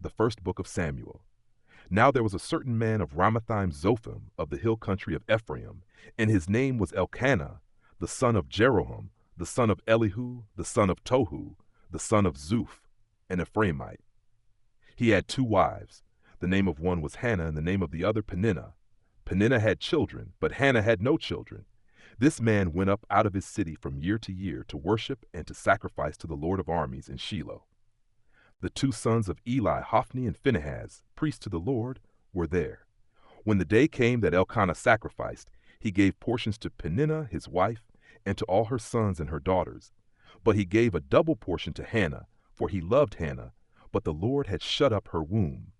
The first book of Samuel. Now there was a certain man of Ramathaim Zophim of the hill country of Ephraim, and his name was Elkanah, the son of Jeroham, the son of Elihu, the son of Tohu, the son of Zuph, an Ephraimite. He had 2 wives. The name of one was Hannah, and the name of the other Peninnah. Peninnah had children, but Hannah had no children. This man went up out of his city from year to year to worship and to sacrifice to the Lord of armies in Shiloh. The 2 sons of Eli, Hophni and Phinehas, priests to the Lord, were there. When the day came that Elkanah sacrificed, he gave portions to Peninnah his wife, and to all her sons and her daughters. But he gave a double portion to Hannah, for he loved Hannah, but the Lord had shut up her womb.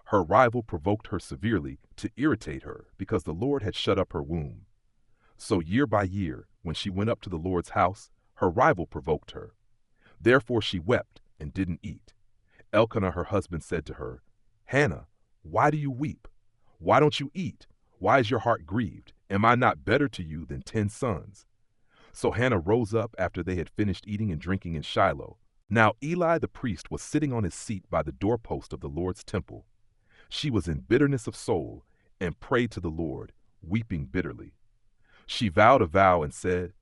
Her rival provoked her severely to irritate her, because the Lord had shut up her womb. So year by year, when she went up to the Lord's house, her rival provoked her. Therefore she wept and didn't eat. Elkanah her husband said to her, Hannah, why do you weep? Why don't you eat? Why is your heart grieved? Am I not better to you than 10 sons? So Hannah rose up after they had finished eating and drinking in Shiloh. Now Eli the priest was sitting on his seat by the doorpost of the Lord's temple. She was in bitterness of soul and prayed to the Lord, weeping bitterly. She vowed a vow and said,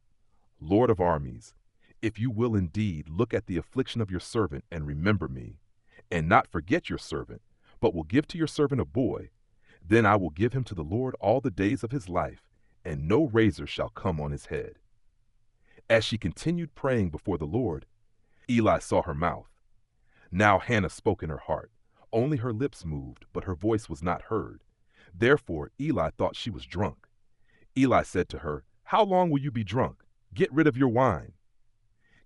Lord of armies, if you will indeed look at the affliction of your servant and remember me, and not forget your servant, but will give to your servant a boy, then I will give him to the Lord all the days of his life, and no razor shall come on his head. As she continued praying before the Lord, Eli saw her mouth. Now Hannah spoke in her heart. Only her lips moved, but her voice was not heard. Therefore Eli thought she was drunk. Eli said to her, How long will you be drunk? Get rid of your wine.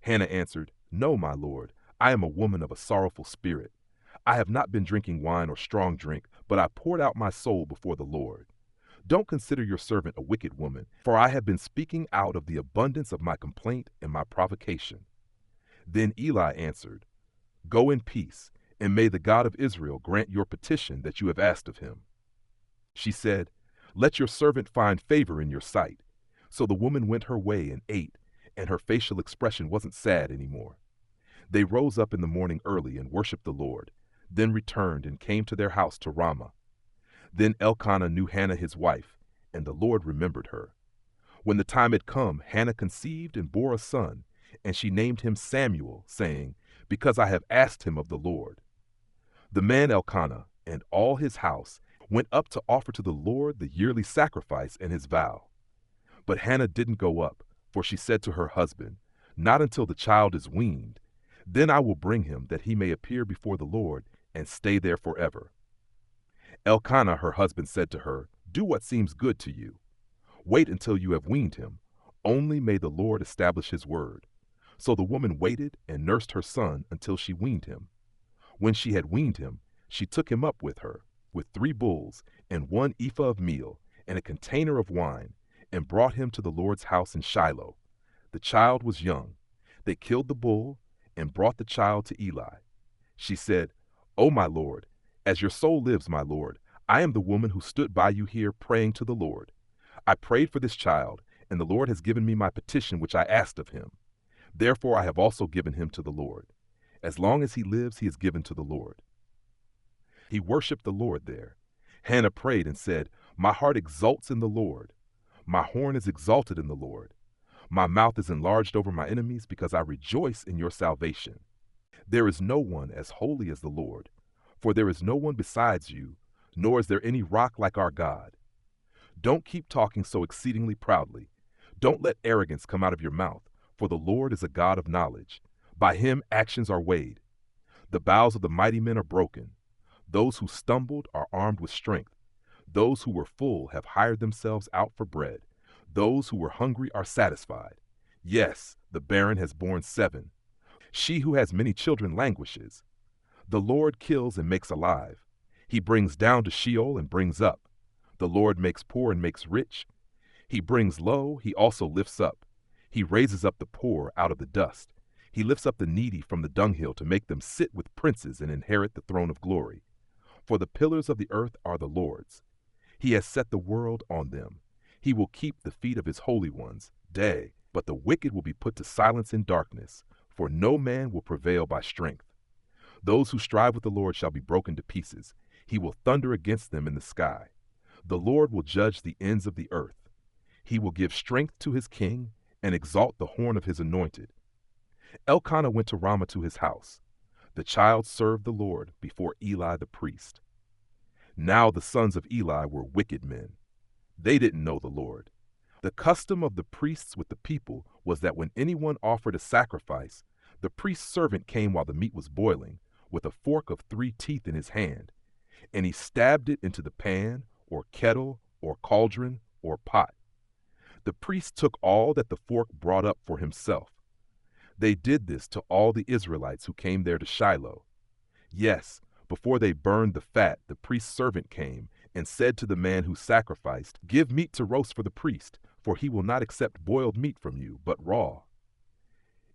Hannah answered, No, my lord, I am a woman of a sorrowful spirit. I have not been drinking wine or strong drink, but I poured out my soul before the Lord. Don't consider your servant a wicked woman, for I have been speaking out of the abundance of my complaint and my provocation. Then Eli answered, Go in peace, and may the God of Israel grant your petition that you have asked of him. She said, Let your servant find favor in your sight. So the woman went her way and ate, and her facial expression wasn't sad anymore. They rose up in the morning early and worshiped the Lord, then returned and came to their house to Ramah. Then Elkanah knew Hannah his wife, and the Lord remembered her. When the time had come, Hannah conceived and bore a son, and she named him Samuel, saying, Because I have asked him of the Lord. The man Elkanah and all his house went up to offer to the Lord the yearly sacrifice and his vow. But Hannah didn't go up, for she said to her husband, Not until the child is weaned. Then I will bring him, that he may appear before the Lord and stay there forever. Elkanah her husband said to her, Do what seems good to you. Wait until you have weaned him. Only may the Lord establish his word. So the woman waited and nursed her son until she weaned him. When she had weaned him, she took him up with her, with 3 bulls and 1 ephah of meal and a container of wine, and brought him to the Lord's house in Shiloh. The child was young. They killed the bull and brought the child to Eli. She said, O my Lord, as your soul lives, my Lord, I am the woman who stood by you here praying to the Lord. I prayed for this child, and the Lord has given me my petition which I asked of him. Therefore I have also given him to the Lord. As long as he lives, he is given to the Lord. He worshipped the Lord there. Hannah prayed and said, My heart exults in the Lord. My horn is exalted in the Lord. My mouth is enlarged over my enemies, because I rejoice in your salvation. There is no one as holy as the Lord, for there is no one besides you, nor is there any rock like our God. Don't keep talking so exceedingly proudly. Don't let arrogance come out of your mouth, for the Lord is a God of knowledge. By him actions are weighed. The bows of the mighty men are broken. Those who stumbled are armed with strength. Those who were full have hired themselves out for bread. Those who were hungry are satisfied. Yes, the barren has borne 7. She who has many children languishes. The Lord kills and makes alive. He brings down to Sheol and brings up. The Lord makes poor and makes rich. He brings low, he also lifts up. He raises up the poor out of the dust. He lifts up the needy from the dunghill to make them sit with princes and inherit the throne of glory. For the pillars of the earth are the Lord's. He has set the world on them. He will keep the feet of his holy ones day, but the wicked will be put to silence in darkness, for no man will prevail by strength. Those who strive with the Lord shall be broken to pieces. He will thunder against them in the sky. The Lord will judge the ends of the earth. He will give strength to his king and exalt the horn of his anointed. Elkanah went to Ramah to his house. The child served the Lord before Eli the priest. Now the sons of Eli were wicked men. They didn't know the Lord. The custom of the priests with the people was that when anyone offered a sacrifice, the priest's servant came while the meat was boiling, with a fork of 3 teeth in his hand, and he stabbed it into the pan, or kettle, or cauldron, or pot. The priest took all that the fork brought up for himself. They did this to all the Israelites who came there to Shiloh. Yes, before they burned the fat, the priest's servant came and said to the man who sacrificed, "Give meat to roast for the priest, for he will not accept boiled meat from you, but raw."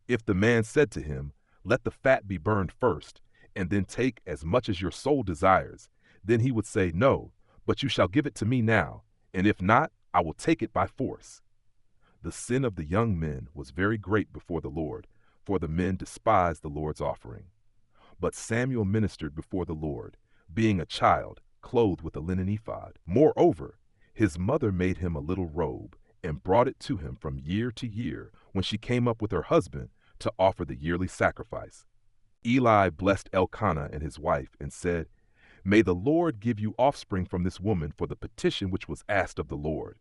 If the man said to him, "Let the fat be burned first, and then take as much as your soul desires," then he would say, "No, but you shall give it to me now, and if not, I will take it by force." The sin of the young men was very great before the Lord, for the men despised the Lord's offering. But Samuel ministered before the Lord, being a child, clothed with a linen ephod. Moreover, his mother made him a little robe, and brought it to him from year to year when she came up with her husband to offer the yearly sacrifice. Eli blessed Elkanah and his wife, and said, "May the Lord give you offspring from this woman for the petition which was asked of the Lord."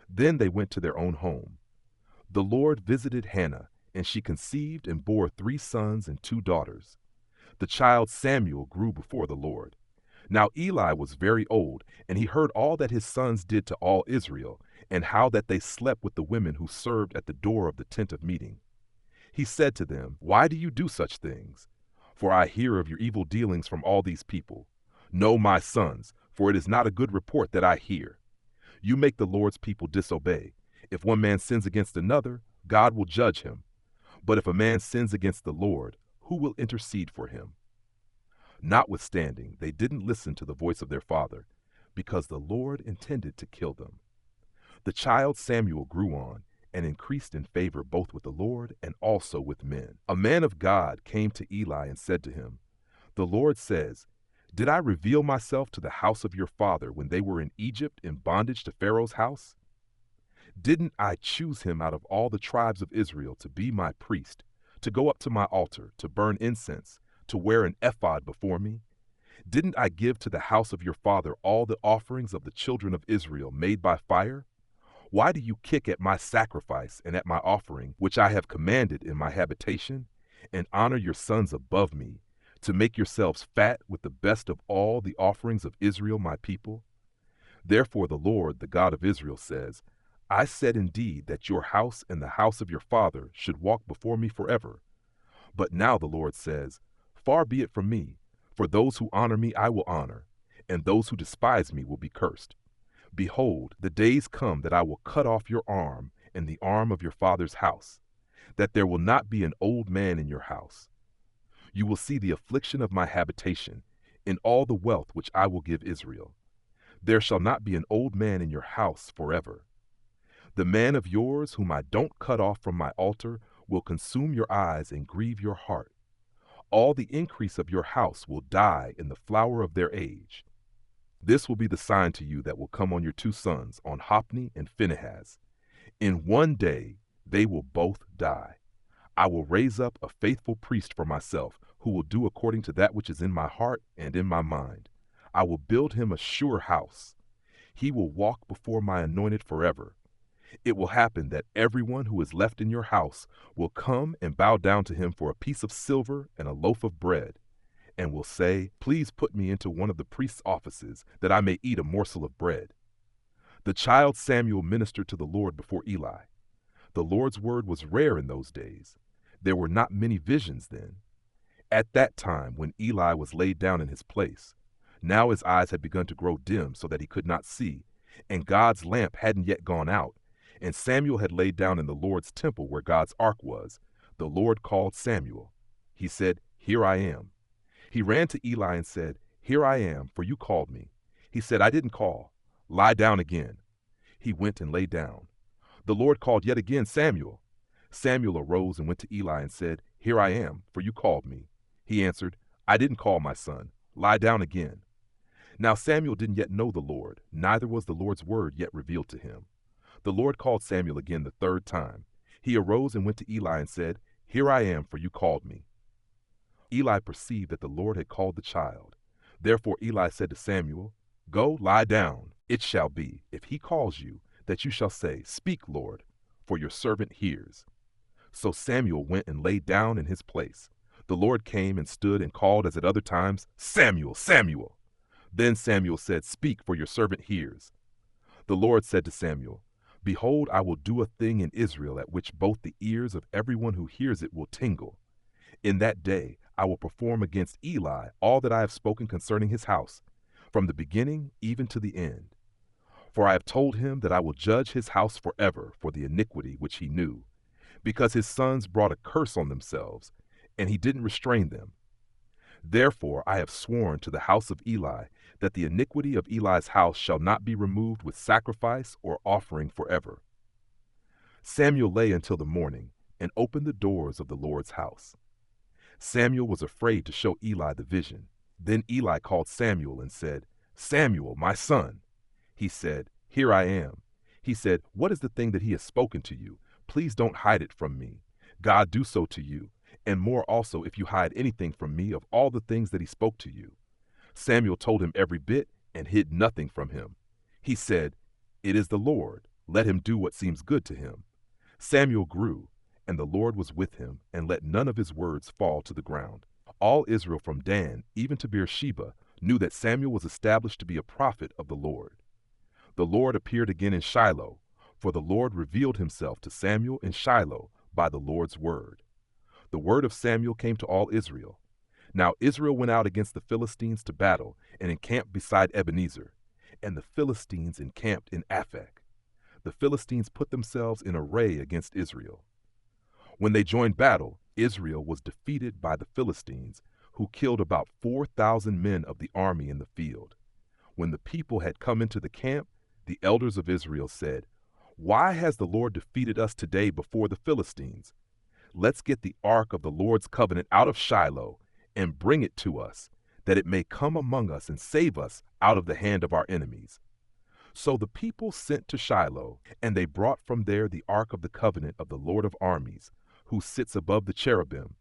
Then they went to their own home. The Lord visited Hannah, and she conceived and bore 3 sons and 2 daughters. The child Samuel grew before the Lord. Now Eli was very old, and he heard all that his sons did to all Israel, and how that they slept with the women who served at the door of the tent of meeting. He said to them, "Why do you do such things? For I hear of your evil dealings from all these people. No, my sons, for it is not a good report that I hear. You make the Lord's people disobey. If one man sins against another, God will judge him. But if a man sins against the Lord, who will intercede for him?" Notwithstanding, they didn't listen to the voice of their father, because the Lord intended to kill them. The child Samuel grew on and increased in favor both with the Lord and also with men. A man of God came to Eli and said to him, "The Lord says, did I reveal myself to the house of your father when they were in Egypt in bondage to Pharaoh's house? Didn't I choose him out of all the tribes of Israel to be my priest, to go up to my altar, to burn incense, to wear an ephod before me? Didn't I give to the house of your father all the offerings of the children of Israel made by fire? Why do you kick at my sacrifice and at my offering, which I have commanded in my habitation, and honor your sons above me, to make yourselves fat with the best of all the offerings of Israel my people? Therefore the Lord, the God of Israel, says, I said indeed that your house and the house of your father should walk before me forever. But now the Lord says, far be it from me, for those who honor me I will honor, and those who despise me will be cursed. Behold, the days come that I will cut off your arm and the arm of your father's house, that there will not be an old man in your house. You will see the affliction of my habitation in all the wealth which I will give Israel. There shall not be an old man in your house forever. The man of yours whom I don't cut off from my altar will consume your eyes and grieve your heart. All the increase of your house will die in the flower of their age. This will be the sign to you that will come on your 2 sons, on Hophni and Phinehas. In one day they will both die. I will raise up a faithful priest for myself, who will do according to that which is in my heart and in my mind. I will build him a sure house. He will walk before my anointed forever. It will happen that everyone who is left in your house will come and bow down to him for a piece of silver and a loaf of bread, and will say, please put me into one of the priest's offices, that I may eat a morsel of bread. The child Samuel ministered to the Lord before Eli. The Lord's word was rare in those days. There were not many visions then. At that time, when Eli was laid down in his place, now his eyes had begun to grow dim so that he could not see, and God's lamp hadn't yet gone out, and Samuel had laid down in the Lord's temple where God's ark was. The Lord called Samuel. He said, Here I am. He ran to Eli and said, Here I am, for you called me. He said, I didn't call. Lie down again. He went and lay down. The Lord called yet again, Samuel. Samuel arose and went to Eli and said, Here I am, for you called me. He answered, I didn't call, my son. Lie down again. Now Samuel didn't yet know the Lord, neither was the Lord's word yet revealed to him. The Lord called Samuel again the third time. He arose and went to Eli and said, Here I am, for you called me. Eli perceived that the Lord had called the child. Therefore Eli said to Samuel, Go, lie down. It shall be, if he calls you, that you shall say, Speak, Lord, for your servant hears. So Samuel went and lay down in his place. The Lord came and stood and called as at other times, Samuel, Samuel. Then Samuel said, Speak, for your servant hears. The Lord said to Samuel, Behold, I will do a thing in Israel at which both the ears of everyone who hears it will tingle. In that day I will perform against Eli all that I have spoken concerning his house, from the beginning even to the end. For I have told him that I will judge his house forever for the iniquity which he knew, because his sons brought a curse on themselves, and he didn't restrain them. Therefore I have sworn to the house of Eli that the iniquity of Eli's house shall not be removed with sacrifice or offering forever. Samuel lay until the morning and opened the doors of the Lord's house. Samuel was afraid to show Eli the vision. Then Eli called Samuel and said, Samuel, my son. He said, Here I am. He said, What is the thing that he has spoken to you? Please don't hide it from me. God do so to you, and more also if you hide anything from me of all the things that he spoke to you. Samuel told him every bit and hid nothing from him. He said, It is the Lord. Let him do what seems good to him. Samuel grew, and the Lord was with him, and let none of his words fall to the ground. All Israel from Dan even to Beersheba knew that Samuel was established to be a prophet of the Lord. The Lord appeared again in Shiloh, for the Lord revealed himself to Samuel in Shiloh by the Lord's word. The word of Samuel came to all Israel. Now Israel went out against the Philistines to battle and encamped beside Ebenezer, and the Philistines encamped in Aphek. The Philistines put themselves in array against Israel. When they joined battle, Israel was defeated by the Philistines, who killed about 4,000 men of the army in the field. When the people had come into the camp, the elders of Israel said, Why has the Lord defeated us today before the Philistines? Let's get the ark of the Lord's covenant out of Shiloh and bring it to us, that it may come among us and save us out of the hand of our enemies. So the people sent to Shiloh, and they brought from there the ark of the covenant of the Lord of armies, who sits above the cherubim,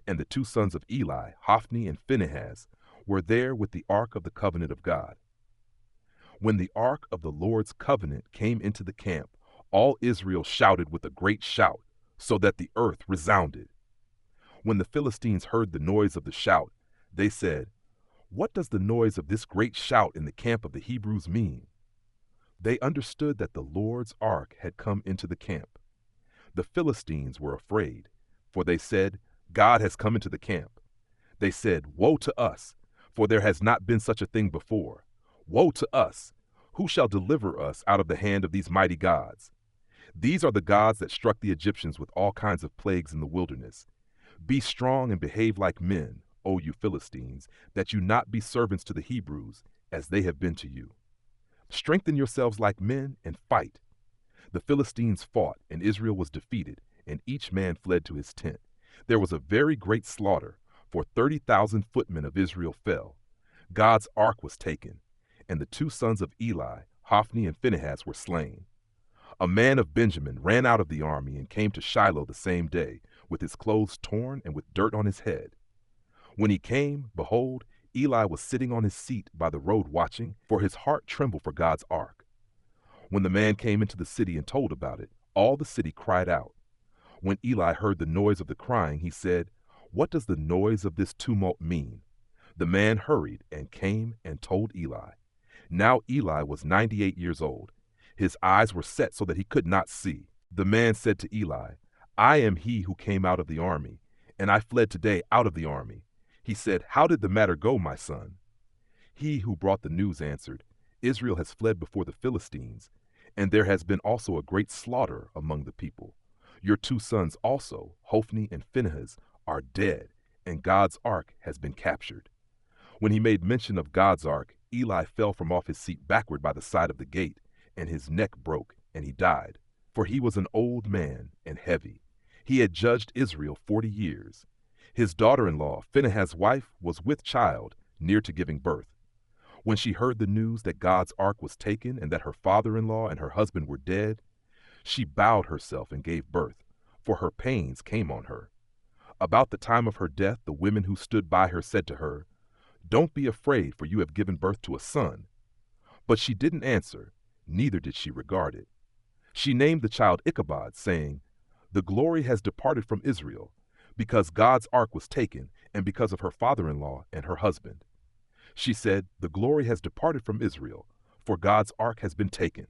and the two sons of Eli, Hophni and Phinehas, were there with the ark of the covenant of God. When the ark of the Lord's covenant came into the camp, all Israel shouted with a great shout, so that the earth resounded. When the Philistines heard the noise of the shout, they said, What does the noise of this great shout in the camp of the Hebrews mean? They understood that the Lord's ark had come into the camp. The Philistines were afraid, for they said, God has come into the camp. They said, Woe to us, for there has not been such a thing before. Woe to us! Who shall deliver us out of the hand of these mighty gods? These are the gods that struck the Egyptians with all kinds of plagues in the wilderness. Be strong and behave like men, O you Philistines, that you not be servants to the Hebrews, as they have been to you. Strengthen yourselves like men and fight. The Philistines fought, and Israel was defeated, and each man fled to his tent. There was a very great slaughter, for 30,000 footmen of Israel fell. God's ark was taken, and the two sons of Eli, Hophni and Phinehas, were slain. A man of Benjamin ran out of the army and came to Shiloh the same day, with his clothes torn and with dirt on his head. When he came, behold, Eli was sitting on his seat by the road watching, for his heart trembled for God's ark. When the man came into the city and told about it, all the city cried out. When Eli heard the noise of the crying, he said, What does the noise of this tumult mean? The man hurried and came and told Eli. Now Eli was 98 years old. His eyes were set so that he could not see. The man said to Eli, I am he who came out of the army, and I fled today out of the army. He said, How did the matter go, my son? He who brought the news answered, Israel has fled before the Philistines, and there has been also a great slaughter among the people. Your two sons also, Hophni and Phinehas, are dead, and God's ark has been captured. When he made mention of God's ark, Eli fell from off his seat backward by the side of the gate, and his neck broke, and he died. For he was an old man and heavy. He had judged Israel 40 years. His daughter-in-law, Phinehas' wife, was with child, near to giving birth. When she heard the news that God's ark was taken and that her father-in-law and her husband were dead, she bowed herself and gave birth, for her pains came on her. About the time of her death, the women who stood by her said to her, "Don't be afraid, for you have given birth to a son." But she didn't answer, neither did she regard it. She named the child Ichabod, saying, "The glory has departed from Israel, because God's ark was taken, and because of her father-in-law and her husband." She said, "The glory has departed from Israel, for God's ark has been taken."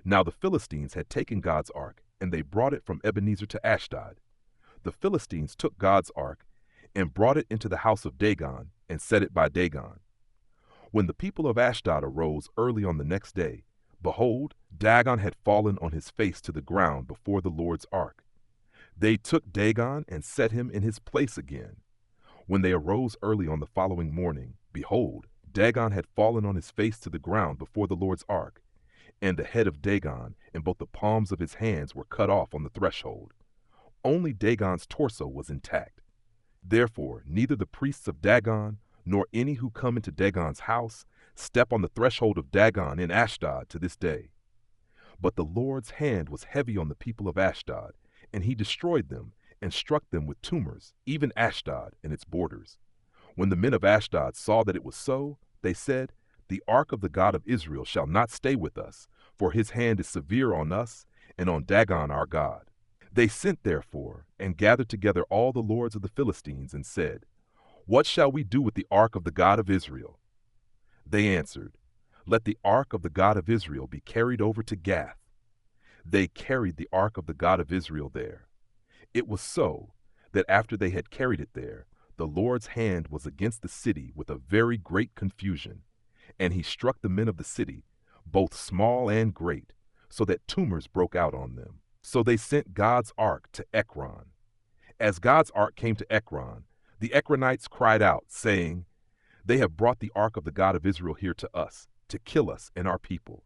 Now the Philistines had taken God's ark, and they brought it from Ebenezer to Ashdod. The Philistines took God's ark and brought it into the house of Dagon and set it by Dagon. When the people of Ashdod arose early on the next day, behold, Dagon had fallen on his face to the ground before the Lord's ark. They took Dagon and set him in his place again. When they arose early on the following morning, behold, Dagon had fallen on his face to the ground before the Lord's ark, and the head of Dagon and both the palms of his hands were cut off on the threshold. Only Dagon's torso was intact. Therefore, neither the priests of Dagon nor any who come into Dagon's house step on the threshold of Dagon in Ashdod to this day. But the Lord's hand was heavy on the people of Ashdod, and he destroyed them and struck them with tumors, even Ashdod and its borders. When the men of Ashdod saw that it was so, they said, "The ark of the God of Israel shall not stay with us, for his hand is severe on us and on Dagon our God." They sent therefore and gathered together all the lords of the Philistines and said, "What shall we do with the ark of the God of Israel?" They answered, "Let the ark of the God of Israel be carried over to Gath." They carried the ark of the God of Israel there. It was so that after they had carried it there, the Lord's hand was against the city with a very great confusion, and he struck the men of the city, both small and great, so that tumors broke out on them. So they sent God's ark to Ekron. As God's ark came to Ekron, the Ekronites cried out, saying, "They have brought the ark of the God of Israel here to us, to kill us and our people."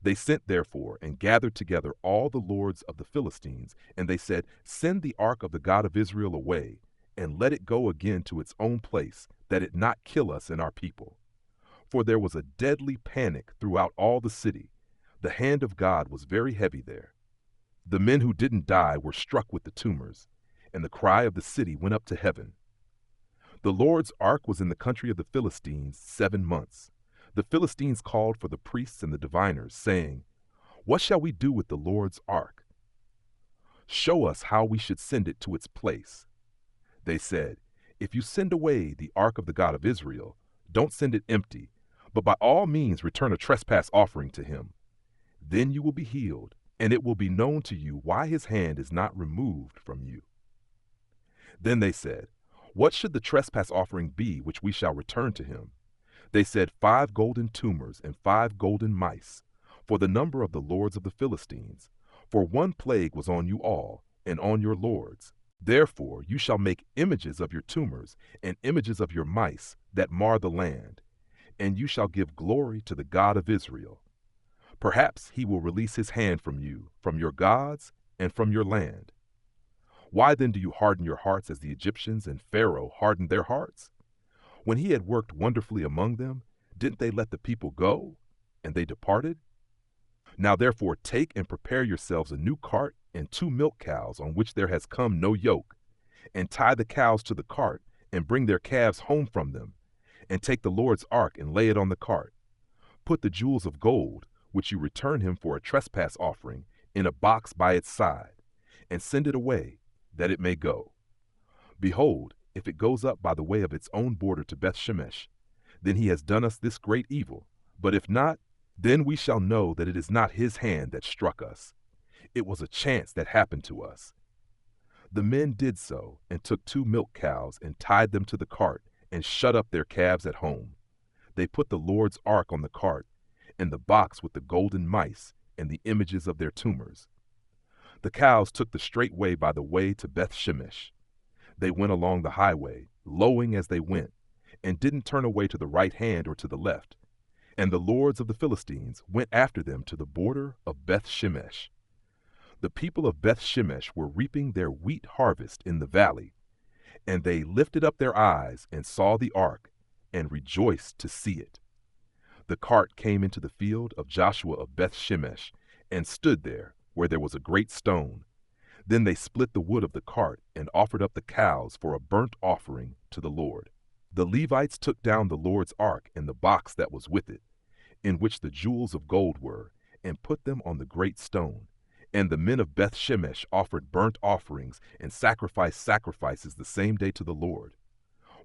They sent therefore and gathered together all the lords of the Philistines, and they said, "Send the ark of the God of Israel away, and let it go again to its own place, that it not kill us and our people." For there was a deadly panic throughout all the city. The hand of God was very heavy there. The men who didn't die were struck with the tumors, and the cry of the city went up to heaven. The Lord's ark was in the country of the Philistines 7 months. The Philistines called for the priests and the diviners, saying, "What shall we do with the Lord's ark? Show us how we should send it to its place." They said, "If you send away the ark of the God of Israel, don't send it empty, but by all means return a trespass offering to him. Then you will be healed, and it will be known to you why his hand is not removed from you." Then they said, "What should the trespass offering be which we shall return to him?" They said, 5 golden tumors and 5 golden mice, for the number of the lords of the Philistines. For one plague was on you all, and on your lords. Therefore you shall make images of your tumors and images of your mice that mar the land, and you shall give glory to the God of Israel. Perhaps he will release his hand from you, from your gods, and from your land. Why then do you harden your hearts as the Egyptians and Pharaoh hardened their hearts? When he had worked wonderfully among them, didn't they let the people go? And they departed? Now therefore take and prepare yourselves a new cart and 2 milk cows on which there has come no yoke, and tie the cows to the cart, and bring their calves home from them, and take the Lord's ark and lay it on the cart. Put the jewels of gold, which you return him for a trespass offering, in a box by its side, and send it away, that it may go. Behold, if it goes up by the way of its own border to Beth-Shemesh, then he has done us this great evil. But if not, then we shall know that it is not his hand that struck us. It was a chance that happened to us." The men did so, and took 2 milk cows, and tied them to the cart, and shut up their calves at home. They put the Lord's ark on the cart, and the box with the golden mice, and the images of their tumors. The cows took the straight way by the way to Beth-Shemesh. They went along the highway, lowing as they went, and didn't turn away to the right hand or to the left. And the lords of the Philistines went after them to the border of Beth-Shemesh. The people of Beth-Shemesh were reaping their wheat harvest in the valley, And they lifted up their eyes and saw the ark, and rejoiced to see it. The cart came into the field of Joshua of Beth-shemesh, and stood there, where there was a great stone. Then they split the wood of the cart, and offered up the cows for a burnt offering to the Lord. The Levites took down the Lord's ark and the box that was with it, in which the jewels of gold were, and put them on the great stone. And the men of Beth-shemesh offered burnt offerings and sacrificed sacrifices the same day to the Lord.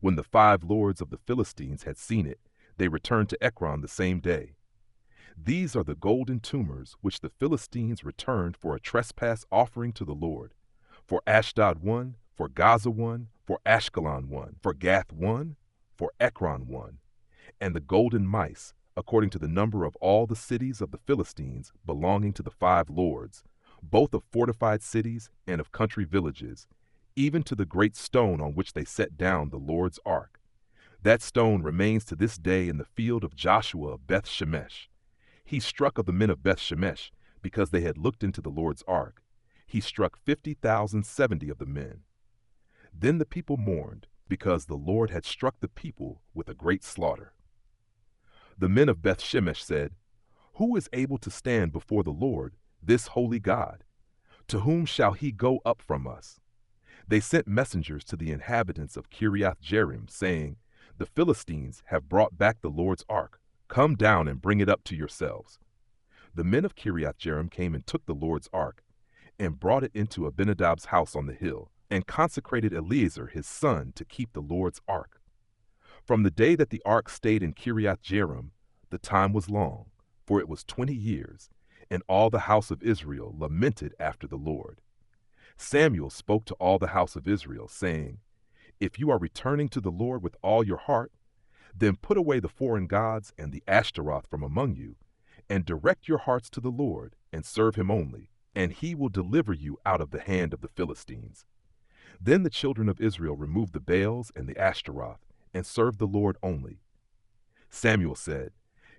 When the 5 lords of the Philistines had seen it, they returned to Ekron the same day. These are the golden tumors which the Philistines returned for a trespass offering to the Lord. For Ashdod 1, for Gaza 1, for Ashkelon 1, for Gath 1, for Ekron 1. And the golden mice, according to the number of all the cities of the Philistines belonging to the 5 lords, both of fortified cities and of country villages, even to the great stone on which they set down the Lord's ark. That stone remains to this day in the field of Joshua of Beth-shemesh. He struck of the men of Beth-shemesh, because they had looked into the Lord's ark. He struck 50,070 of the men. Then the people mourned, because the Lord had struck the people with a great slaughter. The men of Beth-shemesh said, "Who is able to stand before the Lord, this holy God? To whom shall he go up from us?" They sent messengers to the inhabitants of Kiriath-jearim, saying, "The Philistines have brought back the Lord's ark. Come down and bring it up to yourselves." The men of Kiriath-jearim came and took the Lord's ark, and brought it into Abinadab's house on the hill, and consecrated Eleazar his son to keep the Lord's ark. From the day that the ark stayed in Kiriath-jearim, the time was long, for it was 20 years, and all the house of Israel lamented after the Lord. Samuel spoke to all the house of Israel, saying, "If you are returning to the Lord with all your heart, then put away the foreign gods and the Ashtaroth from among you, and direct your hearts to the Lord, and serve him only, and he will deliver you out of the hand of the Philistines." Then the children of Israel removed the Baals and the Ashtaroth, and served the Lord only. Samuel said,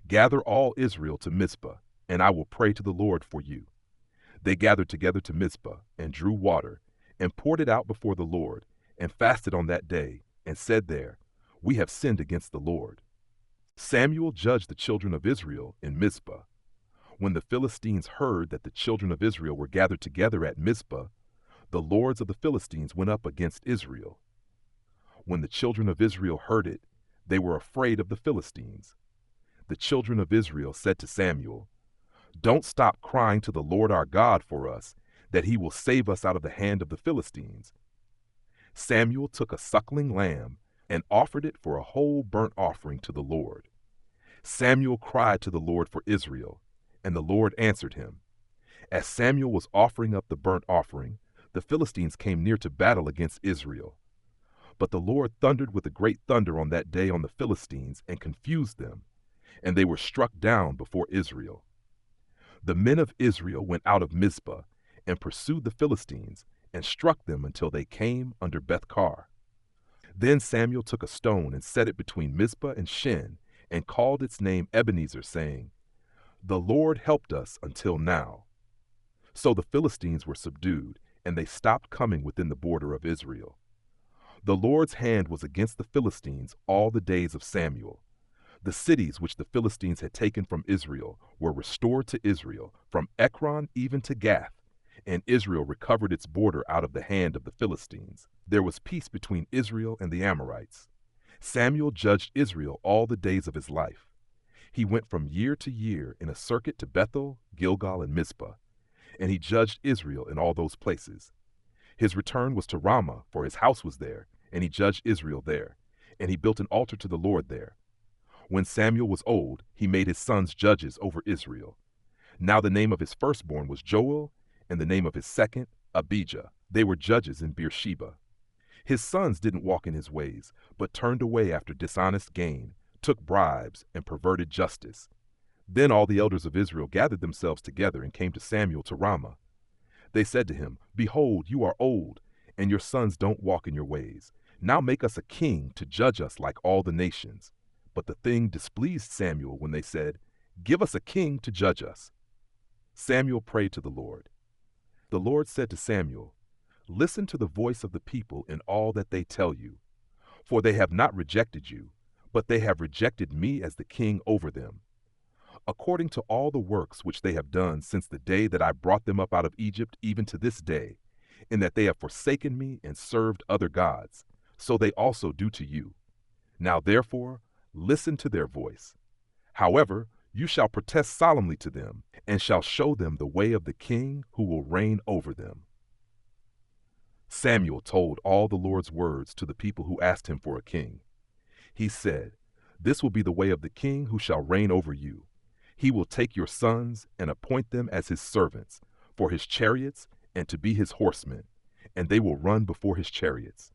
"Gather all Israel to Mizpah, and I will pray to the Lord for you." They gathered together to Mizpah, and drew water, and poured it out before the Lord, and fasted on that day, and said there, "We have sinned against the Lord." Samuel judged the children of Israel in Mizpah. When the Philistines heard that the children of Israel were gathered together at Mizpah, the lords of the Philistines went up against Israel. When the children of Israel heard it, they were afraid of the Philistines. The children of Israel said to Samuel, "Don't stop crying to the Lord our God for us, that he will save us out of the hand of the Philistines." Samuel took a suckling lamb and offered it for a whole burnt offering to the Lord. Samuel cried to the Lord for Israel, and the Lord answered him. As Samuel was offering up the burnt offering, the Philistines came near to battle against Israel. But the Lord thundered with a great thunder on that day on the Philistines and confused them, and they were struck down before Israel. The men of Israel went out of Mizpah and pursued the Philistines and struck them until they came under Beth-kar. Then Samuel took a stone and set it between Mizpah and Shen, and called its name Ebenezer, saying, "The Lord helped us until now." So the Philistines were subdued, and they stopped coming within the border of Israel. The Lord's hand was against the Philistines all the days of Samuel. The cities which the Philistines had taken from Israel were restored to Israel, from Ekron even to Gath, and Israel recovered its border out of the hand of the Philistines. There was peace between Israel and the Amorites. Samuel judged Israel all the days of his life. He went from year to year in a circuit to Bethel, Gilgal, and Mizpah, and he judged Israel in all those places. His return was to Ramah, for his house was there, and he judged Israel there, and he built an altar to the Lord there. When Samuel was old, he made his sons judges over Israel. Now the name of his firstborn was Joel, and the name of his second, Abijah. They were judges in Beersheba. His sons didn't walk in his ways, but turned away after dishonest gain, took bribes, and perverted justice. Then all the elders of Israel gathered themselves together and came to Samuel to Ramah. They said to him, "Behold, you are old, and your sons don't walk in your ways. Now make us a king to judge us like all the nations." But the thing displeased Samuel when they said, "Give us a king to judge us." Samuel prayed to the Lord. The Lord said to Samuel, Listen to the voice of the people in all that they tell you, for they have not rejected you, but they have rejected me as the king over them. According to all the works which they have done since the day that I brought them up out of Egypt, even to this day, in that they have forsaken me and served other gods, so they also do to you. Now therefore, listen to their voice. However, you shall protest solemnly to them, and shall show them the way of the king who will reign over them. Samuel told all the Lord's words to the people who asked him for a king. He said, "This will be the way of the king who shall reign over you. He will take your sons and appoint them as his servants, for his chariots and to be his horsemen, and they will run before his chariots.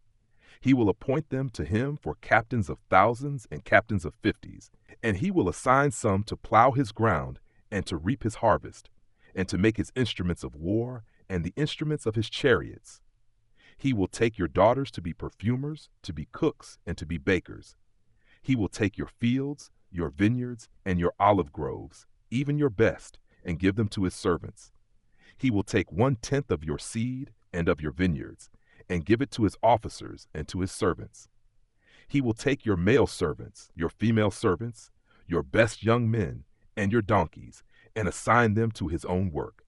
He will appoint them to him for captains of thousands and captains of fifties, and he will assign some to plow his ground and to reap his harvest, and to make his instruments of war and the instruments of his chariots. He will take your daughters to be perfumers, to be cooks, and to be bakers. He will take your fields, your vineyards, and your olive groves, even your best, and give them to his servants. He will take 1/10 of your seed and of your vineyards, and give it to his officers and to his servants. He will take your male servants, your female servants, your best young men, and your donkeys, and assign them to his own work.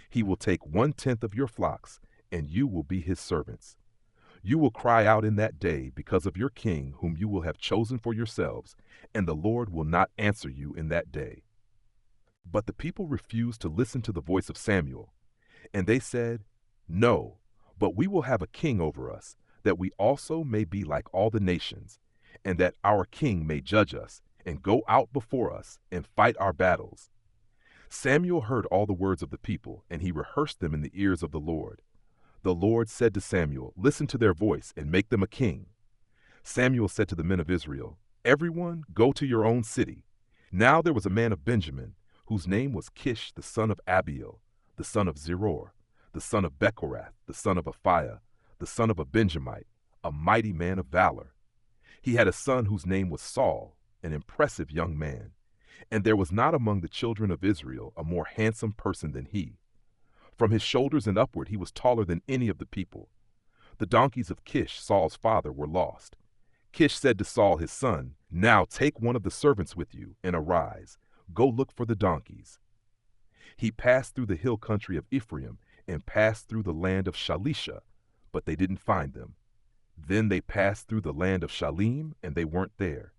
He will take 1/10 of your flocks, and you will be his servants. You will cry out in that day because of your king whom you will have chosen for yourselves, and the Lord will not answer you in that day." But the people refused to listen to the voice of Samuel, and they said, "No, but we will have a king over us, that we also may be like all the nations, and that our king may judge us, and go out before us, and fight our battles." Samuel heard all the words of the people, and he rehearsed them in the ears of the Lord. The Lord said to Samuel, "Listen to their voice, and make them a king." Samuel said to the men of Israel, "Everyone go to your own city." Now there was a man of Benjamin, whose name was Kish the son of Abiel, the son of Zeror, the son of Bechorath, the son of Aphiah, the son of a Benjamite, a mighty man of valor. He had a son whose name was Saul, an impressive young man, and there was not among the children of Israel a more handsome person than he. From his shoulders and upward he was taller than any of the people. The donkeys of Kish, Saul's father, were lost. Kish said to Saul his son, "Now take one of the servants with you, and arise, go look for the donkeys." He passed through the hill country of Ephraim, and passed through the land of Shalisha, but they didn't find them. Then they passed through the land of Shalim, and they weren't there.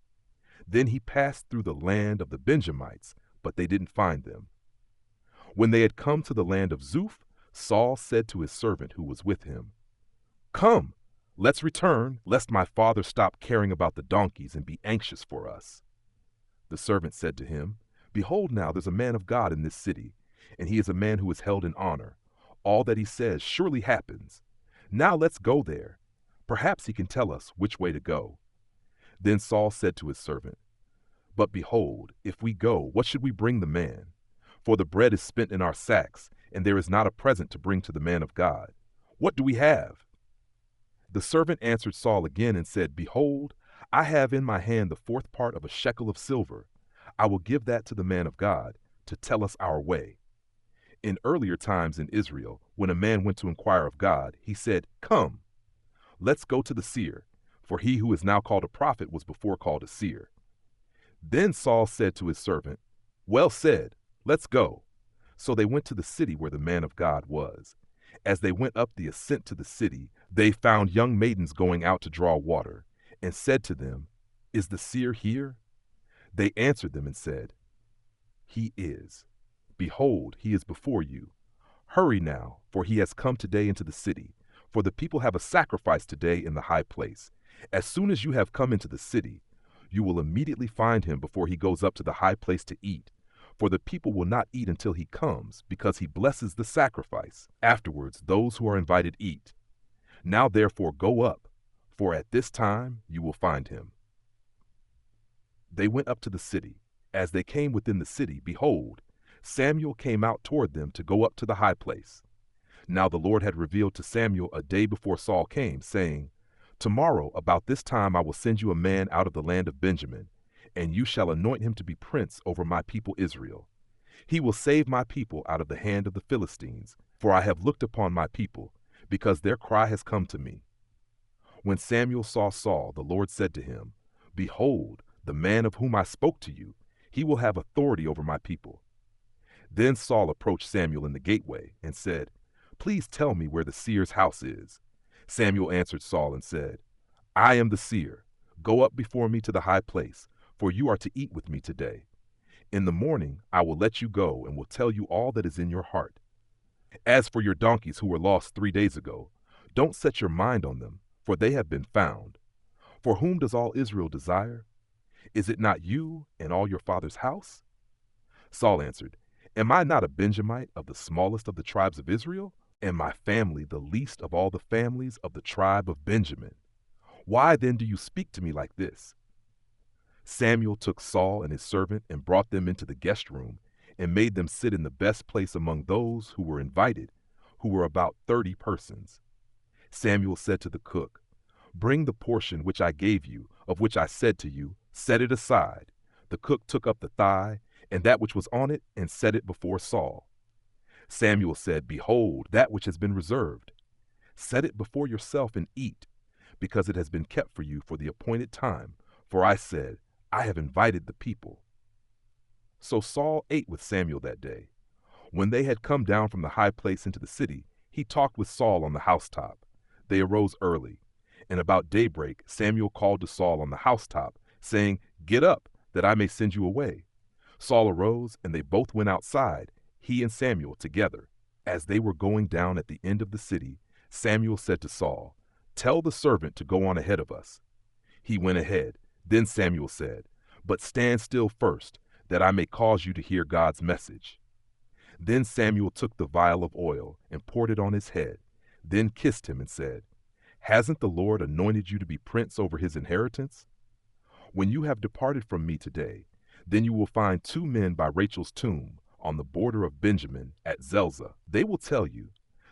Then he passed through the land of the Benjamites, but they didn't find them. When they had come to the land of Zuph, Saul said to his servant who was with him, "Come, let's return, lest my father stop caring about the donkeys and be anxious for us." The servant said to him, "Behold, now there's a man of God in this city, and he is a man who is held in honor. All that he says surely happens. Now let's go there. Perhaps he can tell us which way to go." Then Saul said to his servant, "But behold, if we go, what should we bring the man? For the bread is spent in our sacks, and there is not a present to bring to the man of God. What do we have?" The servant answered Saul again and said, "Behold, I have in my hand the 4th part of a shekel of silver. I will give that to the man of God, to tell us our way." In earlier times in Israel, when a man went to inquire of God, he said, "Come, let's go to the seer," for he who is now called a prophet was before called a seer. Then Saul said to his servant, "Well said, let's go." So they went to the city where the man of God was. As they went up the ascent to the city, they found young maidens going out to draw water, and said to them, "Is the seer here?" They answered them and said, "He is. Behold, he is before you. Hurry now, for he has come today into the city, for the people have a sacrifice today in the high place. As soon as you have come into the city, you will immediately find him before he goes up to the high place to eat. For the people will not eat until he comes, because he blesses the sacrifice. Afterwards, those who are invited eat. Now therefore go up, for at this time you will find him." They went up to the city. As they came within the city, behold, Samuel came out toward them to go up to the high place. Now the Lord had revealed to Samuel a day before Saul came, saying, "Tomorrow about this time I will send you a man out of the land of Benjamin, and you shall anoint him to be prince over my people Israel. He will save my people out of the hand of the Philistines, for I have looked upon my people, because their cry has come to me. When Samuel saw Saul, the Lord said to him, Behold, the man of whom I spoke to you, he will have authority over my people. Then Saul approached Samuel in the gateway and said, Please tell me where the seer's house is. Samuel answered Saul and said, I am the seer. Go up before me to the high place, for you are to eat with me today. In the morning I will let you go and will tell you all that is in your heart. As for your donkeys who were lost 3 days ago, don't set your mind on them, for they have been found. For whom does all Israel desire? Is it not you and all your father's house? Saul answered, Am I not a Benjamite of the smallest of the tribes of Israel? And my family the least of all the families of the tribe of Benjamin? Why then do you speak to me like this? Samuel took Saul and his servant and brought them into the guest room and made them sit in the best place among those who were invited, who were about 30 persons. Samuel said to the cook, Bring the portion which I gave you, of which I said to you, set it aside. The cook took up the thigh and that which was on it and set it before Saul. Samuel said, Behold, that which has been reserved. Set it before yourself and eat, because it has been kept for you for the appointed time. For I said, I have invited the people. So Saul ate with Samuel that day. When they had come down from the high place into the city, he talked with Saul on the housetop. They arose early, and about daybreak Samuel called to Saul on the housetop, saying, Get up, that I may send you away. Saul arose, and they both went outside, he and Samuel together. As they were going down at the end of the city, Samuel said to Saul, Tell the servant to go on ahead of us. He went ahead. Then Samuel said, But stand still first, that I may cause you to hear God's message. Then Samuel took the vial of oil and poured it on his head, then kissed him and said, Hasn't the Lord anointed you to be prince over his inheritance? When you have departed from me today, then you will find 2 men by Rachel's tomb on the border of Benjamin at Zelzah. They will tell you,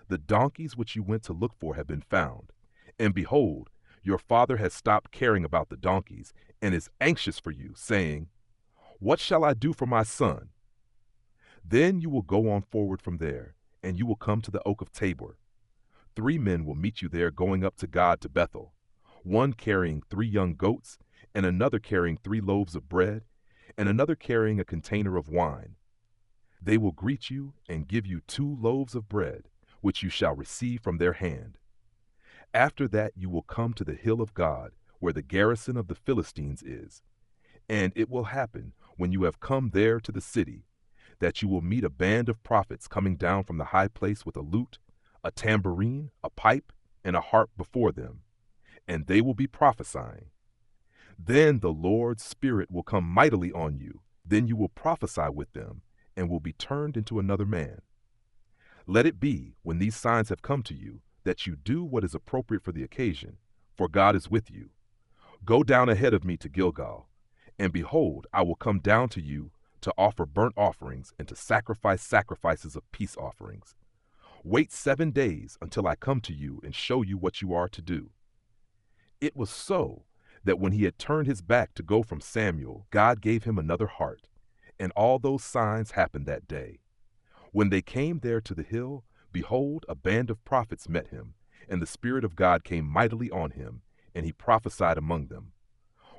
The donkeys which you went to look for have been found. And behold, your father has stopped caring about the donkeys and is anxious for you, saying, What shall I do for my son? Then you will go on forward from there, and you will come to the oak of Tabor. 3 men will meet you there going up to God to Bethel, one carrying 3 young goats, and another carrying 3 loaves of bread, and another carrying a container of wine. They will greet you and give you 2 loaves of bread, which you shall receive from their hand. After that you will come to the hill of God, where the garrison of the Philistines is. And it will happen, when you have come there to the city, that you will meet a band of prophets coming down from the high place with a lute, a tambourine, a pipe, and a harp before them, and they will be prophesying. Then the Lord's Spirit will come mightily on you. Then you will prophesy with them, and will be turned into another man. Let it be, when these signs have come to you, that you do what is appropriate for the occasion, for God is with you. Go down ahead of me to Gilgal, and behold, I will come down to you to offer burnt offerings and to sacrifice sacrifices of peace offerings. Wait 7 days until I come to you and show you what you are to do. It was so that when he had turned his back to go from Samuel, God gave him another heart, and all those signs happened that day. When they came there to the hill, behold, a band of prophets met him, and the Spirit of God came mightily on him, and he prophesied among them.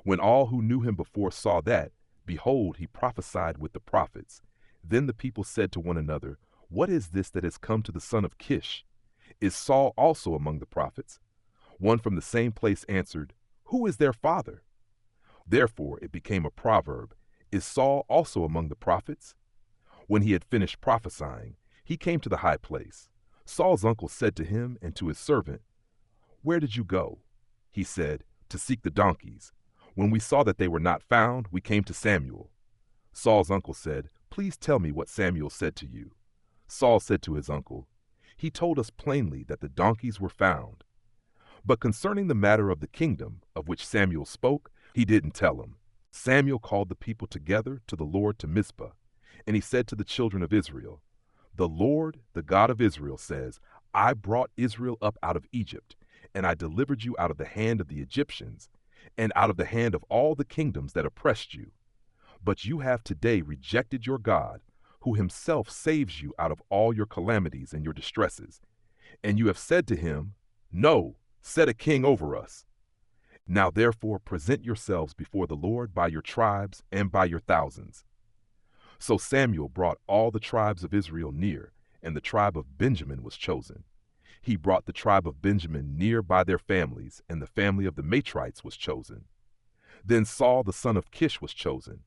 When all who knew him before saw that, behold, he prophesied with the prophets. Then the people said to one another, What is this that has come to the son of Kish? Is Saul also among the prophets? One from the same place answered, Who is their father? Therefore it became a proverb, Is Saul also among the prophets? When he had finished prophesying, he came to the high place. Saul's uncle said to him and to his servant, Where did you go? He said, To seek the donkeys. When we saw that they were not found, we came to Samuel. Saul's uncle said, Please tell me what Samuel said to you. Saul said to his uncle, He told us plainly that the donkeys were found. But concerning the matter of the kingdom, of which Samuel spoke, he didn't tell him. Samuel called the people together to the Lord to Mizpah, and he said to the children of Israel, The Lord, the God of Israel, says, I brought Israel up out of Egypt, and I delivered you out of the hand of the Egyptians, and out of the hand of all the kingdoms that oppressed you. But you have today rejected your God, who himself saves you out of all your calamities and your distresses. And you have said to him, No, set a king over us. Now therefore present yourselves before the Lord by your tribes and by your thousands. So Samuel brought all the tribes of Israel near, and the tribe of Benjamin was chosen. He brought the tribe of Benjamin near by their families, and the family of the Matrites was chosen. Then Saul the son of Kish was chosen,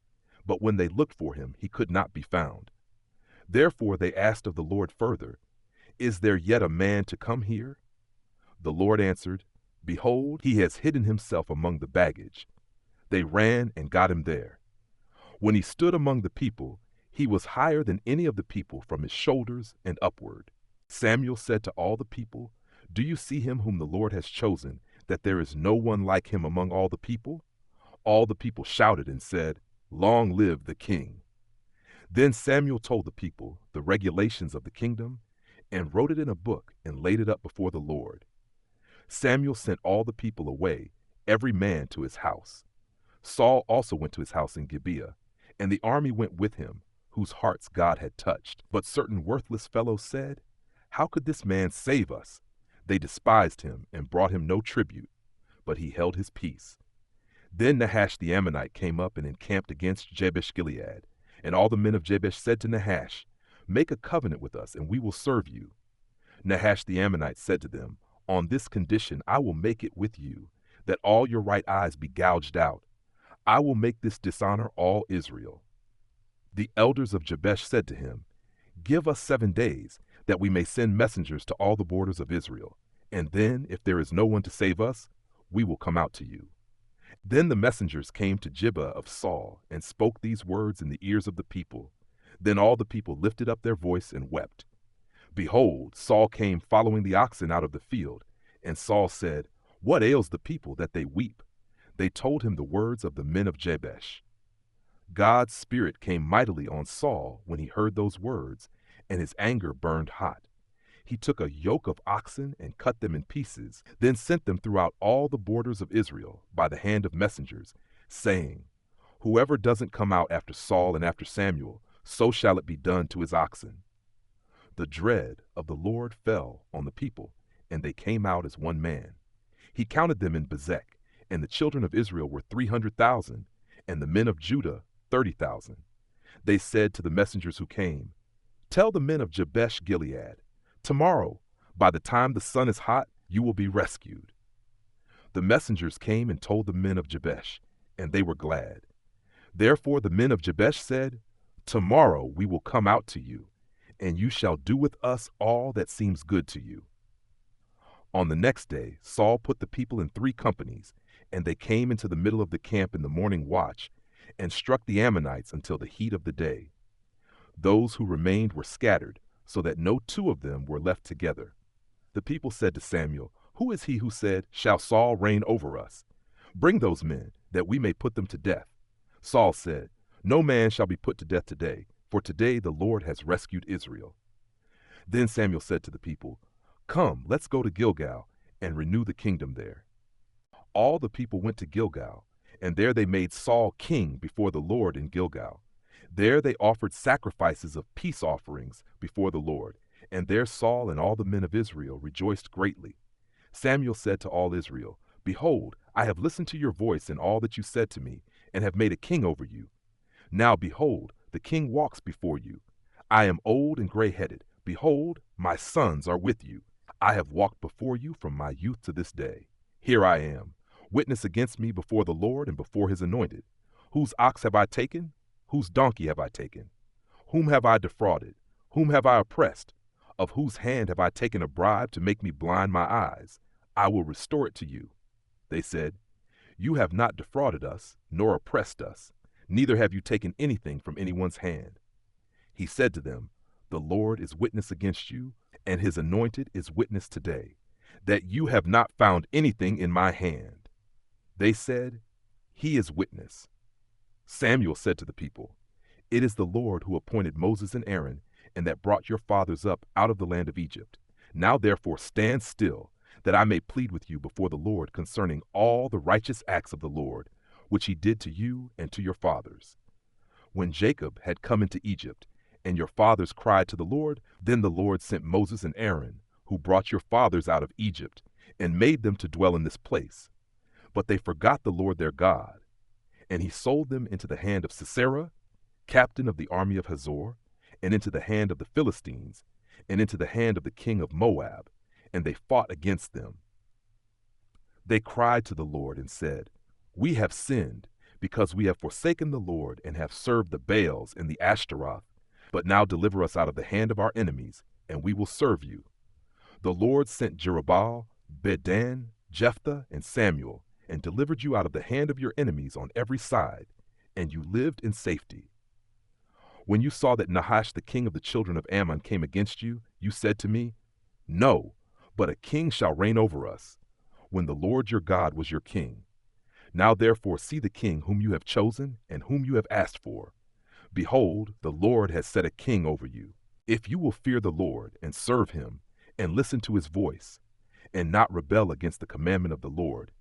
but when they looked for him, he could not be found. Therefore they asked of the Lord further, Is there yet a man to come here? The Lord answered, Behold, he has hidden himself among the baggage. They ran and got him there. When he stood among the people, he was higher than any of the people from his shoulders and upward. Samuel said to all the people, Do you see him whom the Lord has chosen, that there is no one like him among all the people? All the people shouted and said, Long live the king. Then Samuel told the people the regulations of the kingdom, and wrote it in a book and laid it up before the Lord. Samuel sent all the people away, every man to his house. Saul also went to his house in Gibeah, and the army went with him, whose hearts God had touched. But certain worthless fellows said, How could this man save us? They despised him and brought him no tribute, but he held his peace. Then Nahash the Ammonite came up and encamped against Jabesh-Gilead. And all the men of Jabesh said to Nahash, Make a covenant with us, and we will serve you. Nahash the Ammonite said to them, On this condition I will make it with you, that all your right eyes be gouged out. I will make this dishonor all Israel. The elders of Jabesh said to him, Give us 7 days, that we may send messengers to all the borders of Israel, and then, if there is no one to save us, we will come out to you. Then the messengers came to Gibeah of Saul, and spoke these words in the ears of the people. Then all the people lifted up their voice and wept. Behold, Saul came following the oxen out of the field, and Saul said, What ails the people that they weep? They told him the words of the men of Jabesh. God's spirit came mightily on Saul when he heard those words, and his anger burned hot. He took a yoke of oxen and cut them in pieces, then sent them throughout all the borders of Israel by the hand of messengers, saying, Whoever doesn't come out after Saul and after Samuel, so shall it be done to his oxen. The dread of the Lord fell on the people, and they came out as one man. He counted them in Bezek, and the children of Israel were 300,000, and the men of Judah 30,000. They said to the messengers who came, Tell the men of Jabesh-Gilead, Tomorrow, by the time the sun is hot, you will be rescued. The messengers came and told the men of Jabesh, and they were glad. Therefore the men of Jabesh said, Tomorrow we will come out to you, and you shall do with us all that seems good to you. On the next day Saul put the people in 3 companies, and they came into the middle of the camp in the morning watch, and struck the Ammonites until the heat of the day. Those who remained were scattered, so that no 2 of them were left together. The people said to Samuel, Who is he who said, Shall Saul reign over us? Bring those men, that we may put them to death. Saul said, No man shall be put to death today, for today the Lord has rescued Israel. Then Samuel said to the people, Come, let's go to Gilgal, and renew the kingdom there. All the people went to Gilgal, and there they made Saul king before the Lord in Gilgal. There they offered sacrifices of peace offerings before the Lord, and there Saul and all the men of Israel rejoiced greatly. Samuel said to all Israel, Behold, I have listened to your voice in all that you said to me, and have made a king over you. Now behold, the king walks before you. I am old and gray-headed. Behold, my sons are with you. I have walked before you from my youth to this day. Here I am, witness against me before the Lord and before his anointed. Whose ox have I taken? Whose donkey have I taken? Whom have I defrauded? Whom have I oppressed? Of whose hand have I taken a bribe to make me blind my eyes? I will restore it to you. They said, You have not defrauded us, nor oppressed us, neither have you taken anything from anyone's hand. He said to them, The Lord is witness against you, and his anointed is witness today, that you have not found anything in my hand. They said, He is witness. Samuel said to the people, It is the Lord who appointed Moses and Aaron, and that brought your fathers up out of the land of Egypt. Now therefore stand still, that I may plead with you before the Lord concerning all the righteous acts of the Lord, which he did to you and to your fathers. When Jacob had come into Egypt, and your fathers cried to the Lord, then the Lord sent Moses and Aaron, who brought your fathers out of Egypt, and made them to dwell in this place. But they forgot the Lord their God, and he sold them into the hand of Sisera, captain of the army of Hazor, and into the hand of the Philistines, and into the hand of the king of Moab, and they fought against them. They cried to the Lord and said, We have sinned, because we have forsaken the Lord and have served the Baals and the Ashtaroth. But now deliver us out of the hand of our enemies, and we will serve you. The Lord sent Jerubbaal, Bedan, Jephthah, and Samuel, and delivered you out of the hand of your enemies on every side, and you lived in safety. When you saw that Nahash the king of the children of Ammon came against you, you said to me, No, but a king shall reign over us, when the Lord your God was your king. Now therefore see the king whom you have chosen and whom you have asked for. Behold, the Lord has set a king over you. If you will fear the Lord and serve him, and listen to his voice, and not rebel against the commandment of the Lord,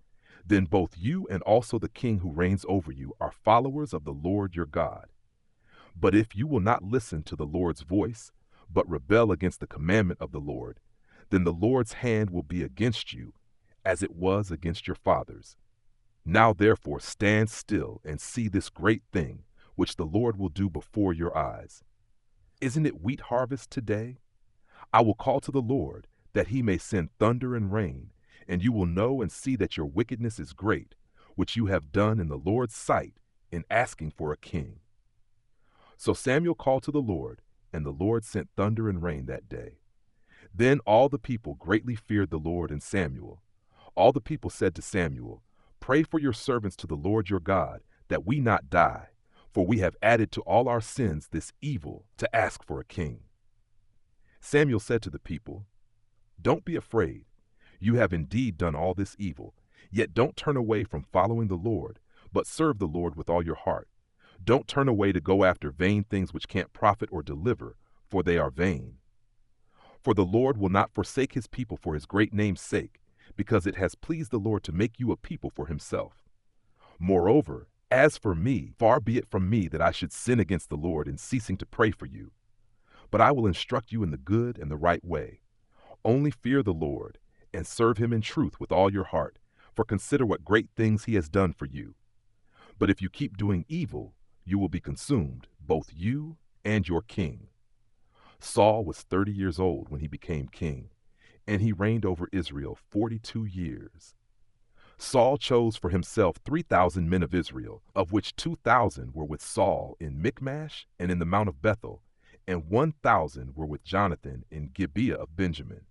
then both you and also the king who reigns over you are followers of the Lord your God. But if you will not listen to the Lord's voice, but rebel against the commandment of the Lord, then the Lord's hand will be against you, as it was against your fathers. Now therefore stand still and see this great thing, which the Lord will do before your eyes. Isn't it wheat harvest today? I will call to the Lord, that he may send thunder and rain, and you will know and see that your wickedness is great, which you have done in the Lord's sight in asking for a king. So Samuel called to the Lord, and the Lord sent thunder and rain that day. Then all the people greatly feared the Lord and Samuel. All the people said to Samuel, Pray for your servants to the Lord your God, that we not die, for we have added to all our sins this evil to ask for a king. Samuel said to the people, Don't be afraid. You have indeed done all this evil, yet don't turn away from following the Lord, but serve the Lord with all your heart. Don't turn away to go after vain things which can't profit or deliver, for they are vain. For the Lord will not forsake his people for his great name's sake, because it has pleased the Lord to make you a people for himself. Moreover, as for me, far be it from me that I should sin against the Lord in ceasing to pray for you. But I will instruct you in the good and the right way. Only fear the Lord, and serve him in truth with all your heart, for consider what great things he has done for you. But if you keep doing evil, you will be consumed, both you and your king. Saul was 30 years old when he became king, and he reigned over Israel 42 years. Saul chose for himself 3,000 men of Israel, of which 2,000 were with Saul in Michmash and in the Mount of Bethel, and 1,000 were with Jonathan in Gibeah of Benjamin.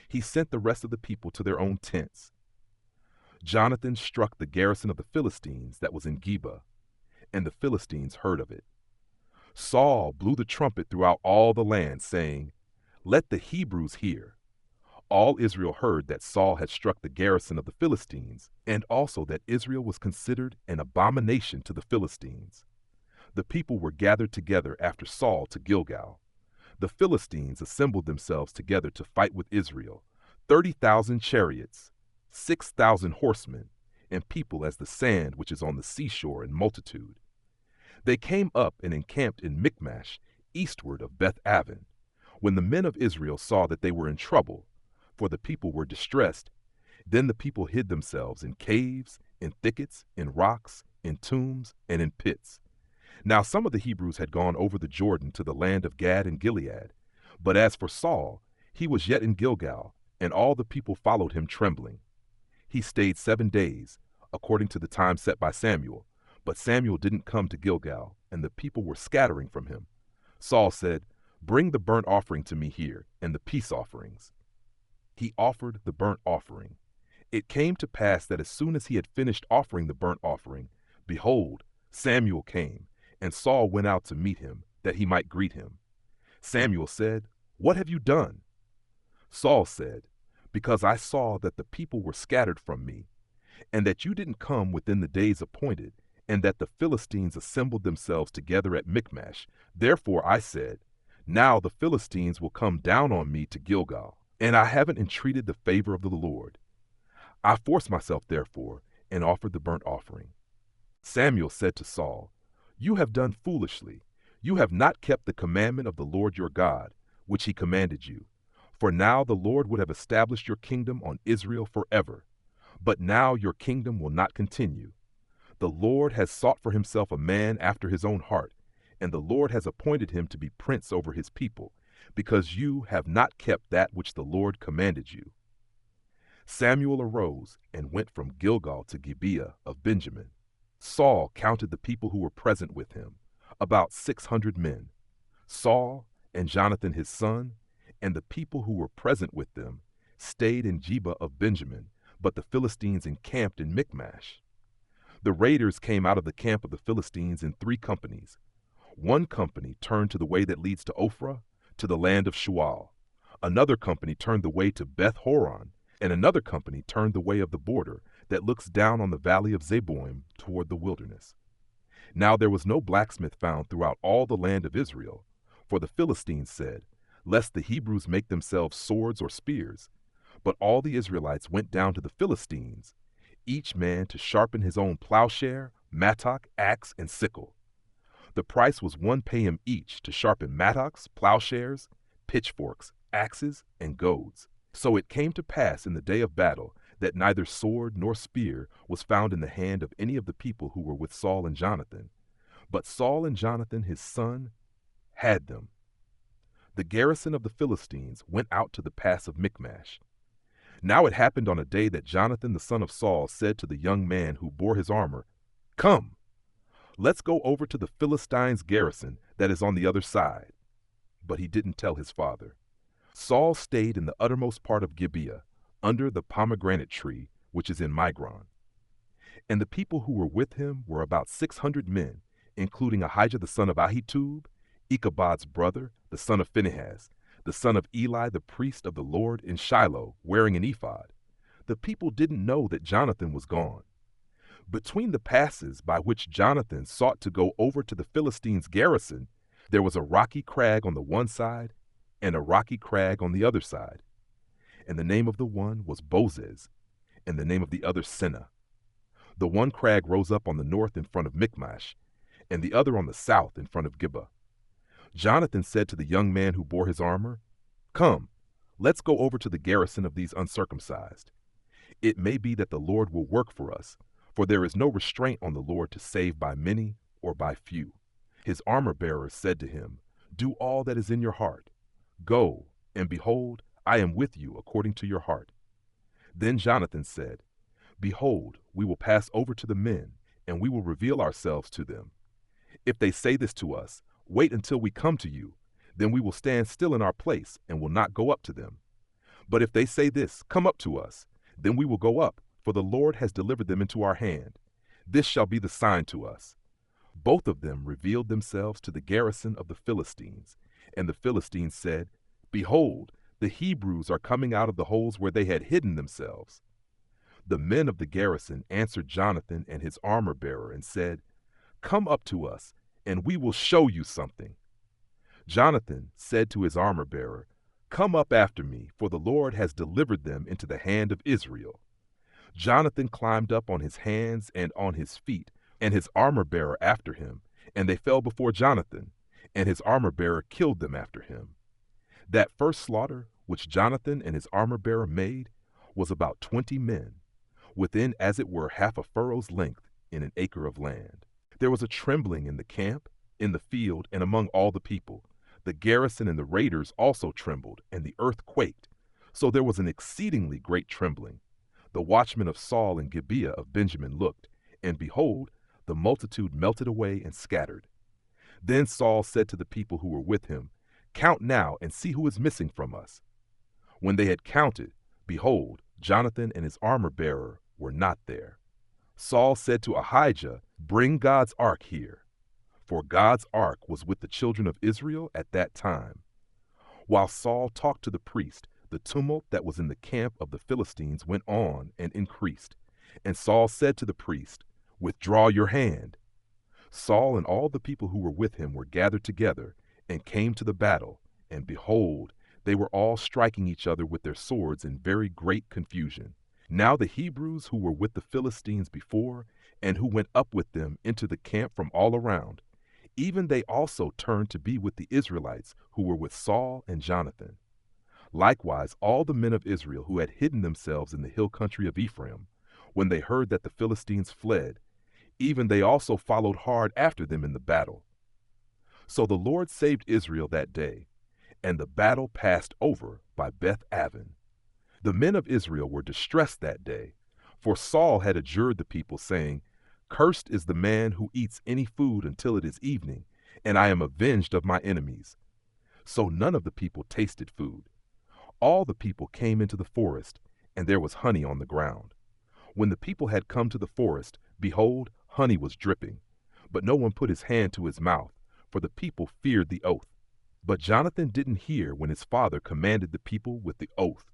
He sent the rest of the people to their own tents. Jonathan struck the garrison of the Philistines that was in Geba, and the Philistines heard of it. Saul blew the trumpet throughout all the land, saying, Let the Hebrews hear. All Israel heard that Saul had struck the garrison of the Philistines, and also that Israel was considered an abomination to the Philistines. The people were gathered together after Saul to Gilgal. The Philistines assembled themselves together to fight with Israel, 30,000 chariots, 6,000 horsemen, and people as the sand which is on the seashore in multitude. They came up and encamped in Michmash, eastward of Beth-aven. When the men of Israel saw that they were in trouble, for the people were distressed, then the people hid themselves in caves, in thickets, in rocks, in tombs, and in pits. Now some of the Hebrews had gone over the Jordan to the land of Gad and Gilead. But as for Saul, he was yet in Gilgal, and all the people followed him trembling. He stayed 7 days, according to the time set by Samuel. But Samuel didn't come to Gilgal, and the people were scattering from him. Saul said, Bring the burnt offering to me here, and the peace offerings. He offered the burnt offering. It came to pass that as soon as he had finished offering the burnt offering, behold, Samuel came, and Saul went out to meet him, that he might greet him. Samuel said, What have you done? Saul said, Because I saw that the people were scattered from me, and that you didn't come within the days appointed, and that the Philistines assembled themselves together at Michmash. Therefore I said, Now the Philistines will come down on me to Gilgal, and I haven't entreated the favor of the Lord. I forced myself, therefore, and offered the burnt offering. Samuel said to Saul, You have done foolishly. You have not kept the commandment of the Lord your God, which he commanded you. For now the Lord would have established your kingdom on Israel forever. But now your kingdom will not continue. The Lord has sought for himself a man after his own heart, and the Lord has appointed him to be prince over his people, because you have not kept that which the Lord commanded you." Samuel arose and went from Gilgal to Gibeah of Benjamin. Saul counted the people who were present with him, about 600 men. Saul and Jonathan his son, and the people who were present with them, stayed in Geba of Benjamin, but the Philistines encamped in Michmash. The raiders came out of the camp of the Philistines in 3 companies. One company turned to the way that leads to Ophrah, to the land of Shual. Another company turned the way to Beth Horon, and another company turned the way of the border that looks down on the valley of Zeboim toward the wilderness. Now there was no blacksmith found throughout all the land of Israel, for the Philistines said, "Lest the Hebrews make themselves swords or spears." But all the Israelites went down to the Philistines, each man to sharpen his own plowshare, mattock, axe, and sickle. The price was 1 payim each to sharpen mattocks, plowshares, pitchforks, axes, and goads. So it came to pass in the day of battle that neither sword nor spear was found in the hand of any of the people who were with Saul and Jonathan, but Saul and Jonathan his son had them. The garrison of the Philistines went out to the pass of Michmash. Now it happened on a day that Jonathan the son of Saul said to the young man who bore his armor, "Come, let's go over to the Philistines' garrison that is on the other side." But he didn't tell his father. Saul stayed in the uttermost part of Gibeah, under the pomegranate tree, which is in Migron. And the people who were with him were about 600 men, including Ahijah the son of Ahitub, Ichabod's brother, the son of Phinehas, the son of Eli the priest of the Lord in Shiloh, wearing an ephod. The people didn't know that Jonathan was gone. Between the passes by which Jonathan sought to go over to the Philistines' garrison, there was a rocky crag on the one side and a rocky crag on the other side. And the name of the one was Bozez, and the name of the other Seneh. The one crag rose up on the north in front of Michmash, and the other on the south in front of Gibeah. Jonathan said to the young man who bore his armor, "Come, let's go over to the garrison of these uncircumcised. It may be that the Lord will work for us, for there is no restraint on the Lord to save by many or by few." His armor-bearer said to him, "Do all that is in your heart. Go, and behold, I am with you according to your heart." Then Jonathan said, "Behold, we will pass over to the men, and we will reveal ourselves to them. If they say this to us, 'Wait until we come to you,' then we will stand still in our place and will not go up to them. But if they say this, 'Come up to us,' then we will go up, for the Lord has delivered them into our hand. This shall be the sign to us." Both of them revealed themselves to the garrison of the Philistines, and the Philistines said, "Behold, the Hebrews are coming out of the holes where they had hidden themselves." The men of the garrison answered Jonathan and his armor-bearer and said, "Come up to us, and we will show you something." Jonathan said to his armor-bearer, "Come up after me, for the Lord has delivered them into the hand of Israel." Jonathan climbed up on his hands and on his feet, and his armor-bearer after him, and they fell before Jonathan, and his armor-bearer killed them after him. That first slaughter, which Jonathan and his armor-bearer made, was about 20 men, within as it were half a furrow's length in an acre of land. There was a trembling in the camp, in the field, and among all the people. The garrison and the raiders also trembled, and the earth quaked. So there was an exceedingly great trembling. The watchmen of Saul and Gibeah of Benjamin looked, and behold, the multitude melted away and scattered. Then Saul said to the people who were with him, "Count now and see who is missing from us." When they had counted, behold, Jonathan and his armor-bearer were not there. Saul said to Ahijah, "Bring God's ark here." For God's ark was with the children of Israel at that time. While Saul talked to the priest, the tumult that was in the camp of the Philistines went on and increased. And Saul said to the priest, "Withdraw your hand." Saul and all the people who were with him were gathered together and came to the battle, and behold, they were all striking each other with their swords in very great confusion. Now the Hebrews who were with the Philistines before, and who went up with them into the camp from all around, even they also turned to be with the Israelites who were with Saul and Jonathan. Likewise, all the men of Israel who had hidden themselves in the hill country of Ephraim, when they heard that the Philistines fled, even they also followed hard after them in the battle. So the Lord saved Israel that day, and the battle passed over by Beth Aven. The men of Israel were distressed that day, for Saul had adjured the people, saying, "Cursed is the man who eats any food until it is evening, and I am avenged of my enemies." So none of the people tasted food. All the people came into the forest, and there was honey on the ground. When the people had come to the forest, behold, honey was dripping. But no one put his hand to his mouth, for the people feared the oath. But Jonathan didn't hear when his father commanded the people with the oath.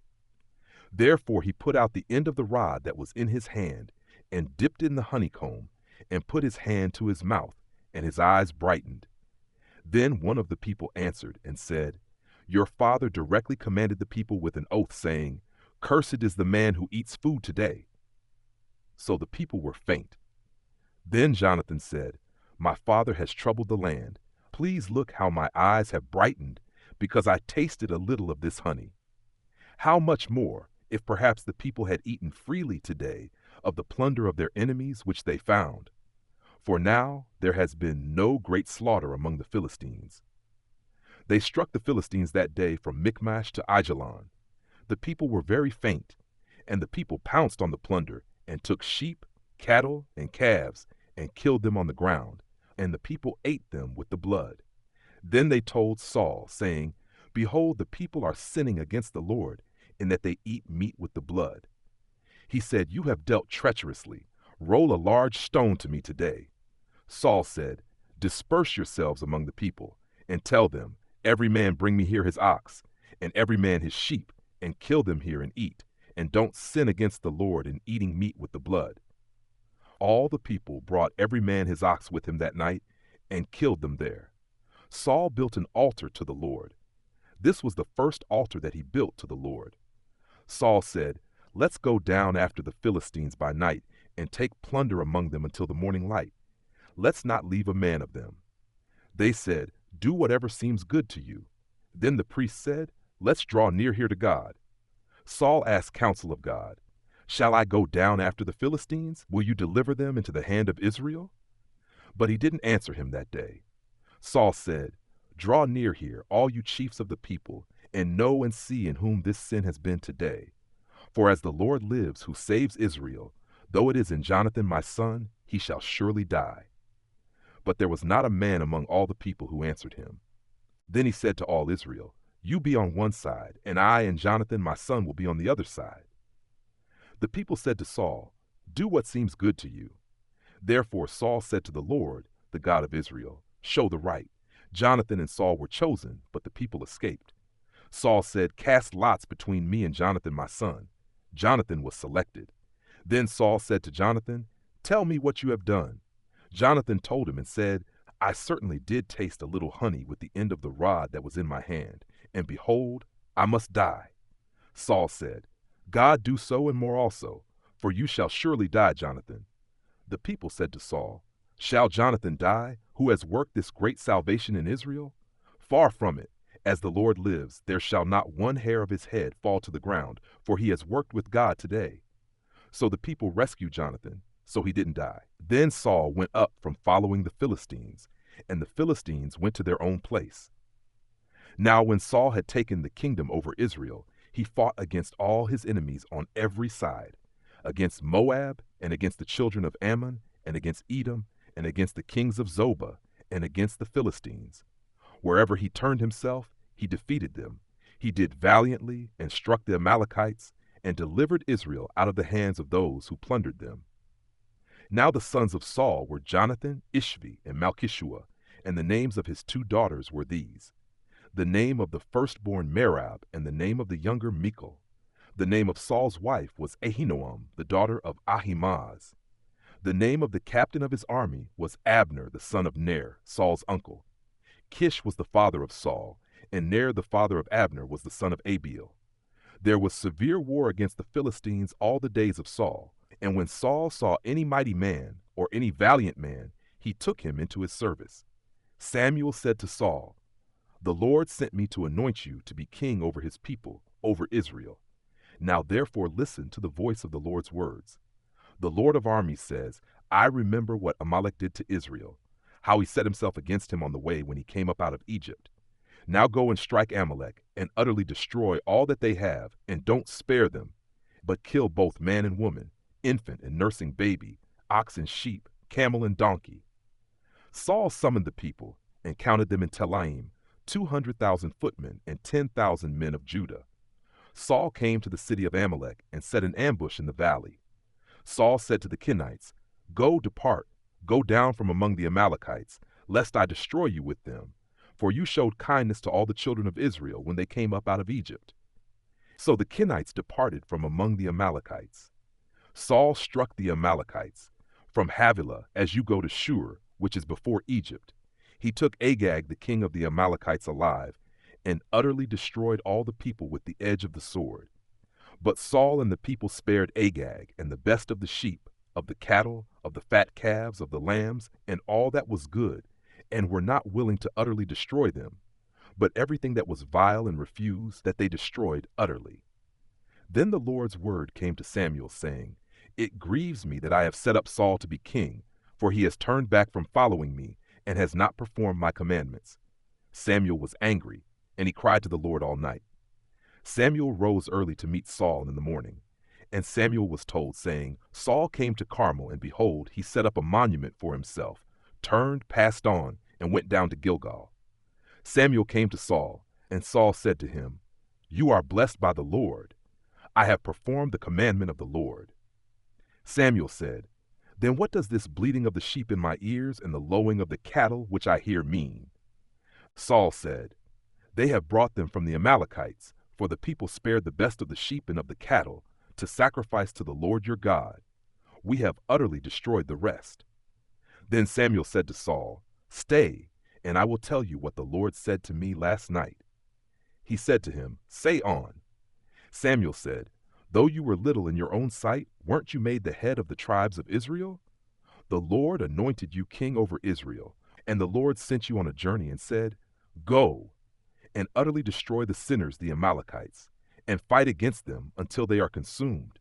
Therefore he put out the end of the rod that was in his hand, and dipped in the honeycomb, and put his hand to his mouth, and his eyes brightened. Then one of the people answered and said, "Your father directly commanded the people with an oath, saying, 'Cursed is the man who eats food today.'" So the people were faint. Then Jonathan said, "My father has troubled the land. Please look how my eyes have brightened, because I tasted a little of this honey. How much more, if perhaps the people had eaten freely today of the plunder of their enemies which they found? For now there has been no great slaughter among the Philistines." They struck the Philistines that day from Michmash to Aijalon. The people were very faint, and the people pounced on the plunder, and took sheep, cattle, and calves, and killed them on the ground, and the people ate them with the blood. Then they told Saul, saying, "Behold, the people are sinning against the Lord, in that they eat meat with the blood." He said, "You have dealt treacherously. Roll a large stone to me today." Saul said, "Disperse yourselves among the people, and tell them, every man bring me here his ox, and every man his sheep, and kill them here and eat, and don't sin against the Lord in eating meat with the blood." All the people brought every man his ox with him that night, and killed them there. Saul built an altar to the Lord. This was the first altar that he built to the Lord. Saul said, "Let's go down after the Philistines by night, and take plunder among them until the morning light. Let's not leave a man of them." They said, "Do whatever seems good to you." Then the priest said, "Let's draw near here to God." Saul asked counsel of God, "Shall I go down after the Philistines? Will you deliver them into the hand of Israel?" But he didn't answer him that day. Saul said, "Draw near here, all you chiefs of the people, and know and see in whom this sin has been today. For as the Lord lives, who saves Israel, though it is in Jonathan my son, he shall surely die." But there was not a man among all the people who answered him. Then he said to all Israel, "You be on one side, and I and Jonathan my son will be on the other side." The people said to Saul, "Do what seems good to you." Therefore Saul said to the Lord, the God of Israel, "Show the right." Jonathan and Saul were chosen, but the people escaped. Saul said, "Cast lots between me and Jonathan my son." Jonathan was selected. Then Saul said to Jonathan, "Tell me what you have done." Jonathan told him and said, "I certainly did taste a little honey with the end of the rod that was in my hand, and behold, I must die." Saul said, "God do so and more also, for you shall surely die, Jonathan." The people said to Saul, "Shall Jonathan die, who has worked this great salvation in Israel? Far from it. As the Lord lives, there shall not one hair of his head fall to the ground, for he has worked with God today." So the people rescued Jonathan, so he didn't die. Then Saul went up from following the Philistines, and the Philistines went to their own place. Now when Saul had taken the kingdom over Israel, he fought against all his enemies on every side, against Moab, and against the children of Ammon, and against Edom, and against the kings of Zobah, and against the Philistines. Wherever he turned himself, he defeated them. He did valiantly, and struck the Amalekites, and delivered Israel out of the hands of those who plundered them. Now the sons of Saul were Jonathan, Ishvi, and Malchishua, and the names of his 2 daughters were these: the name of the firstborn Merab, and the name of the younger Michal. The name of Saul's wife was Ahinoam, the daughter of Ahimaaz. The name of the captain of his army was Abner, the son of Ner, Saul's uncle. Kish was the father of Saul, and Ner the father of Abner was the son of Abiel. There was severe war against the Philistines all the days of Saul, and when Saul saw any mighty man, or any valiant man, he took him into his service. Samuel said to Saul, "The Lord sent me to anoint you to be king over his people, over Israel. Now therefore listen to the voice of the Lord's words. The Lord of armies says, I remember what Amalek did to Israel, how he set himself against him on the way when he came up out of Egypt. Now go and strike Amalek, and utterly destroy all that they have, and don't spare them, but kill both man and woman, infant and nursing baby, ox and sheep, camel and donkey. Saul summoned the people, and counted them in Telaim, 200,000 footmen and 10,000 men of Judah. Saul came to the city of Amalek, and set an ambush in the valley. Saul said to the Kenites, Depart, go down from among the Amalekites, lest I destroy you with them, for you showed kindness to all the children of Israel when they came up out of Egypt. So the Kenites departed from among the Amalekites. Saul struck the Amalekites, from Havilah as you go to Shur, which is before Egypt. He took Agag the king of the Amalekites alive, and utterly destroyed all the people with the edge of the sword. But Saul and the people spared Agag, and the best of the sheep, of the cattle, of the fat calves, of the lambs, and all that was good, and were not willing to utterly destroy them. But everything that was vile and refused, that they destroyed utterly. Then the Lord's word came to Samuel, saying, It grieves me that I have set up Saul to be king, for he has turned back from following me, and has not performed my commandments. Samuel was angry, and he cried to the Lord all night. Samuel rose early to meet Saul in the morning. And Samuel was told, saying, Saul came to Carmel, and behold, he set up a monument for himself, turned, passed on, and went down to Gilgal. Samuel came to Saul, and Saul said to him, You are blessed by the Lord. I have performed the commandment of the Lord. Samuel said, Then what does this bleating of the sheep in my ears and the lowing of the cattle which I hear mean? Saul said, They have brought them from the Amalekites, for the people spared the best of the sheep and of the cattle, to sacrifice to the Lord your God. We have utterly destroyed the rest. Then Samuel said to Saul, Stay, and I will tell you what the Lord said to me last night. He said to him, Say on. Samuel said, Though you were little in your own sight, weren't you made the head of the tribes of Israel? The Lord anointed you king over Israel, and the Lord sent you on a journey and said, Go, and utterly destroy the sinners, the Amalekites, and fight against them until they are consumed.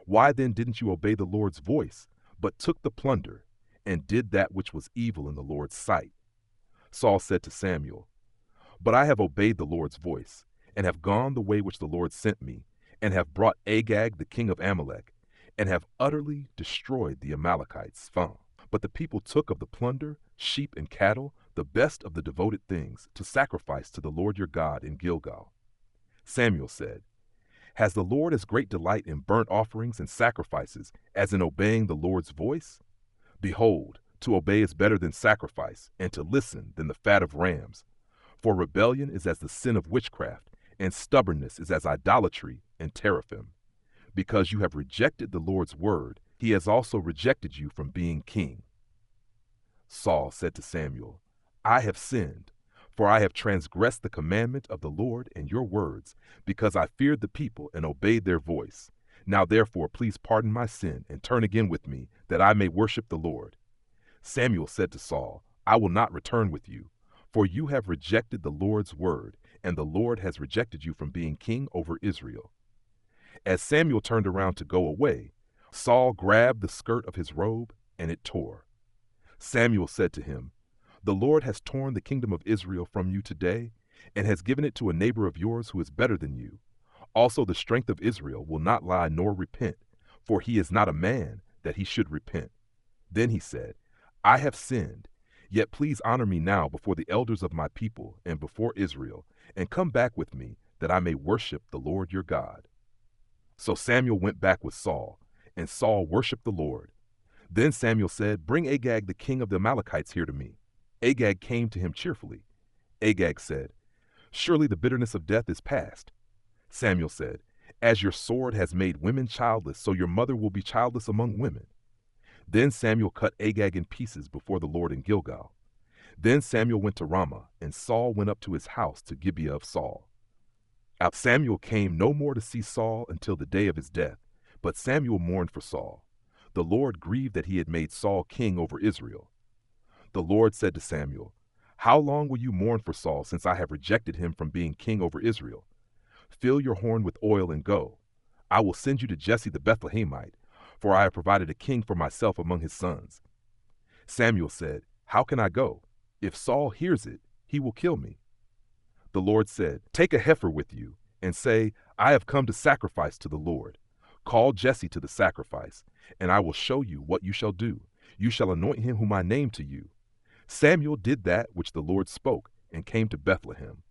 Why then didn't you obey the Lord's voice, but took the plunder, and did that which was evil in the Lord's sight? Saul said to Samuel, But I have obeyed the Lord's voice, and have gone the way which the Lord sent me, and have brought Agag the king of Amalek, and have utterly destroyed the Amalekites. But the people took of the plunder, sheep and cattle, the best of the devoted things, to sacrifice to the Lord your God in Gilgal. Samuel said, Has the Lord as great delight in burnt offerings and sacrifices as in obeying the Lord's voice? Behold, to obey is better than sacrifice, and to listen than the fat of rams. For rebellion is as the sin of witchcraft, and stubbornness is as idolatry and teraphim. Because you have rejected the Lord's word, he has also rejected you from being king. Saul said to Samuel, I have sinned, for I have transgressed the commandment of the Lord and your words, because I feared the people and obeyed their voice. Now therefore please pardon my sin and turn again with me, that I may worship the Lord. Samuel said to Saul, I will not return with you, for you have rejected the Lord's word, and the Lord has rejected you from being king over Israel. As Samuel turned around to go away, Saul grabbed the skirt of his robe, and it tore. Samuel said to him, The Lord has torn the kingdom of Israel from you today, and has given it to a neighbor of yours who is better than you. Also the strength of Israel will not lie nor repent, for he is not a man that he should repent. Then he said, I have sinned, yet please honor me now before the elders of my people and before Israel, and come back with me, that I may worship the Lord your God. So Samuel went back with Saul, and Saul worshipped the Lord. Then Samuel said, Bring Agag the king of the Amalekites here to me. Agag came to him cheerfully. Agag said, Surely the bitterness of death is past. Samuel said, As your sword has made women childless, so your mother will be childless among women. Then Samuel cut Agag in pieces before the Lord in Gilgal. Then Samuel went to Ramah, and Saul went up to his house to Gibeah of Saul. Samuel came no more to see Saul until the day of his death, but Samuel mourned for Saul. The Lord grieved that he had made Saul king over Israel. The Lord said to Samuel, How long will you mourn for Saul, since I have rejected him from being king over Israel? Fill your horn with oil and go. I will send you to Jesse the Bethlehemite, for I have provided a king for myself among his sons." Samuel said, "How can I go? If Saul hears it, he will kill me." The Lord said, "Take a heifer with you, and say, 'I have come to sacrifice to the Lord.' Call Jesse to the sacrifice, and I will show you what you shall do. You shall anoint him whom I name to you." Samuel did that which the Lord spoke, and came to Bethlehem.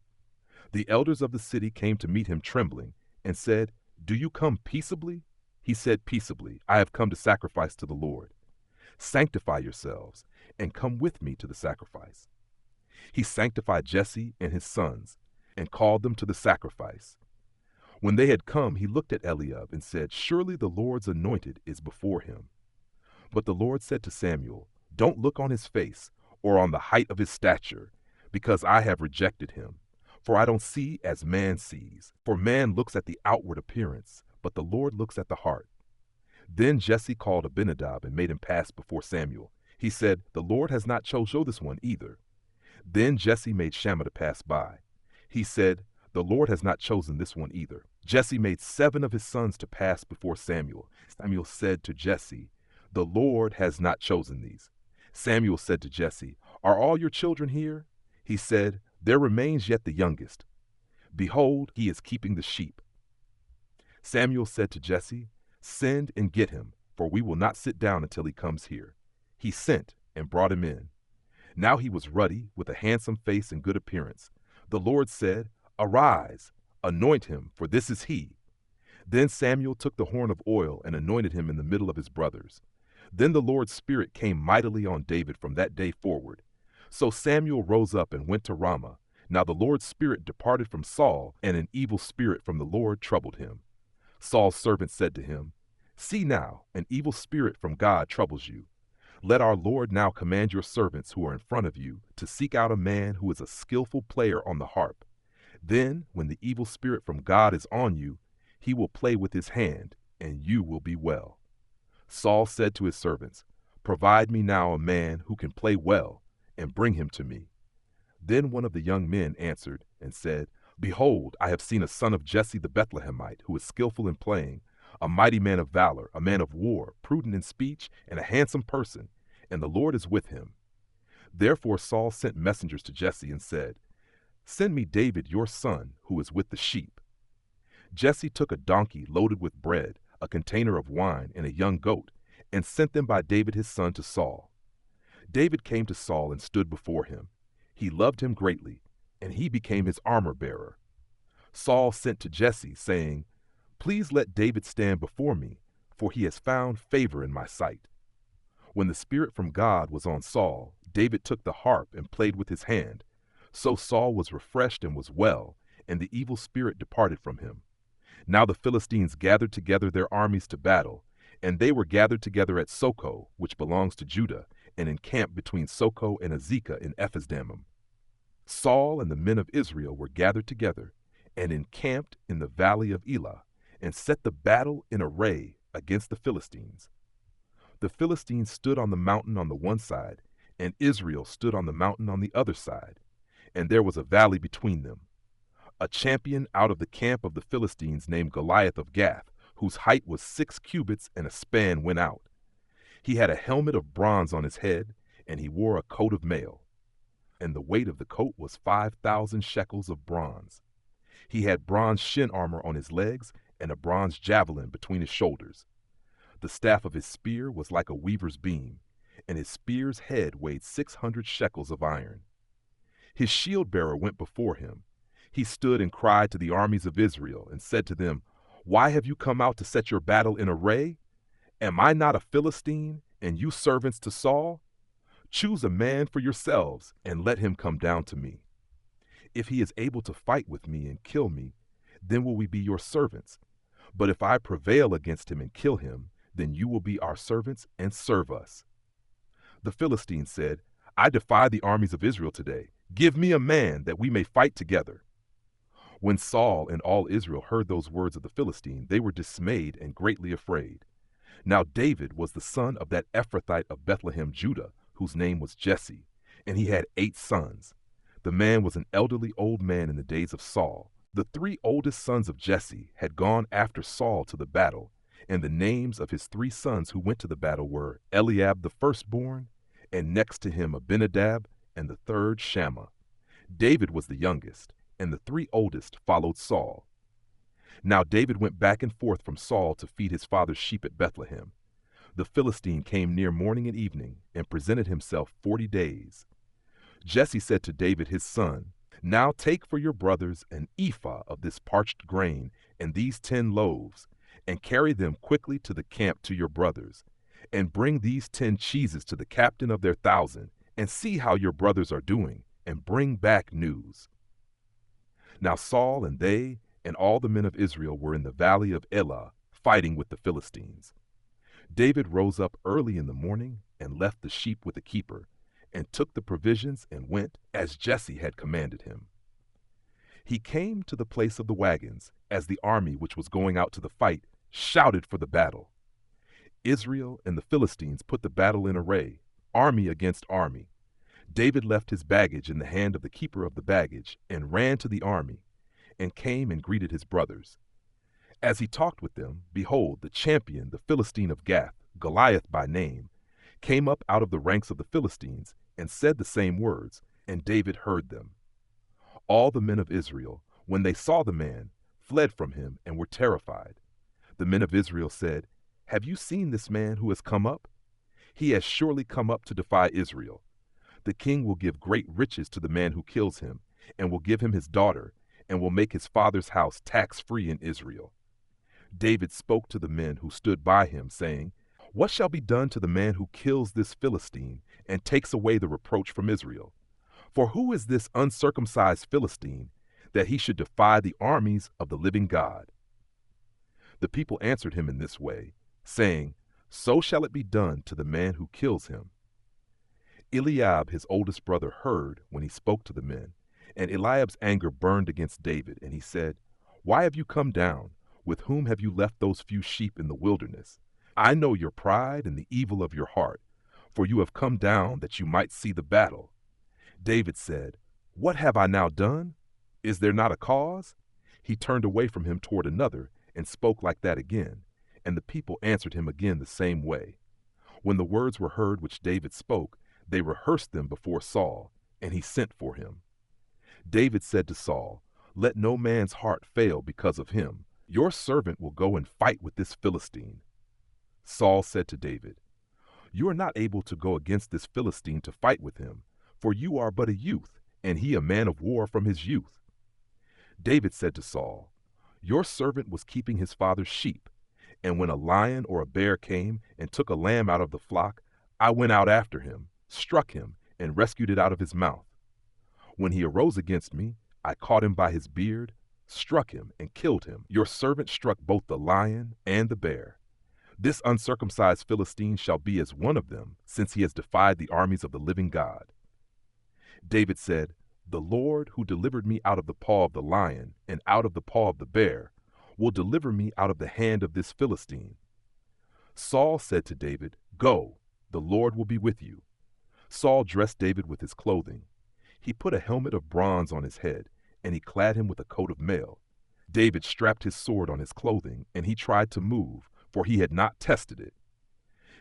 The elders of the city came to meet him trembling, and said, "Do you come peaceably?" He said, "Peaceably, I have come to sacrifice to the Lord." "Sanctify yourselves, and come with me to the sacrifice." He sanctified Jesse and his sons, and called them to the sacrifice. When they had come, he looked at Eliab and said, "Surely the Lord's anointed is before him." But the Lord said to Samuel, "Don't look on his face, or on the height of his stature, because I have rejected him. For I don't see as man sees. For man looks at the outward appearance, but the Lord looks at the heart." Then Jesse called Abinadab and made him pass before Samuel. He said, "The Lord has not chosen this one either." Then Jesse made Shammah to pass by. He said, "The Lord has not chosen this one either." Jesse made 7 of his sons to pass before Samuel. Samuel said to Jesse, "The Lord has not chosen these." Samuel said to Jesse, "Are all your children here?" He said, "There remains yet the youngest. Behold, he is keeping the sheep." Samuel said to Jesse, "Send and get him, for we will not sit down until he comes here." He sent and brought him in. Now he was ruddy, with a handsome face and good appearance. The Lord said, "Arise, anoint him, for this is he." Then Samuel took the horn of oil and anointed him in the middle of his brothers. Then the Lord's Spirit came mightily on David from that day forward. So Samuel rose up and went to Ramah. Now the Lord's Spirit departed from Saul, and an evil spirit from the Lord troubled him. Saul's servant said to him, "See now, an evil spirit from God troubles you. Let our Lord now command your servants who are in front of you to seek out a man who is a skillful player on the harp. Then, when the evil spirit from God is on you, he will play with his hand, and you will be well." Saul said to his servants, "Provide me now a man who can play well, and bring him to me." Then one of the young men answered and said, "Behold, I have seen a son of Jesse the Bethlehemite, who is skillful in playing, a mighty man of valor, a man of war, prudent in speech, and a handsome person, and the Lord is with him." Therefore Saul sent messengers to Jesse and said, "Send me David your son, who is with the sheep." Jesse took a donkey loaded with bread, a container of wine, and a young goat, and sent them by David his son to Saul. David came to Saul and stood before him. He loved him greatly, and he became his armor-bearer. Saul sent to Jesse, saying, "Please let David stand before me, for he has found favor in my sight." When the Spirit from God was on Saul, David took the harp and played with his hand. So Saul was refreshed and was well, and the evil spirit departed from him. Now the Philistines gathered together their armies to battle, and they were gathered together at Socoh, which belongs to Judah, and encamped between Socoh and Azekah in Ephes-dammim. Saul and the men of Israel were gathered together, and encamped in the valley of Elah, and set the battle in array against the Philistines. The Philistines stood on the mountain on the one side, and Israel stood on the mountain on the other side, and there was a valley between them. A champion out of the camp of the Philistines named Goliath of Gath, whose height was 6 cubits and a span, went out. He had a helmet of bronze on his head, and he wore a coat of mail. And the weight of the coat was 5,000 shekels of bronze. He had bronze shin armor on his legs, and a bronze javelin between his shoulders. The staff of his spear was like a weaver's beam, and his spear's head weighed 600 shekels of iron. His shield-bearer went before him. He stood and cried to the armies of Israel, and said to them, "Why have you come out to set your battle in array? Am I not a Philistine, and you servants to Saul? Choose a man for yourselves, and let him come down to me. If he is able to fight with me and kill me, then will we be your servants. But if I prevail against him and kill him, then you will be our servants and serve us." The Philistine said, "I defy the armies of Israel today. Give me a man that we may fight together." When Saul and all Israel heard those words of the Philistine, they were dismayed and greatly afraid. Now David was the son of that Ephrathite of Bethlehem, Judah, whose name was Jesse, and he had 8 sons. The man was an elderly old man in the days of Saul. The three oldest sons of Jesse had gone after Saul to the battle, and the names of his three sons who went to the battle were Eliab the firstborn, and next to him Abinadab, and the third Shammah. David was the youngest, and the three oldest followed Saul. Now David went back and forth from Saul to feed his father's sheep at Bethlehem. The Philistine came near morning and evening, and presented himself 40 days. Jesse said to David his son, "Now take for your brothers an ephah of this parched grain and these 10 loaves, and carry them quickly to the camp to your brothers, and bring these 10 cheeses to the captain of their 1,000, and see how your brothers are doing, and bring back news." Now Saul and they and all the men of Israel were in the valley of Elah, fighting with the Philistines. David rose up early in the morning and left the sheep with the keeper, and took the provisions and went as Jesse had commanded him. He came to the place of the wagons as the army which was going out to the fight shouted for the battle. Israel and the Philistines put the battle in array, army against army. David left his baggage in the hand of the keeper of the baggage and ran to the army, and came and greeted his brothers. As he talked with them, behold, the champion, the Philistine of Gath, Goliath by name, came up out of the ranks of the Philistines and said the same words, and David heard them. All the men of Israel, when they saw the man, fled from him and were terrified. The men of Israel said, "Have you seen this man who has come up? He has surely come up to defy Israel. The king will give great riches to the man who kills him, and will give him his daughter, and will make his father's house tax-free in Israel." David spoke to the men who stood by him, saying, "What shall be done to the man who kills this Philistine and takes away the reproach from Israel? For who is this uncircumcised Philistine that he should defy the armies of the living God?" The people answered him in this way, saying, "So shall it be done to the man who kills him." Eliab, his oldest brother, heard when he spoke to the men, and Eliab's anger burned against David, and he said, "Why have you come down? With whom have you left those few sheep in the wilderness? I know your pride and the evil of your heart, for you have come down that you might see the battle." David said, "What have I now done? Is there not a cause?" He turned away from him toward another, and spoke like that again, and the people answered him again the same way. When the words were heard which David spoke, they rehearsed them before Saul, and he sent for him. David said to Saul, "Let no man's heart fail because of him. Your servant will go and fight with this Philistine." Saul said to David, "You are not able to go against this Philistine to fight with him, for you are but a youth, and he a man of war from his youth." David said to Saul, "Your servant was keeping his father's sheep, and when a lion or a bear came and took a lamb out of the flock, I went out after him, struck him, and rescued it out of his mouth. When he arose against me, I caught him by his beard, struck him, and killed him. Your servant struck both the lion and the bear. This uncircumcised Philistine shall be as one of them, since he has defied the armies of the living God." David said, "The Lord, who delivered me out of the paw of the lion and out of the paw of the bear, will deliver me out of the hand of this Philistine." Saul said to David, "Go, the Lord will be with you." Saul dressed David with his clothing. He put a helmet of bronze on his head, and he clad him with a coat of mail. David strapped his sword on his clothing, and he tried to move, for he had not tested it.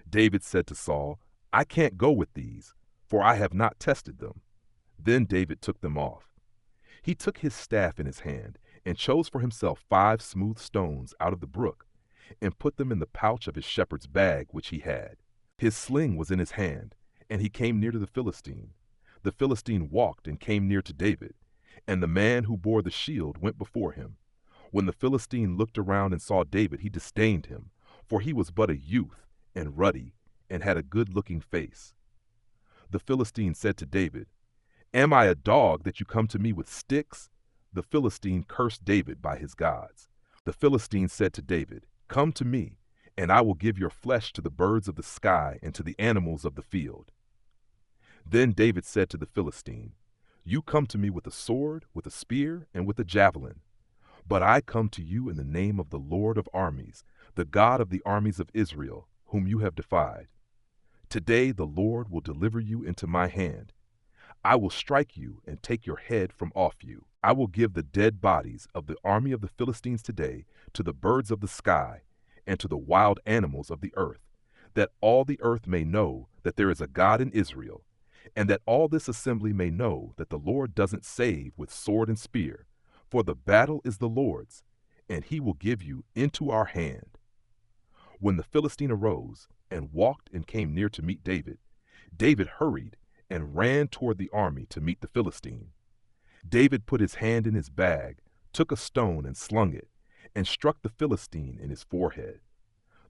David said to Saul, "I can't go with these, for I have not tested them." Then David took them off. He took his staff in his hand, and chose for himself 5 smooth stones out of the brook, and put them in the pouch of his shepherd's bag which he had. His sling was in his hand, and he came near to the Philistine. The Philistine walked and came near to David, and the man who bore the shield went before him. When the Philistine looked around and saw David, he disdained him, for he was but a youth, and ruddy, and had a good-looking face. The Philistine said to David, "Am I a dog that you come to me with sticks?" The Philistine cursed David by his gods. The Philistine said to David, "Come to me, and I will give your flesh to the birds of the sky and to the animals of the field." Then David said to the Philistine, "You come to me with a sword, with a spear, and with a javelin. But I come to you in the name of the Lord of armies, the God of the armies of Israel, whom you have defied. Today the Lord will deliver you into my hand. I will strike you and take your head from off you. I will give the dead bodies of the army of the Philistines today to the birds of the sky and to the wild animals of the earth, that all the earth may know that there is a God in Israel, and that all this assembly may know that the Lord doesn't save with sword and spear, for the battle is the Lord's, and he will give you into our hand. When the Philistine arose and walked and came near to meet David, David hurried and ran toward the army to meet the Philistine. David put his hand in his bag, took a stone and slung it, and struck the Philistine in his forehead.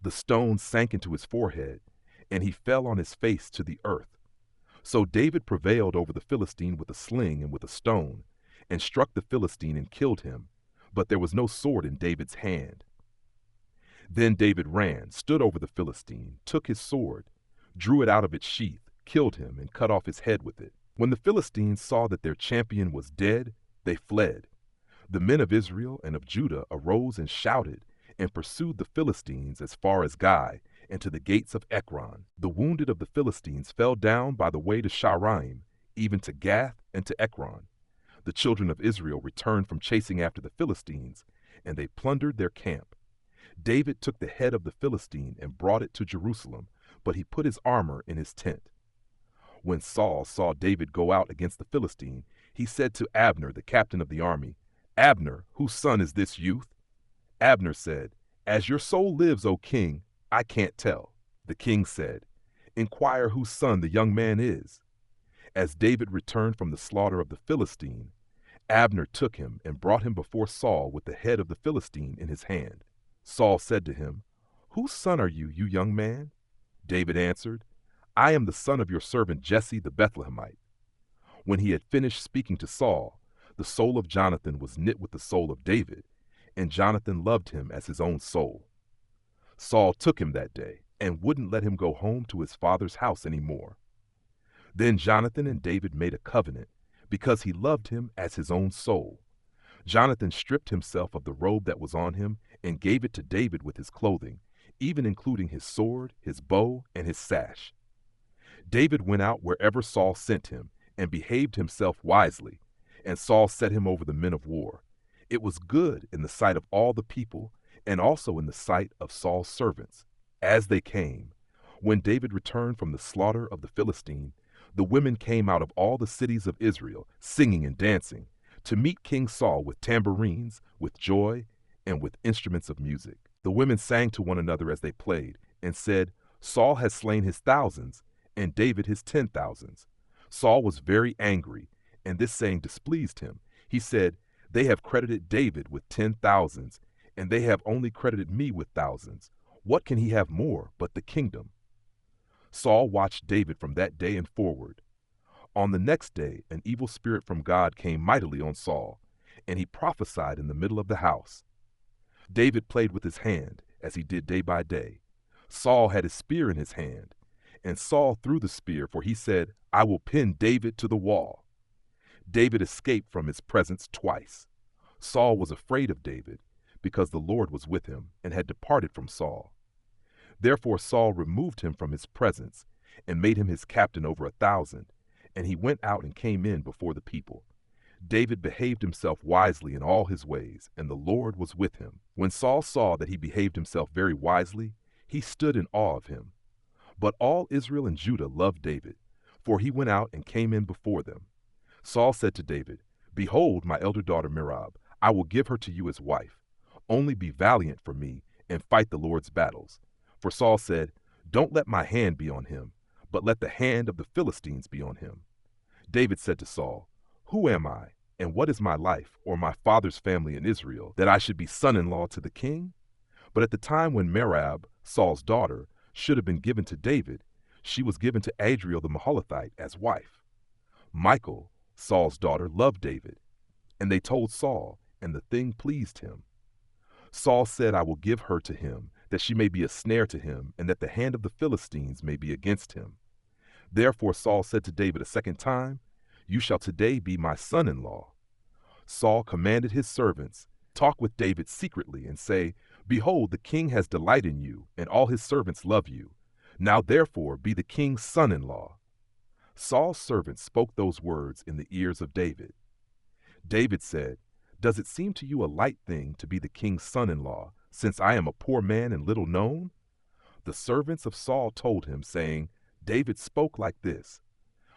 The stone sank into his forehead, and he fell on his face to the earth. So David prevailed over the Philistine with a sling and with a stone, and struck the Philistine and killed him, but there was no sword in David's hand. Then David ran, stood over the Philistine, took his sword, drew it out of its sheath, killed him, and cut off his head with it. When the Philistines saw that their champion was dead, they fled. The men of Israel and of Judah arose and shouted, and pursued the Philistines as far as Gai, and to the gates of Ekron. The wounded of the Philistines fell down by the way to Sharaim, even to Gath and to Ekron. The children of Israel returned from chasing after the Philistines, and they plundered their camp. David took the head of the Philistine and brought it to Jerusalem, but he put his armor in his tent. When Saul saw David go out against the Philistine, he said to Abner, the captain of the army, "Abner, whose son is this youth?" Abner said, "As your soul lives, O king, I can't tell." The king said, "Inquire whose son the young man is." As David returned from the slaughter of the Philistine, Abner took him and brought him before Saul with the head of the Philistine in his hand. Saul said to him, "Whose son are you, you young man?" David answered, "I am the son of your servant Jesse the Bethlehemite." When he had finished speaking to Saul, the soul of Jonathan was knit with the soul of David, and Jonathan loved him as his own soul. Saul took him that day and wouldn't let him go home to his father's house any more. Then Jonathan and David made a covenant, because he loved him as his own soul. Jonathan stripped himself of the robe that was on him and gave it to David with his clothing, even including his sword, his bow, and his sash. David went out wherever Saul sent him and behaved himself wisely, and Saul set him over the men of war. It was good in the sight of all the people, and also in the sight of Saul's servants. As they came, when David returned from the slaughter of the Philistine, the women came out of all the cities of Israel, singing and dancing, to meet King Saul with tambourines, with joy, and with instruments of music. The women sang to one another as they played, and said, "Saul has slain his thousands, and David his 10,000s." Saul was very angry, and this saying displeased him. He said, "They have credited David with 10,000s, and they have only credited me with thousands. What can he have more but the kingdom?" Saul watched David from that day and forward. On the next day, an evil spirit from God came mightily on Saul, and he prophesied in the middle of the house. David played with his hand, as he did day by day. Saul had his spear in his hand, and Saul threw the spear, for he said, "I will pin David to the wall." David escaped from his presence twice. Saul was afraid of David, because the Lord was with him, and had departed from Saul. Therefore Saul removed him from his presence, and made him his captain over 1,000, and he went out and came in before the people. David behaved himself wisely in all his ways, and the Lord was with him. When Saul saw that he behaved himself very wisely, he stood in awe of him. But all Israel and Judah loved David, for he went out and came in before them. Saul said to David, "Behold my elder daughter Merab, I will give her to you as wife. Only be valiant for me, and fight the Lord's battles." For Saul said, "Don't let my hand be on him, but let the hand of the Philistines be on him." David said to Saul, "Who am I, and what is my life, or my father's family in Israel, that I should be son-in-law to the king?" But at the time when Merab, Saul's daughter, should have been given to David, she was given to Adriel the Maholathite as wife. Michal, Saul's daughter, loved David, and they told Saul, and the thing pleased him. Saul said, "I will give her to him, that she may be a snare to him, and that the hand of the Philistines may be against him." Therefore Saul said to David a second time, "You shall today be my son-in-law." Saul commanded his servants, "Talk with David secretly, and say, 'Behold, the king has delight in you, and all his servants love you. Now therefore be the king's son-in-law.'" Saul's servant spoke those words in the ears of David. David said, "Does it seem to you a light thing to be the king's son-in-law, since I am a poor man and little known?" The servants of Saul told him, saying, "David spoke like this."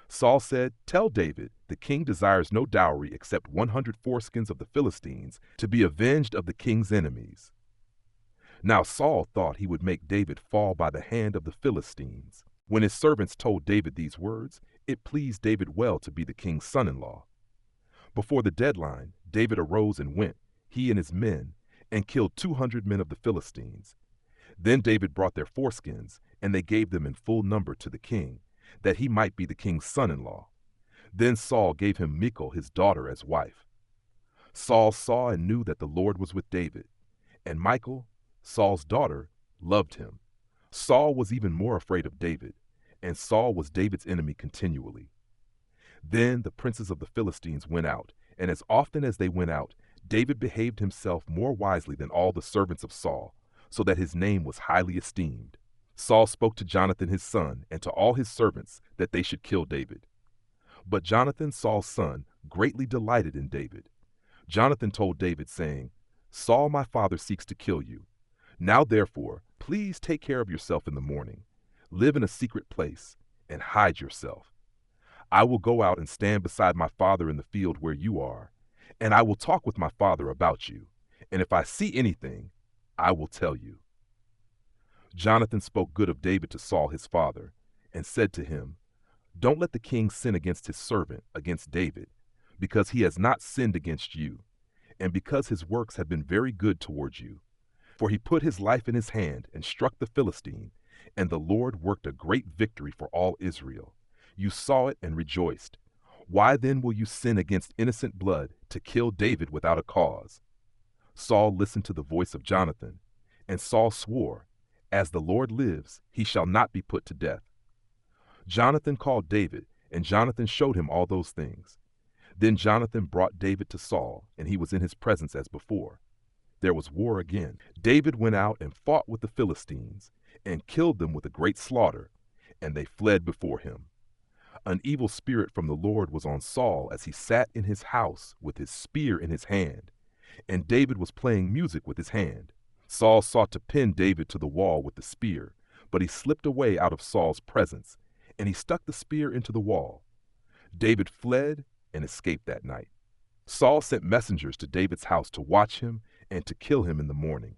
Saul said, "Tell David, the king desires no dowry except 100 foreskins of the Philistines to be avenged of the king's enemies." Now Saul thought he would make David fall by the hand of the Philistines. When his servants told David these words, it pleased David well to be the king's son-in-law. Before the deadline, David arose and went, he and his men, and killed 200 men of the Philistines. Then David brought their foreskins, and they gave them in full number to the king, that he might be the king's son-in-law. Then Saul gave him Michal his daughter as wife. Saul saw and knew that the Lord was with David, and Michal, Saul's daughter, loved him. Saul was even more afraid of David, and Saul was David's enemy continually. Then the princes of the Philistines went out, and as often as they went out, David behaved himself more wisely than all the servants of Saul, so that his name was highly esteemed. Saul spoke to Jonathan his son and to all his servants that they should kill David. But Jonathan, Saul's son, greatly delighted in David. Jonathan told David, saying, "Saul my father seeks to kill you. Now therefore, please take care of yourself in the morning. Live in a secret place, and hide yourself. I will go out and stand beside my father in the field where you are, and I will talk with my father about you, and if I see anything, I will tell you." Jonathan spoke good of David to Saul his father, and said to him, "Don't let the king sin against his servant, against David, because he has not sinned against you, and because his works have been very good towards you. For he put his life in his hand and struck the Philistine, and the Lord worked a great victory for all Israel. You saw it and rejoiced. Why then will you sin against innocent blood to kill David without a cause?" Saul listened to the voice of Jonathan, and Saul swore, "As the Lord lives, he shall not be put to death." Jonathan called David, and Jonathan showed him all those things. Then Jonathan brought David to Saul, and he was in his presence as before. There was war again. David went out and fought with the Philistines, and killed them with a great slaughter, and they fled before him. An evil spirit from the Lord was on Saul as he sat in his house with his spear in his hand, and David was playing music with his hand. Saul sought to pin David to the wall with the spear, but he slipped away out of Saul's presence, and he stuck the spear into the wall. David fled and escaped that night. Saul sent messengers to David's house to watch him and to kill him in the morning.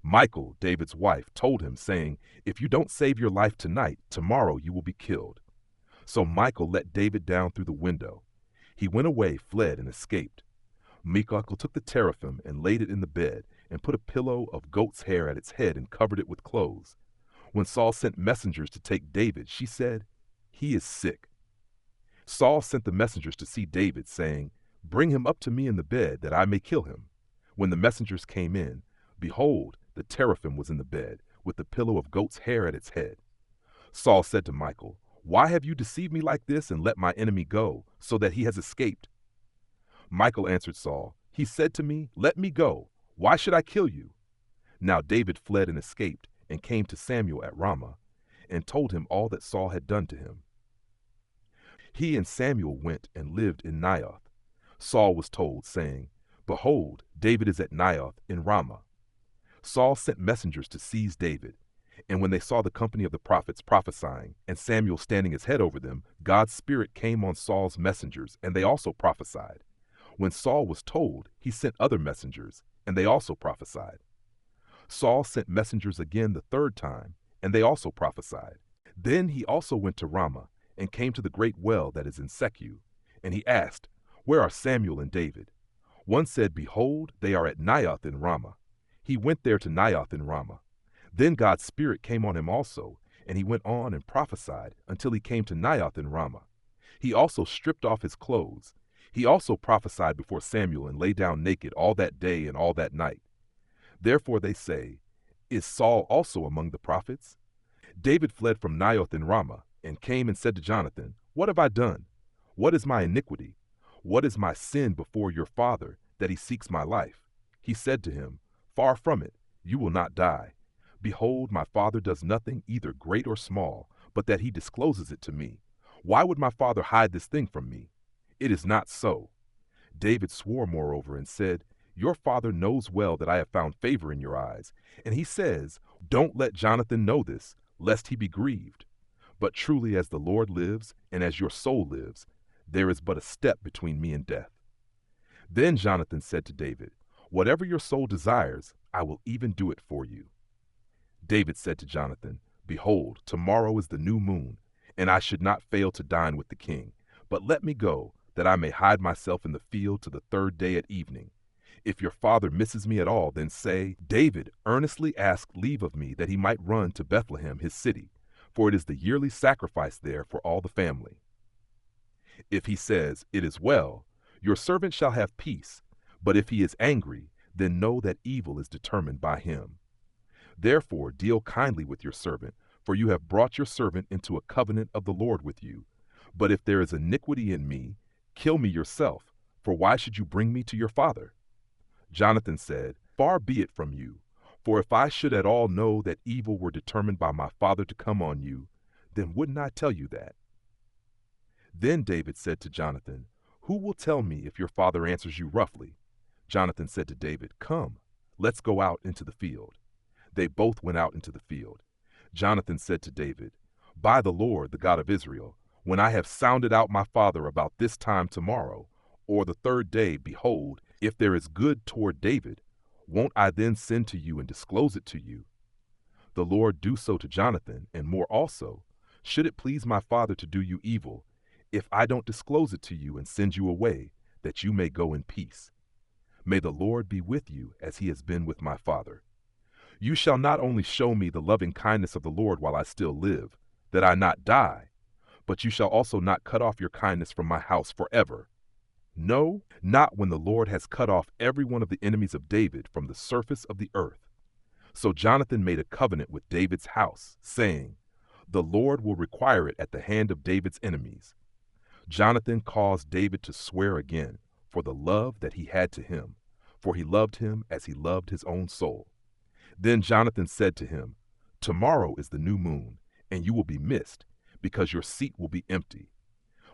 Michal, David's wife, told him, saying, "If you don't save your life tonight, tomorrow you will be killed." So Michal let David down through the window. He went away, fled, and escaped. Michal took the teraphim and laid it in the bed, and put a pillow of goat's hair at its head and covered it with clothes. When Saul sent messengers to take David, she said, "He is sick." Saul sent the messengers to see David, saying, "Bring him up to me in the bed, that I may kill him." When the messengers came in, behold, the teraphim was in the bed, with the pillow of goat's hair at its head. Saul said to Michal, "Why have you deceived me like this and let my enemy go, so that he has escaped?" Michal answered Saul, "He said to me, 'Let me go. Why should I kill you?'" Now David fled and escaped, and came to Samuel at Ramah, and told him all that Saul had done to him. He and Samuel went and lived in Naioth. Saul was told, saying, "Behold, David is at Naioth in Ramah." Saul sent messengers to seize David, and when they saw the company of the prophets prophesying, and Samuel standing his head over them, God's Spirit came on Saul's messengers, and they also prophesied. When Saul was told, he sent other messengers, and they also prophesied. Saul sent messengers again the third time, and they also prophesied. Then he also went to Ramah, and came to the great well that is in Secu, and he asked, "Where are Samuel and David?" One said, "Behold, they are at Naioth in Ramah." He went there to Naioth in Ramah. Then God's Spirit came on him also, and he went on and prophesied until he came to Naioth in Ramah. He also stripped off his clothes. He also prophesied before Samuel and lay down naked all that day and all that night. Therefore they say, "Is Saul also among the prophets?" David fled from Naioth in Ramah, and came and said to Jonathan, "What have I done? What is my iniquity? What is my sin before your father, that he seeks my life?" He said to him, "Far from it, you will not die. Behold, my father does nothing either great or small, but that he discloses it to me. Why would my father hide this thing from me? It is not so. David swore moreover and said, Your father knows well that I have found favor in your eyes. And he says, Don't let Jonathan know this, lest he be grieved. But truly as the Lord lives, and as your soul lives, there is but a step between me and death. Then Jonathan said to David, Whatever your soul desires, I will even do it for you. David said to Jonathan, Behold, tomorrow is the new moon, and I should not fail to dine with the king. But let me go, that I may hide myself in the field to the third day at evening. If your father misses me at all, then say, David earnestly asked leave of me that he might run to Bethlehem his city, for it is the yearly sacrifice there for all the family. If he says, It is well, your servant shall have peace, but if he is angry, then know that evil is determined by him. Therefore deal kindly with your servant, for you have brought your servant into a covenant of the Lord with you. But if there is iniquity in me, kill me yourself, for why should you bring me to your father? Jonathan said, Far be it from you, for if I should at all know that evil were determined by my father to come on you, then wouldn't I tell you that? Then David said to Jonathan, Who will tell me if your father answers you roughly? Jonathan said to David, Come, let's go out into the field. They both went out into the field. Jonathan said to David, By the Lord, the God of Israel, when I have sounded out my father about this time tomorrow, or the third day, behold, if there is good toward David, won't I then send to you and disclose it to you? The Lord do so to Jonathan, and more also, should it please my father to do you evil, if I don't disclose it to you and send you away, that you may go in peace. May the Lord be with you as he has been with my father. You shall not only show me the loving kindness of the Lord while I still live, that I not die, but you shall also not cut off your kindness from my house forever. No, not when the Lord has cut off every one of the enemies of David from the surface of the earth. So Jonathan made a covenant with David's house, saying, The Lord will require it at the hand of David's enemies. Jonathan caused David to swear again, for the love that he had to him, for he loved him as he loved his own soul. Then Jonathan said to him, Tomorrow is the new moon, and you will be missed, because your seat will be empty.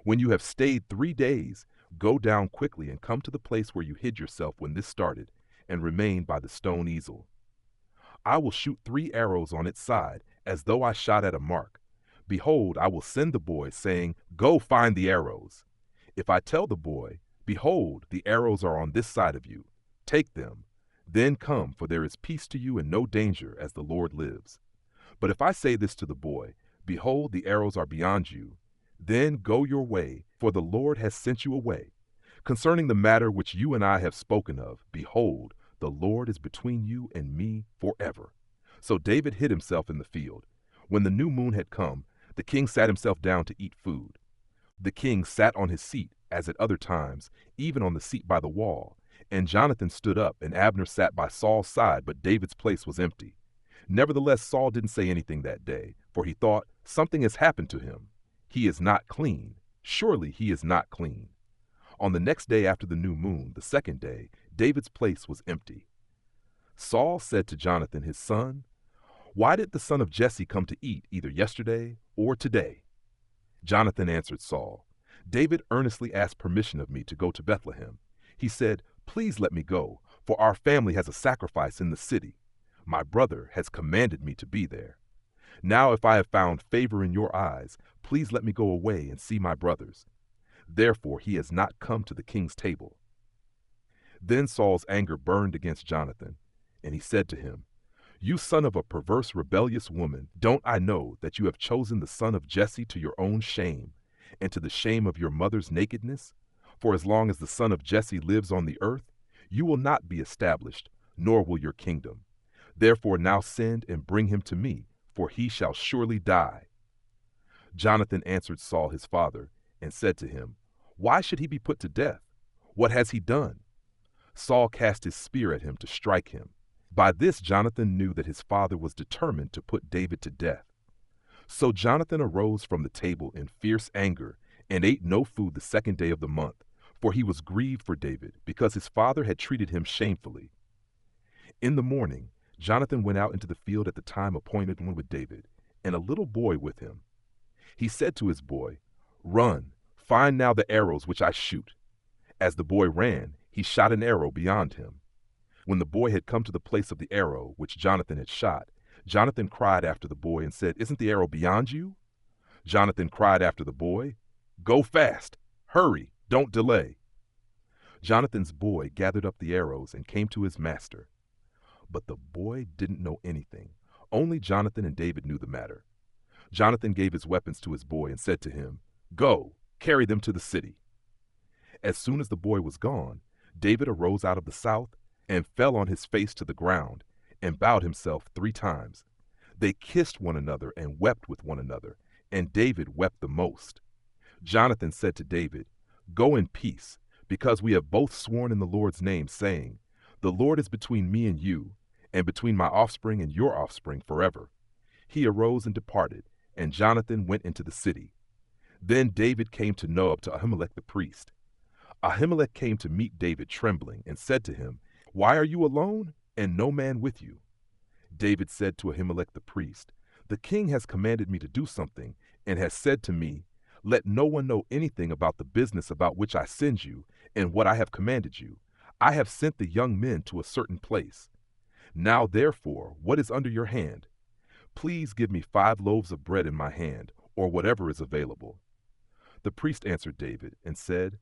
When you have stayed 3 days, go down quickly and come to the place where you hid yourself when this started, and remain by the stone easel. I will shoot 3 arrows on its side, as though I shot at a mark. Behold, I will send the boy, saying, Go find the arrows. If I tell the boy, Behold, the arrows are on this side of you, take them, then come, for there is peace to you and no danger, as the Lord lives. But if I say this to the boy, Behold, the arrows are beyond you, then go your way, for the Lord has sent you away. Concerning the matter which you and I have spoken of, behold, the Lord is between you and me forever. So David hid himself in the field. When the new moon had come, the king sat himself down to eat food. The king sat on his seat, as at other times, even on the seat by the wall. And Jonathan stood up, and Abner sat by Saul's side, but David's place was empty. Nevertheless, Saul didn't say anything that day, for he thought, Something has happened to him. He is not clean. Surely he is not clean. On the next day after the new moon, the second day, David's place was empty. Saul said to Jonathan his son, Why did the son of Jesse come to eat either yesterday or today? Jonathan answered Saul, David earnestly asked permission of me to go to Bethlehem. He said, Please let me go, for our family has a sacrifice in the city. My brother has commanded me to be there. Now if I have found favor in your eyes, please let me go away and see my brothers. Therefore he has not come to the king's table. Then Saul's anger burned against Jonathan, and he said to him, You son of a perverse, rebellious woman, don't I know that you have chosen the son of Jesse to your own shame, and to the shame of your mother's nakedness? For as long as the son of Jesse lives on the earth, you will not be established, nor will your kingdom. Therefore now send and bring him to me, for he shall surely die. Jonathan answered Saul his father, and said to him, Why should he be put to death? What has he done? Saul cast his spear at him to strike him. By this Jonathan knew that his father was determined to put David to death. So Jonathan arose from the table in fierce anger, and ate no food the second day of the month, for he was grieved for David, because his father had treated him shamefully. In the morning, Jonathan went out into the field at the time appointed with David, and a little boy with him. He said to his boy, Run, find now the arrows which I shoot. As the boy ran, he shot an arrow beyond him. When the boy had come to the place of the arrow which Jonathan had shot, Jonathan cried after the boy and said, "Isn't the arrow beyond you?" Jonathan cried after the boy, "Go fast, hurry, don't delay." Jonathan's boy gathered up the arrows and came to his master. But the boy didn't know anything. Only Jonathan and David knew the matter. Jonathan gave his weapons to his boy and said to him, "Go, carry them to the city." As soon as the boy was gone, David arose out of the south and fell on his face to the ground and bowed himself 3 times. They kissed one another and wept with one another, and David wept the most. Jonathan said to David, "Go in peace, because we have both sworn in the Lord's name, saying, 'The Lord is between me and you, and between my offspring and your offspring forever.'" He arose and departed, and Jonathan went into the city. Then David came to Nob to Ahimelech the priest. Ahimelech came to meet David trembling and said to him, "Why are you alone, and no man with you?" David said to Ahimelech the priest, "The king has commanded me to do something, and has said to me, 'Let no one know anything about the business about which I send you, and what I have commanded you. I have sent the young men to a certain place. Now therefore, what is under your hand? Please give me 5 loaves of bread in my hand, or whatever is available." The priest answered David and said,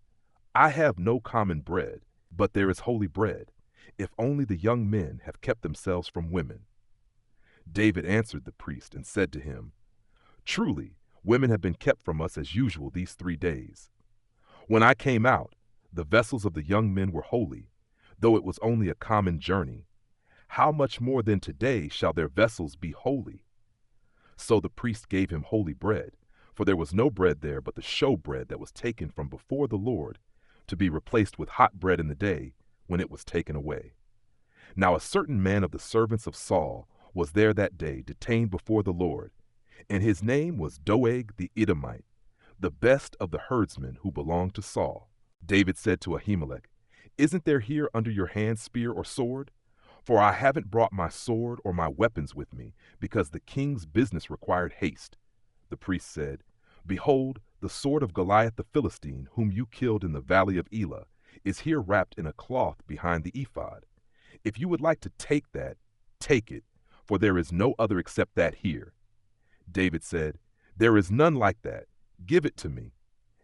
"I have no common bread, but there is holy bread, if only the young men have kept themselves from women." David answered the priest and said to him, "Truly, women have been kept from us as usual these 3 days. When I came out, the vessels of the young men were holy, though it was only a common journey. How much more then today shall their vessels be holy?" So the priest gave him holy bread, for there was no bread there but the show bread that was taken from before the Lord, to be replaced with hot bread in the day when it was taken away. Now a certain man of the servants of Saul was there that day, detained before the Lord, and his name was Doeg the Edomite, the best of the herdsmen who belonged to Saul. David said to Ahimelech, "Isn't there here under your hand spear or sword? For I haven't brought my sword or my weapons with me, because the king's business required haste." The priest said, "Behold, the sword of Goliath the Philistine, whom you killed in the valley of Elah, is here wrapped in a cloth behind the ephod. If you would like to take that, take it, for there is no other except that here." David said, "There is none like that. Give it to me."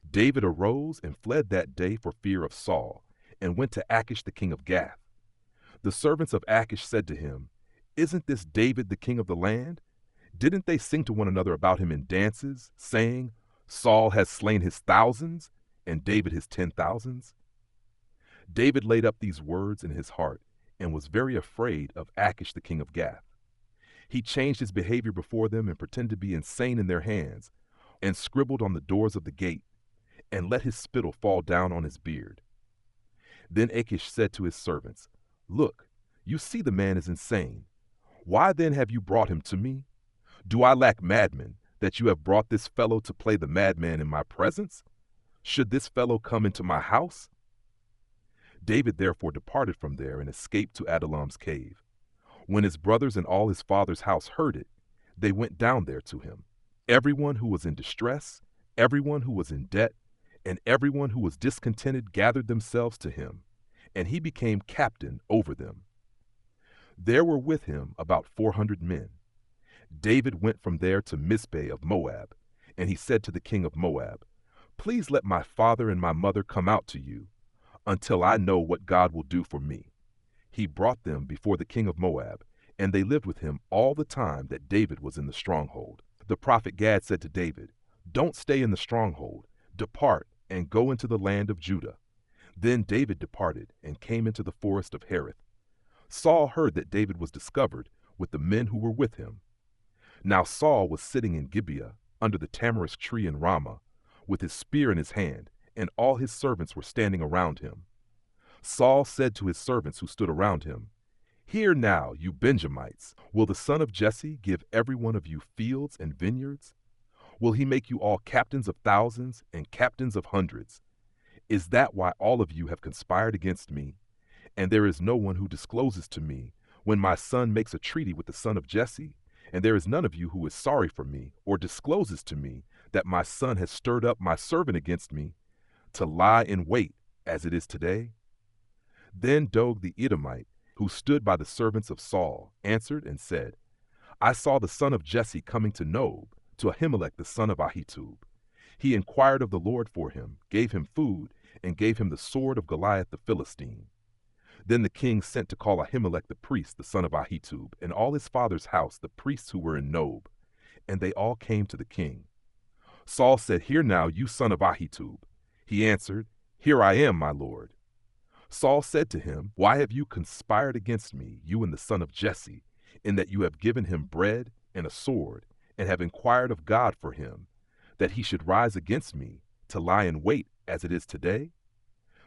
David arose and fled that day for fear of Saul, and went to Achish the king of Gath. The servants of Achish said to him, "Isn't this David the king of the land? Didn't they sing to one another about him in dances, saying, 'Saul has slain his thousands, and David his 10,000s?'" David laid up these words in his heart, and was very afraid of Achish the king of Gath. He changed his behavior before them and pretended to be insane in their hands, and scribbled on the doors of the gate, and let his spittle fall down on his beard. Then Achish said to his servants, "Look, you see the man is insane. Why then have you brought him to me? Do I lack madmen, that you have brought this fellow to play the madman in my presence? Should this fellow come into my house?" David therefore departed from there and escaped to Adullam's cave. When his brothers and all his father's house heard it, they went down there to him. Everyone who was in distress, everyone who was in debt, and everyone who was discontented gathered themselves to him, and he became captain over them. There were with him about 400 men. David went from there to Mizpeh of Moab, and he said to the king of Moab, "Please let my father and my mother come out to you, until I know what God will do for me." He brought them before the king of Moab, and they lived with him all the time that David was in the stronghold. The prophet Gad said to David, "Don't stay in the stronghold. Depart and go into the land of Judah." Then David departed and came into the forest of Hereth. Saul heard that David was discovered with the men who were with him. Now Saul was sitting in Gibeah under the tamarisk tree in Ramah, with his spear in his hand, and all his servants were standing around him. Saul said to his servants who stood around him, "Hear now, you Benjamites, will the son of Jesse give every one of you fields and vineyards? Will he make you all captains of thousands and captains of hundreds? Is that why all of you have conspired against me? And there is no one who discloses to me when my son makes a treaty with the son of Jesse, and there is none of you who is sorry for me or discloses to me that my son has stirred up my servant against me to lie in wait as it is today? Then Doeg the Edomite, who stood by the servants of Saul, answered and said, I saw the son of Jesse coming to Nob, to Ahimelech the son of Ahitub. He inquired of the Lord for him, gave him food, and gave him the sword of Goliath the Philistine. Then the king sent to call Ahimelech the priest, the son of Ahitub, and all his father's house, the priests who were in Nob, and they all came to the king. Saul said, Hear now, you son of Ahitub. He answered, Here I am, my lord. Saul said to him, Why have you conspired against me, you and the son of Jesse, in that you have given him bread and a sword, and have inquired of God for him, that he should rise against me, to lie in wait as it is today?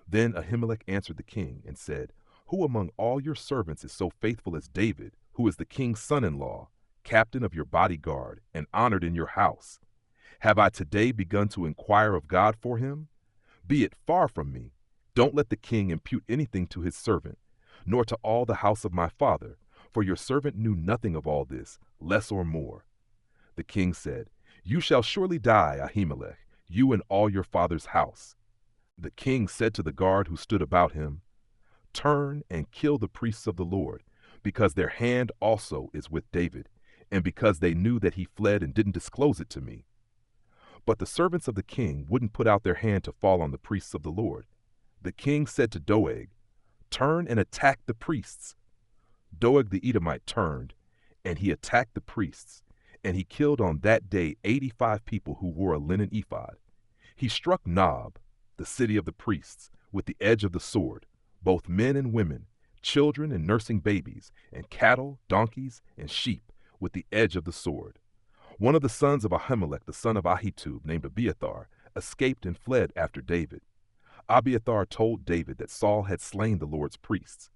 Then Ahimelech answered the king and said, Who among all your servants is so faithful as David, who is the king's son-in-law, captain of your bodyguard, and honored in your house? Have I today begun to inquire of God for him? Be it far from me. Don't let the king impute anything to his servant, nor to all the house of my father, for your servant knew nothing of all this, less or more. The king said, You shall surely die, Ahimelech, you and all your father's house. The king said to the guard who stood about him, Turn and kill the priests of the Lord, because their hand also is with David, and because they knew that he fled and didn't disclose it to me. But the servants of the king wouldn't put out their hand to fall on the priests of the Lord. The king said to Doeg, Turn and attack the priests. Doeg the Edomite turned, and he attacked the priests, and he killed on that day 85 people who wore a linen ephod. He struck Nob, the city of the priests, with the edge of the sword, both men and women, children and nursing babies, and cattle, donkeys, and sheep, with the edge of the sword. One of the sons of Ahimelech, the son of Ahitub, named Abiathar, escaped and fled after David. Abiathar told David that Saul had slain the Lord's priests.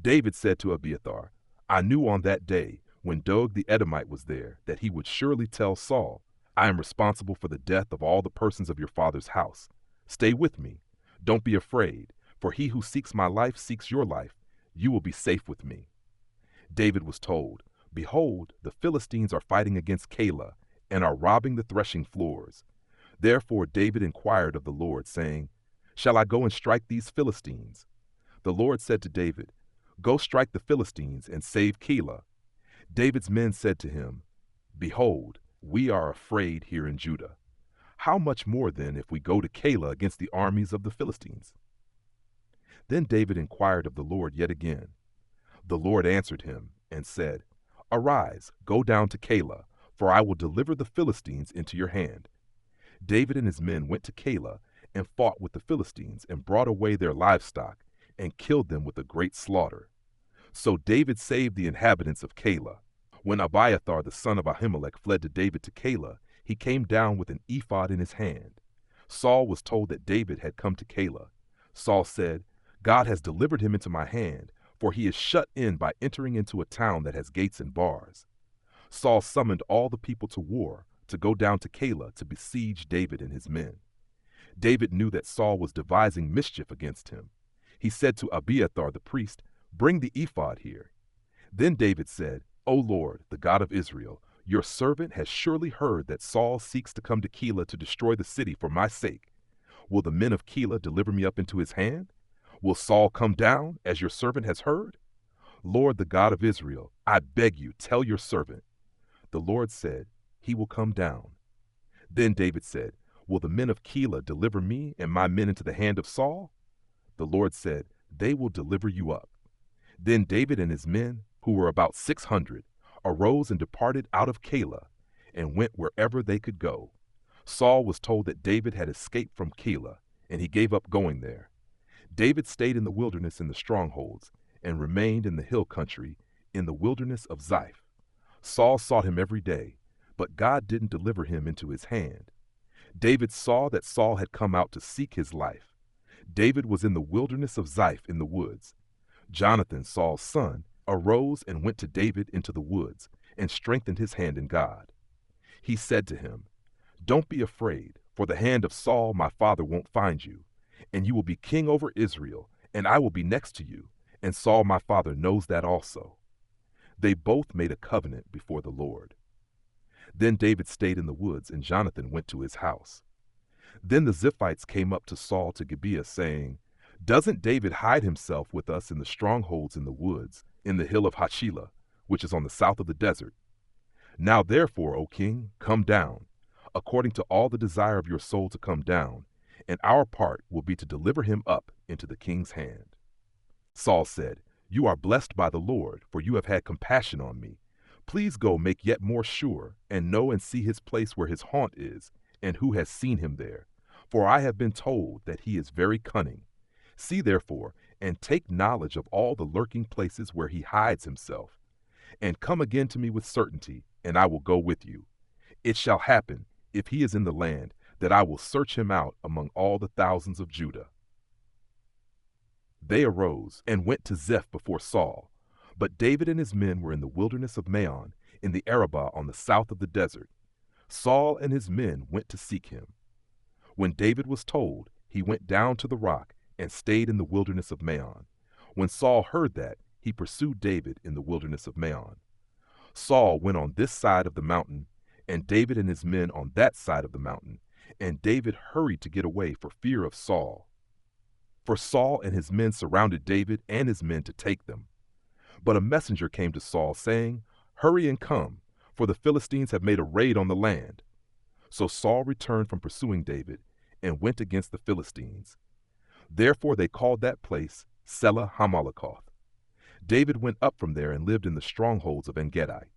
David said to Abiathar, I knew on that day, when Doeg the Edomite was there, that he would surely tell Saul, I am responsible for the death of all the persons of your father's house. Stay with me. Don't be afraid, for he who seeks my life seeks your life. You will be safe with me. David was told, Behold, the Philistines are fighting against Keilah, and are robbing the threshing floors. Therefore David inquired of the Lord, saying, Shall I go and strike these Philistines? The Lord said to David, Go strike the Philistines and save Keilah. David's men said to him, Behold, we are afraid here in Judah. How much more then if we go to Keilah against the armies of the Philistines? Then David inquired of the Lord yet again. The Lord answered him and said, Arise, go down to Keilah, for I will deliver the Philistines into your hand. David and his men went to Keilah and fought with the Philistines and brought away their livestock and killed them with a great slaughter. So David saved the inhabitants of Keilah. When Abiathar the son of Ahimelech fled to David to Keilah, he came down with an ephod in his hand. Saul was told that David had come to Keilah. Saul said, God has delivered him into my hand, for he is shut in by entering into a town that has gates and bars. Saul summoned all the people to war, to go down to Keilah to besiege David and his men. David knew that Saul was devising mischief against him. He said to Abiathar the priest, Bring the ephod here. Then David said, O Lord, the God of Israel, your servant has surely heard that Saul seeks to come to Keilah to destroy the city for my sake. Will the men of Keilah deliver me up into his hand? Will Saul come down, as your servant has heard? Lord, the God of Israel, I beg you, tell your servant. The Lord said, He will come down. Then David said, Will the men of Keilah deliver me and my men into the hand of Saul? The Lord said, They will deliver you up. Then David and his men, who were about 600, arose and departed out of Keilah, and went wherever they could go. Saul was told that David had escaped from Keilah, and he gave up going there. David stayed in the wilderness in the strongholds, and remained in the hill country, in the wilderness of Ziph. Saul sought him every day, but God didn't deliver him into his hand. David saw that Saul had come out to seek his life. David was in the wilderness of Ziph in the woods. Jonathan, Saul's son, arose and went to David into the woods, and strengthened his hand in God. He said to him, Don't be afraid, for the hand of Saul my father won't find you, and you will be king over Israel, and I will be next to you, and Saul my father knows that also. They both made a covenant before the Lord. Then David stayed in the woods, and Jonathan went to his house. Then the Ziphites came up to Saul to Gibeah, saying, "Doesn't David hide himself with us in the strongholds in the woods, in the hill of Hachilah, which is on the south of the desert? Now therefore, O king, come down, according to all the desire of your soul to come down, and our part will be to deliver him up into the king's hand." Saul said, "You are blessed by the Lord, for you have had compassion on me. Please go make yet more sure, and know and see his place where his haunt is, and who has seen him there. For I have been told that he is very cunning. See therefore, and take knowledge of all the lurking places where he hides himself. And come again to me with certainty, and I will go with you. It shall happen, if he is in the land, that I will search him out among all the thousands of Judah." They arose and went to Ziph before Saul. But David and his men were in the wilderness of Maon, in the Arabah on the south of the desert. Saul and his men went to seek him. When David was told, he went down to the rock and stayed in the wilderness of Maon. When Saul heard that, he pursued David in the wilderness of Maon. Saul went on this side of the mountain, and David and his men on that side of the mountain, and David hurried to get away for fear of Saul. For Saul and his men surrounded David and his men to take them. But a messenger came to Saul, saying, "Hurry and come, for the Philistines have made a raid on the land." So Saul returned from pursuing David and went against the Philistines. Therefore they called that place Selah Hamalakoth. David went up from there and lived in the strongholds of En-gedi.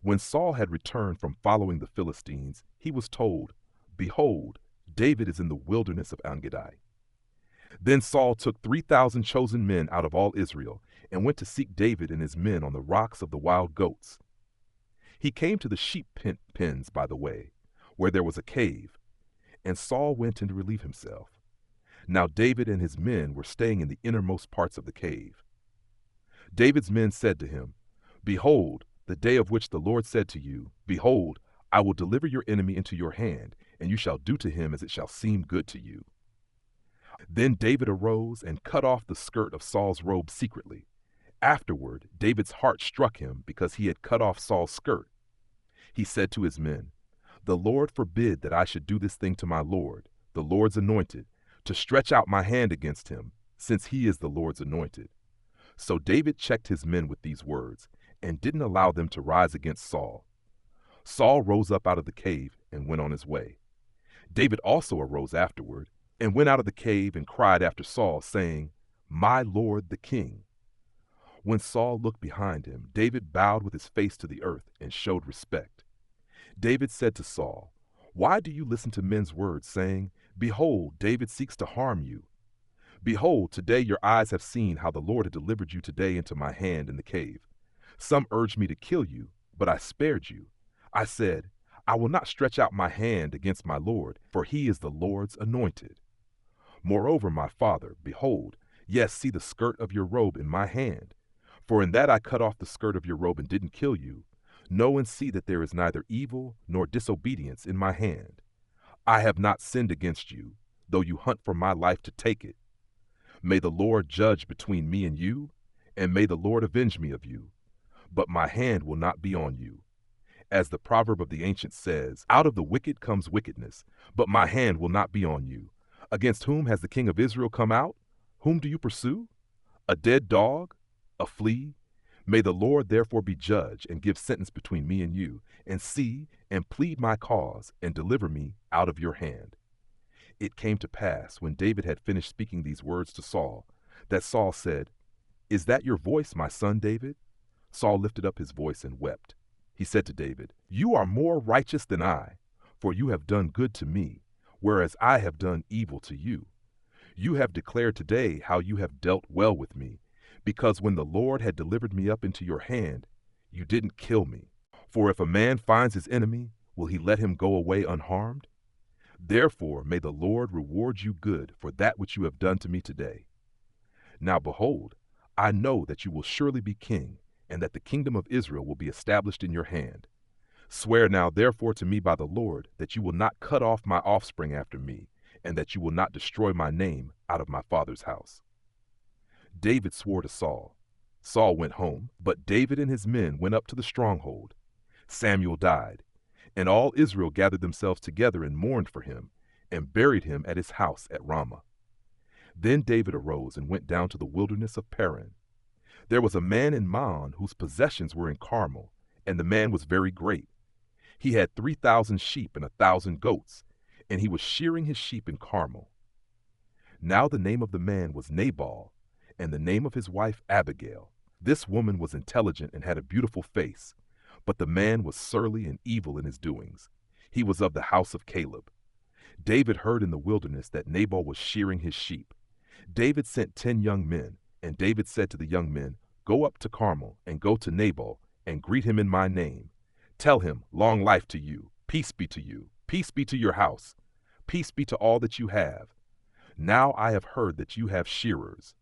When Saul had returned from following the Philistines, he was told, "Behold, David is in the wilderness of En-gedi." Then Saul took 3,000 chosen men out of all Israel and went to seek David and his men on the rocks of the wild goats. He came to the sheep pens by the way, where there was a cave, and Saul went in to relieve himself. Now David and his men were staying in the innermost parts of the cave. David's men said to him, "Behold, the day of which the Lord said to you, Behold, I will deliver your enemy into your hand, and you shall do to him as it shall seem good to you." Then David arose and cut off the skirt of Saul's robe secretly. Afterward, David's heart struck him because he had cut off Saul's skirt. He said to his men, "The Lord forbid that I should do this thing to my Lord, the Lord's anointed, to stretch out my hand against him, since he is the Lord's anointed." So David checked his men with these words, and didn't allow them to rise against Saul. Saul rose up out of the cave and went on his way. David also arose afterward, and went out of the cave and cried after Saul, saying, "My lord the king." When Saul looked behind him, David bowed with his face to the earth and showed respect. David said to Saul, "Why do you listen to men's words, saying, Behold, David seeks to harm you? Behold, today your eyes have seen how the Lord had delivered you today into my hand in the cave. Some urged me to kill you, but I spared you. I said, I will not stretch out my hand against my Lord, for he is the Lord's anointed. Moreover, my father, behold, yes, see the skirt of your robe in my hand. For in that I cut off the skirt of your robe and didn't kill you. Know and see that there is neither evil nor disobedience in my hand. I have not sinned against you, though you hunt for my life to take it. May the Lord judge between me and you, and may the Lord avenge me of you. But my hand will not be on you. As the proverb of the ancients says, out of the wicked comes wickedness, but my hand will not be on you. Against whom has the king of Israel come out? Whom do you pursue? A dead dog? A flea? May the Lord therefore be judge and give sentence between me and you, and see and plead my cause and deliver me out of your hand." It came to pass, when David had finished speaking these words to Saul, that Saul said, "Is that your voice, my son David?" Saul lifted up his voice and wept. He said to David, "You are more righteous than I, for you have done good to me, whereas I have done evil to you. You have declared today how you have dealt well with me, because when the Lord had delivered me up into your hand, you didn't kill me. For if a man finds his enemy, will he let him go away unharmed? Therefore may the Lord reward you good for that which you have done to me today. Now behold, I know that you will surely be king, and that the kingdom of Israel will be established in your hand. Swear now therefore to me by the Lord that you will not cut off my offspring after me, and that you will not destroy my name out of my father's house." David swore to Saul. Saul went home, but David and his men went up to the stronghold. Samuel died. And all Israel gathered themselves together and mourned for him, and buried him at his house at Ramah. Then David arose and went down to the wilderness of Paran. There was a man in Maon whose possessions were in Carmel, and the man was very great. He had 3,000 sheep and 1,000 goats, and he was shearing his sheep in Carmel. Now the name of the man was Nabal, and the name of his wife Abigail. This woman was intelligent and had a beautiful face, but the man was surly and evil in his doings. He was of the house of Caleb. David heard in the wilderness that Nabal was shearing his sheep. David sent 10 young men, and David said to the young men, "Go up to Carmel, and go to Nabal, and greet him in my name. Tell him, long life to you, peace be to you, peace be to your house, peace be to all that you have. Now I have heard that you have shearers.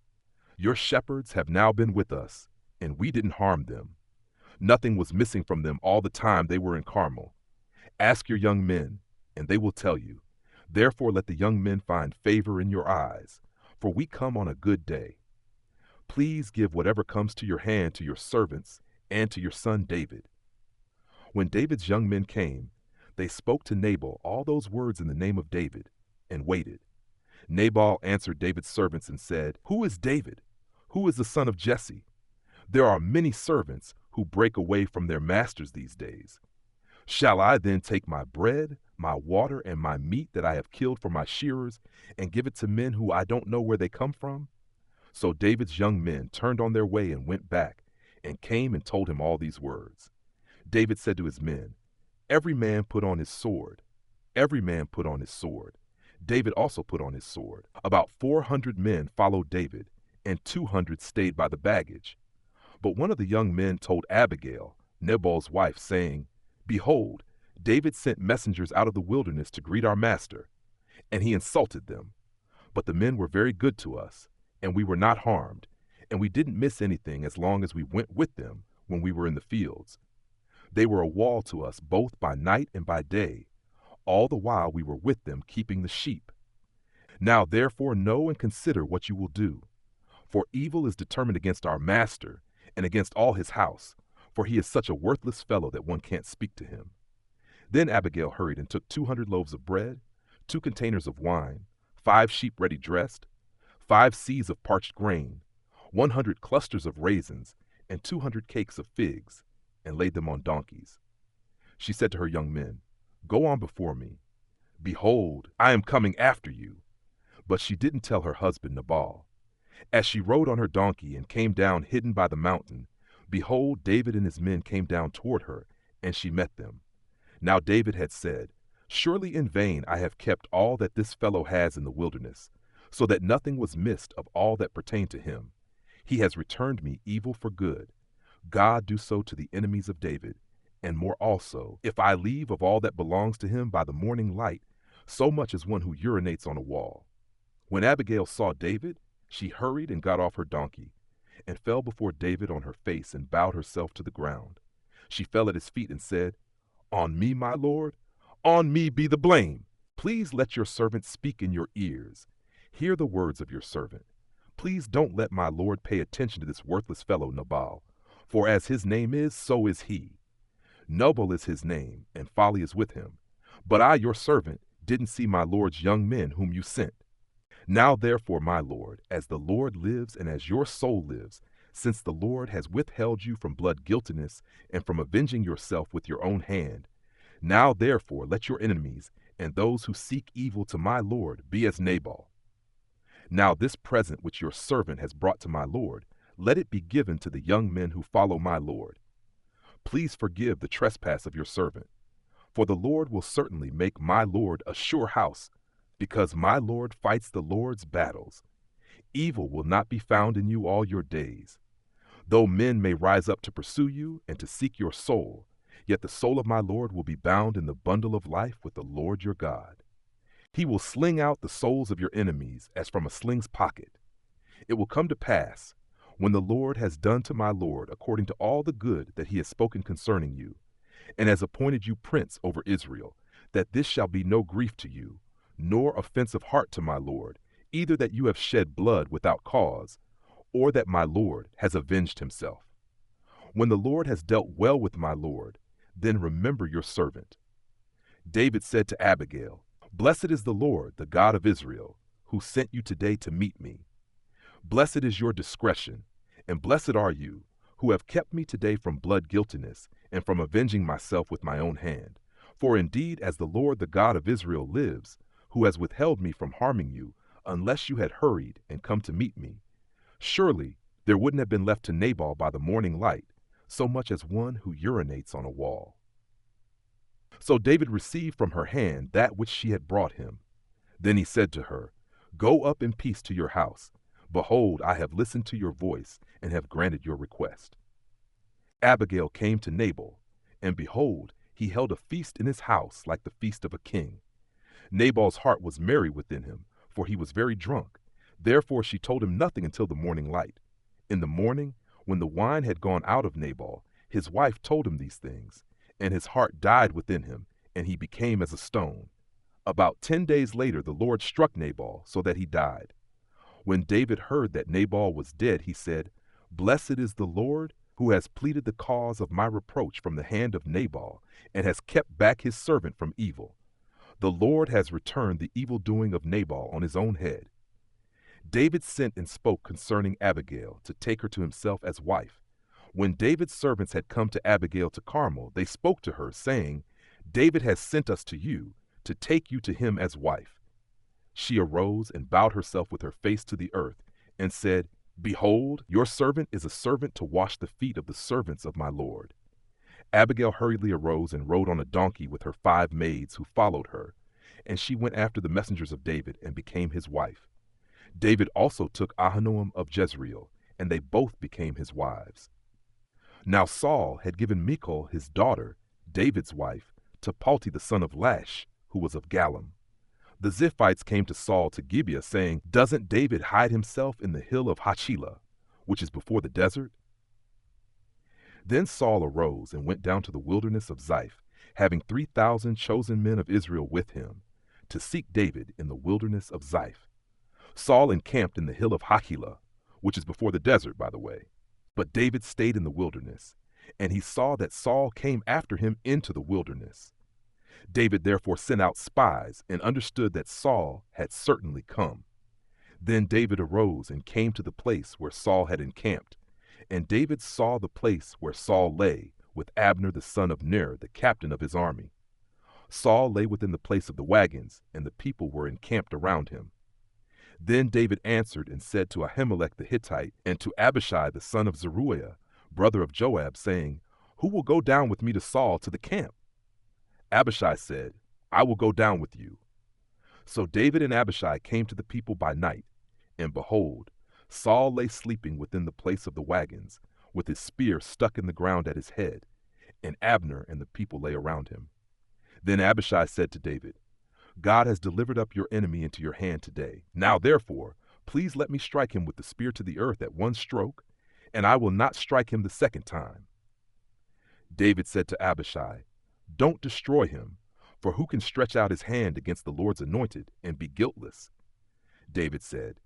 Your shepherds have now been with us, and we didn't harm them. Nothing was missing from them all the time they were in Carmel. Ask your young men, and they will tell you. Therefore let the young men find favor in your eyes, for we come on a good day. Please give whatever comes to your hand to your servants and to your son David." When David's young men came, they spoke to Nabal all those words in the name of David, and waited. Nabal answered David's servants and said, "Who is David? Who is the son of Jesse? There are many servants who break away from their masters these days. Shall I then take my bread, my water, and my meat that I have killed for my shearers, and give it to men who I don't know where they come from?" So David's young men turned on their way and went back, and came and told him all these words. David said to his men, "Every man put on his sword." Every man put on his sword. David also put on his sword. About 400 men followed David, and 200 stayed by the baggage. But one of the young men told Abigail, Nabal's wife, saying, "Behold, David sent messengers out of the wilderness to greet our master, and he insulted them. But the men were very good to us, and we were not harmed, and we didn't miss anything as long as we went with them when we were in the fields. They were a wall to us both by night and by day, all the while we were with them keeping the sheep. Now therefore know and consider what you will do, for evil is determined against our master and against all his house, for he is such a worthless fellow that one can't speak to him." Then Abigail hurried and took 200 loaves of bread, 2 containers of wine, 5 sheep ready dressed, 5 seahs of parched grain, 100 clusters of raisins, and 200 cakes of figs, and laid them on donkeys. She said to her young men, "Go on before me. Behold, I am coming after you." But she didn't tell her husband Nabal. As she rode on her donkey and came down hidden by the mountain, behold, David and his men came down toward her, and she met them. Now David had said, "Surely in vain I have kept all that this fellow has in the wilderness, so that nothing was missed of all that pertained to him. He has returned me evil for good. God do so to the enemies of David, and more also, if I leave of all that belongs to him by the morning light, so much as one who urinates on a wall." When Abigail saw David, she hurried and got off her donkey, and fell before David on her face and bowed herself to the ground. She fell at his feet and said, "On me, my lord, on me be the blame. Please let your servant speak in your ears. Hear the words of your servant. Please don't let my lord pay attention to this worthless fellow Nabal, for as his name is, so is he. Noble is his name, and folly is with him. But I, your servant, didn't see my lord's young men whom you sent. Now therefore, my lord, as the Lord lives and as your soul lives, since the Lord has withheld you from blood guiltiness and from avenging yourself with your own hand, now therefore let your enemies and those who seek evil to my lord be as Nabal. Now this present which your servant has brought to my lord, let it be given to the young men who follow my lord. Please forgive the trespass of your servant, for the Lord will certainly make my lord a sure house, because my lord fights the Lord's battles. Evil will not be found in you all your days. Though men may rise up to pursue you and to seek your soul, yet the soul of my lord will be bound in the bundle of life with the Lord your God. He will sling out the souls of your enemies as from a sling's pocket. It will come to pass, when the Lord has done to my lord according to all the good that he has spoken concerning you, and has appointed you prince over Israel, that this shall be no grief to you, nor offense of heart to my lord, either that you have shed blood without cause, or that my lord has avenged himself. When the Lord has dealt well with my lord, then remember your servant. David said to Abigail, "Blessed is the Lord, the God of Israel, who sent you today to meet me. Blessed is your discretion, and blessed are you, who have kept me today from blood guiltiness, and from avenging myself with my own hand. For indeed, as the Lord, the God of Israel lives, who has withheld me from harming you, unless you had hurried and come to meet me, surely there wouldn't have been left to Nabal by the morning light so much as one who urinates on a wall." So David received from her hand that which she had brought him. Then he said to her, "Go up in peace to your house. Behold, I have listened to your voice and have granted your request." Abigail came to Nabal, and behold, he held a feast in his house like the feast of a king. Nabal's heart was merry within him, for he was very drunk. Therefore she told him nothing until the morning light. In the morning, when the wine had gone out of Nabal, his wife told him these things, and his heart died within him, and he became as a stone. About 10 days later the Lord struck Nabal so that he died. When David heard that Nabal was dead, he said, "Blessed is the Lord, who has pleaded the cause of my reproach from the hand of Nabal, and has kept back his servant from evil. The Lord has returned the evil doing of Nabal on his own head." David sent and spoke concerning Abigail to take her to himself as wife. When David's servants had come to Abigail to Carmel, they spoke to her, saying, "David has sent us to you, to take you to him as wife." She arose and bowed herself with her face to the earth, and said, "Behold, your servant is a servant to wash the feet of the servants of my lord." Abigail hurriedly arose and rode on a donkey with her 5 maids who followed her, and she went after the messengers of David and became his wife. David also took Ahinoam of Jezreel, and they both became his wives. Now Saul had given Michal his daughter, David's wife, to Palti the son of Lash, who was of Gallim. The Ziphites came to Saul to Gibeah, saying, "Doesn't David hide himself in the hill of Hachilah, which is before the desert?" Then Saul arose and went down to the wilderness of Ziph, having 3,000 chosen men of Israel with him, to seek David in the wilderness of Ziph. Saul encamped in the hill of Hachilah, which is before the desert, by the way. But David stayed in the wilderness, and he saw that Saul came after him into the wilderness. David therefore sent out spies and understood that Saul had certainly come. Then David arose and came to the place where Saul had encamped, and David saw the place where Saul lay, with Abner the son of Ner, the captain of his army. Saul lay within the place of the wagons, and the people were encamped around him. Then David answered and said to Ahimelech the Hittite and to Abishai the son of Zeruiah, brother of Joab, saying, "Who will go down with me to Saul to the camp?" Abishai said, "I will go down with you." So David and Abishai came to the people by night, and behold, Saul lay sleeping within the place of the wagons, with his spear stuck in the ground at his head, and Abner and the people lay around him. Then Abishai said to David, "God has delivered up your enemy into your hand today. Now therefore, please let me strike him with the spear to the earth at one stroke, and I will not strike him the second time." David said to Abishai, "Don't destroy him, for who can stretch out his hand against the Lord's anointed and be guiltless?" David said,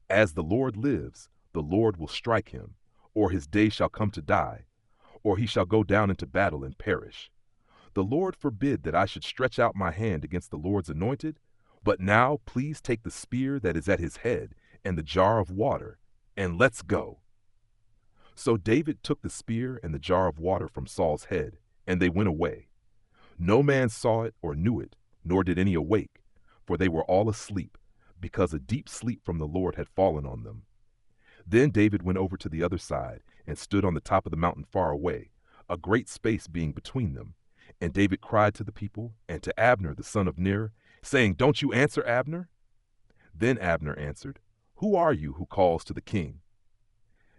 "As the Lord lives, the Lord will strike him, or his day shall come to die, or he shall go down into battle and perish. The Lord forbid that I should stretch out my hand against the Lord's anointed, but now please take the spear that is at his head and the jar of water, and let's go." So David took the spear and the jar of water from Saul's head, and they went away. No man saw it or knew it, nor did any awake, for they were all asleep, because a deep sleep from the Lord had fallen on them. Then David went over to the other side and stood on the top of the mountain far away, a great space being between them. And David cried to the people and to Abner the son of Ner, saying, "Don't you answer, Abner?" Then Abner answered, "Who are you who calls to the king?"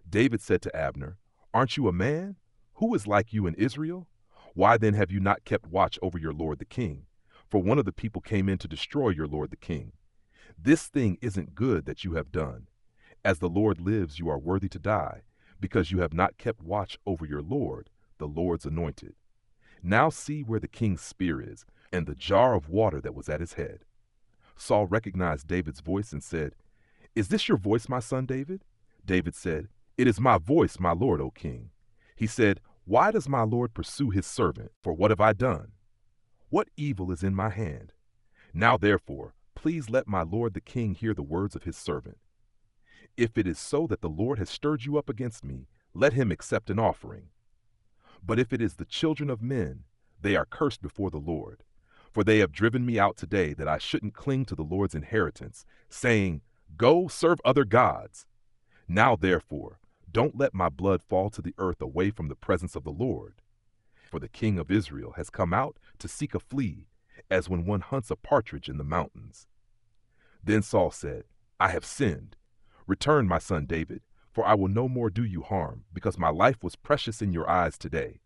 David said to Abner, "Aren't you a man? Who is like you in Israel? Why then have you not kept watch over your lord the king? For one of the people came in to destroy your lord the king. This thing isn't good that you have done. As the Lord lives, you are worthy to die, because you have not kept watch over your lord, the Lord's anointed. Now see where the king's spear is, and the jar of water that was at his head." Saul recognized David's voice and said, "Is this your voice, my son David?" David said, "It is my voice, my lord, O king." He said, "Why does my lord pursue his servant? For what have I done?" What evil is in my hand? Now therefore, please let my lord the king hear the words of his servant. If it is so that the Lord has stirred you up against me, let him accept an offering. But if it is the children of men, they are cursed before the Lord. For they have driven me out today that I shouldn't cling to the Lord's inheritance, saying, Go serve other gods. Now therefore, don't let my blood fall to the earth away from the presence of the Lord. For the king of Israel has come out to seek a flea, as when one hunts a partridge in the mountains. Then Saul said, I have sinned. Return, my son David, for I will no more do you harm, because my life was precious in your eyes today.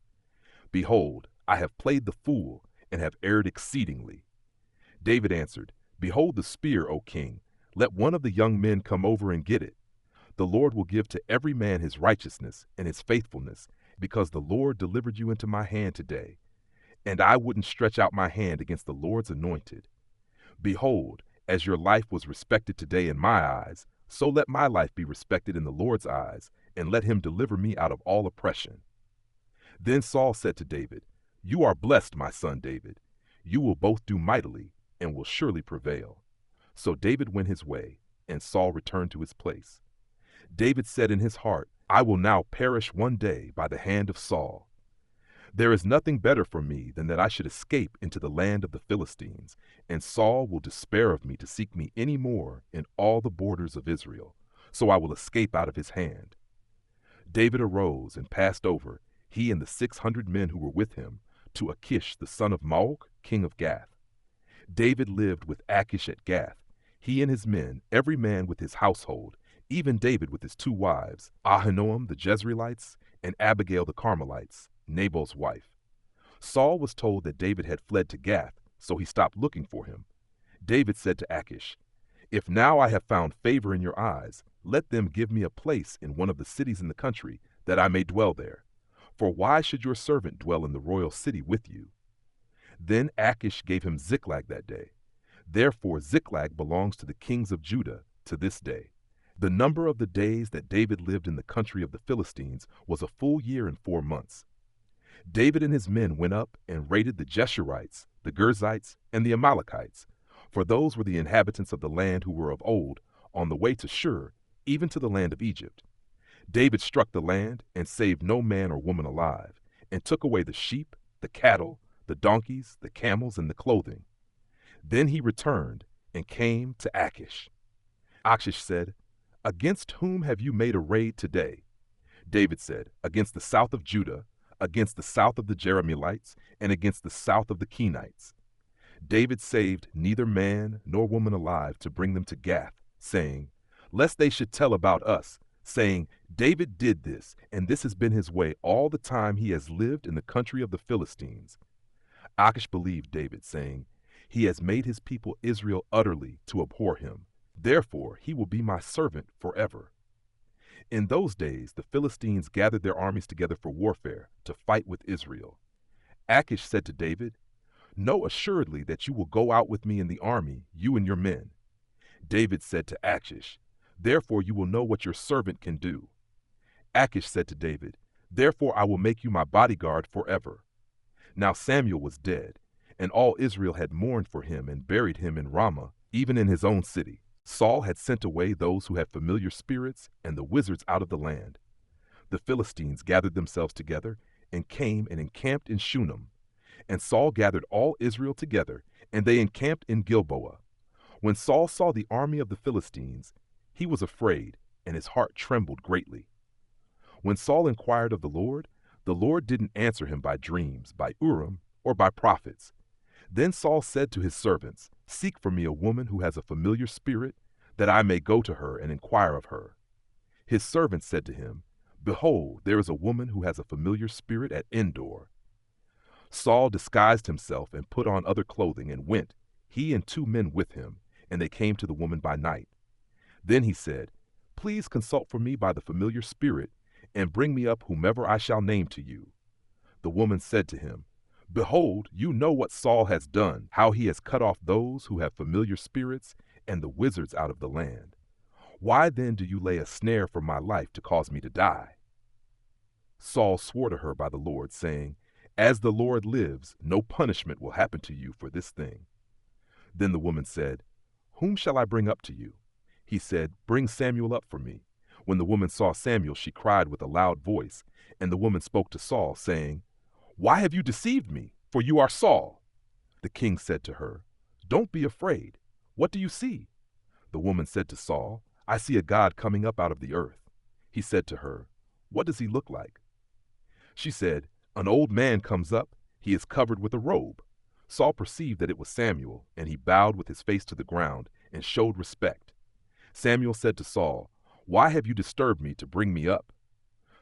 Behold, I have played the fool, and have erred exceedingly. David answered, Behold the spear, O king. Let one of the young men come over and get it. The Lord will give to every man his righteousness and his faithfulness, because the Lord delivered you into my hand today. And I wouldn't stretch out my hand against the Lord's anointed. Behold, as your life was respected today in my eyes, so let my life be respected in the Lord's eyes, and let him deliver me out of all oppression. Then Saul said to David, You are blessed, my son David. You will both do mightily, and will surely prevail. So David went his way, and Saul returned to his place. David said in his heart, I will now perish one day by the hand of Saul. There is nothing better for me than that I should escape into the land of the Philistines, and Saul will despair of me to seek me any more in all the borders of Israel, so I will escape out of his hand. David arose and passed over, he and the 600 men who were with him, to Achish the son of Maoch, king of Gath. David lived with Achish at Gath, he and his men, every man with his household, even David with his 2 wives, Ahinoam the Jezreelites, and Abigail the Carmelites, Nabal's wife. Saul was told that David had fled to Gath, so he stopped looking for him. David said to Achish, If now I have found favor in your eyes, let them give me a place in one of the cities in the country, that I may dwell there. For why should your servant dwell in the royal city with you? Then Achish gave him Ziklag that day. Therefore Ziklag belongs to the kings of Judah to this day. The number of the days that David lived in the country of the Philistines was a full year and 4 months. David and his men went up and raided the Jeshurites, the Girzites, and the Amalekites, for those were the inhabitants of the land who were of old, on the way to Shur, even to the land of Egypt. David struck the land and saved no man or woman alive, and took away the sheep, the cattle, the donkeys, the camels, and the clothing. Then he returned and came to Achish. Achish said, Against whom have you made a raid today? David said, Against the south of Judah, against the south of the Jerahmeelites, and against the south of the Kenites. David saved neither man nor woman alive to bring them to Gath, saying, Lest they should tell about us, saying, David did this, and this has been his way all the time he has lived in the country of the Philistines. Achish believed David, saying, He has made his people Israel utterly to abhor him. Therefore he will be my servant forever. In those days the Philistines gathered their armies together for warfare, to fight with Israel. Achish said to David, Know assuredly that you will go out with me in the army, you and your men. David said to Achish, Therefore you will know what your servant can do. Achish said to David, Therefore I will make you my bodyguard forever. Now Samuel was dead, and all Israel had mourned for him and buried him in Ramah, even in his own city. Saul had sent away those who had familiar spirits and the wizards out of the land. The Philistines gathered themselves together and came and encamped in Shunem. And Saul gathered all Israel together, and they encamped in Gilboa. When Saul saw the army of the Philistines, he was afraid, and his heart trembled greatly. When Saul inquired of the Lord didn't answer him by dreams, by Urim, or by prophets. Then Saul said to his servants, Seek for me a woman who has a familiar spirit, that I may go to her and inquire of her. His servants said to him, Behold, there is a woman who has a familiar spirit at Endor. Saul disguised himself and put on other clothing and went, he and 2 men with him, and they came to the woman by night. Then he said, Please consult for me by the familiar spirit, and bring me up whomever I shall name to you. The woman said to him, Behold, you know what Saul has done, how he has cut off those who have familiar spirits and the wizards out of the land. Why then do you lay a snare for my life to cause me to die? Saul swore to her by the Lord, saying, As the Lord lives, no punishment will happen to you for this thing." Then the woman said, "Whom shall I bring up to you?" He said, "Bring Samuel up for me." When the woman saw Samuel, she cried with a loud voice, and the woman spoke to Saul, saying, "Why have you deceived me? For you are Saul." The king said to her, "Don't be afraid. What do you see?" The woman said to Saul, "I see a god coming up out of the earth." He said to her, "What does he look like?" She said, "An old man comes up. He is covered with a robe." Saul perceived that it was Samuel, and he bowed with his face to the ground and showed respect. Samuel said to Saul, "Why have you disturbed me to bring me up?"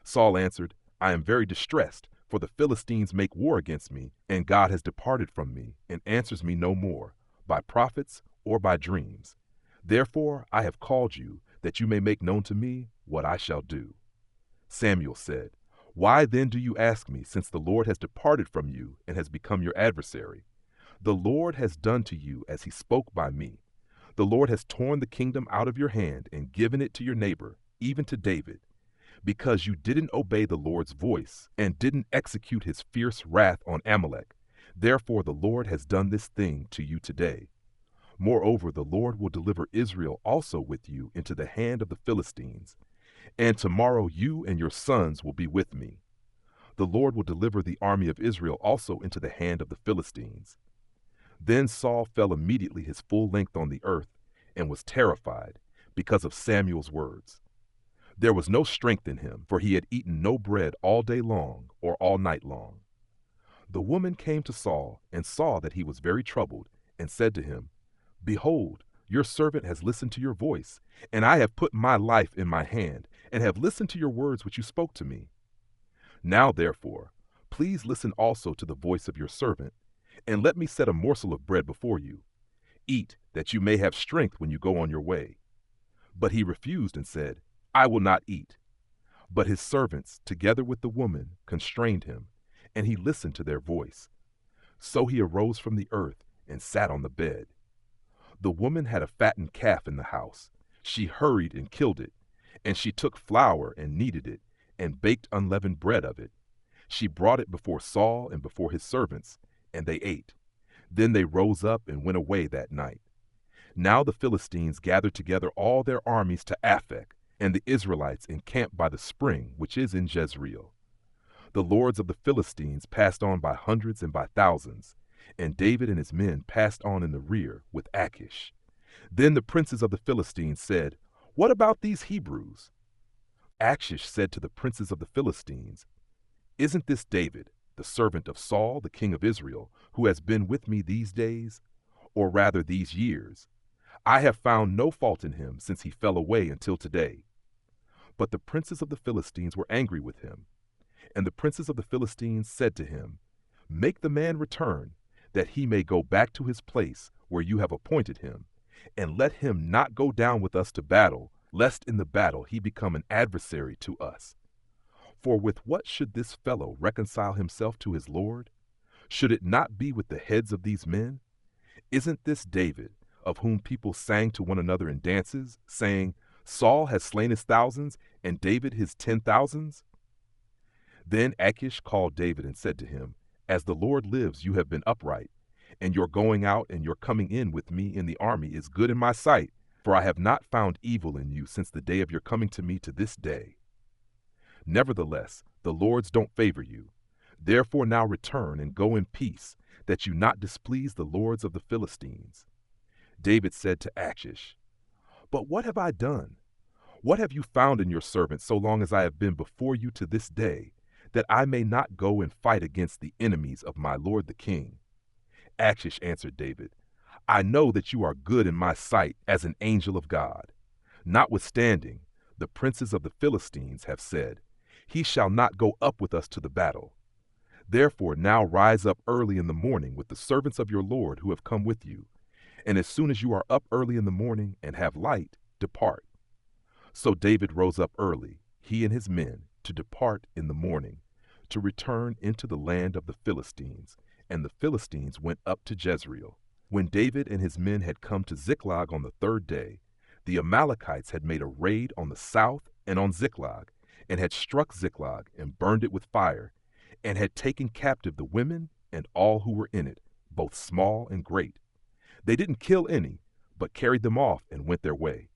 Saul answered, "I am very distressed, for the Philistines make war against me, and God has departed from me and answers me no more, by prophets or by dreams. Therefore I have called you, that you may make known to me what I shall do." Samuel said, "Why then do you ask me, since the Lord has departed from you and has become your adversary? The Lord has done to you as he spoke by me. The Lord has torn the kingdom out of your hand and given it to your neighbor, even to David, because you didn't obey the Lord's voice and didn't execute his fierce wrath on Amalek. Therefore the Lord has done this thing to you today. Moreover, the Lord will deliver Israel also with you into the hand of the Philistines, and tomorrow you and your sons will be with me. The Lord will deliver the army of Israel also into the hand of the Philistines." Then Saul fell immediately his full length on the earth and was terrified because of Samuel's words. There was no strength in him, for he had eaten no bread all day long or all night long. The woman came to Saul and saw that he was very troubled, and said to him, "Behold, your servant has listened to your voice, and I have put my life in my hand, and have listened to your words which you spoke to me. Now therefore, please listen also to the voice of your servant, and let me set a morsel of bread before you. Eat, that you may have strength when you go on your way." But he refused and said, "I will not eat." But his servants, together with the woman, constrained him, and he listened to their voice. So he arose from the earth and sat on the bed. The woman had a fattened calf in the house. She hurried and killed it, and she took flour and kneaded it, and baked unleavened bread of it. She brought it before Saul and before his servants, and they ate. Then they rose up and went away that night. Now the Philistines gathered together all their armies to Aphek, and the Israelites encamped by the spring which is in Jezreel. The lords of the Philistines passed on by hundreds and by thousands, and David and his men passed on in the rear with Achish. Then the princes of the Philistines said, "What about these Hebrews?" Achish said to the princes of the Philistines, "Isn't this David, the servant of Saul, the king of Israel, who has been with me these days, or rather these years? I have found no fault in him since he fell away until today." But the princes of the Philistines were angry with him. And the princes of the Philistines said to him, "Make the man return, that he may go back to his place where you have appointed him, and let him not go down with us to battle, lest in the battle he become an adversary to us. For with what should this fellow reconcile himself to his Lord? Should it not be with the heads of these men? Isn't this David, of whom people sang to one another in dances, saying, 'Saul has slain his thousands, and David his 10,000s?'" Then Achish called David and said to him, "As the Lord lives, you have been upright, and your going out and your coming in with me in the army is good in my sight, for I have not found evil in you since the day of your coming to me to this day. Nevertheless, the lords don't favor you. Therefore now return and go in peace, that you not displease the lords of the Philistines." David said to Achish, "But what have I done? What have you found in your servant so long as I have been before you to this day, that I may not go and fight against the enemies of my lord the king?" Achish answered David, "I know that you are good in my sight as an angel of God. Notwithstanding, the princes of the Philistines have said, 'He shall not go up with us to the battle.' Therefore now rise up early in the morning with the servants of your Lord who have come with you, and as soon as you are up early in the morning and have light, depart." So David rose up early, he and his men, to depart in the morning, to return into the land of the Philistines, and the Philistines went up to Jezreel. When David and his men had come to Ziklag on the third day, the Amalekites had made a raid on the south and on Ziklag, and had struck Ziklag and burned it with fire, and had taken captive the women and all who were in it, both small and great. They didn't kill any, but carried them off and went their way.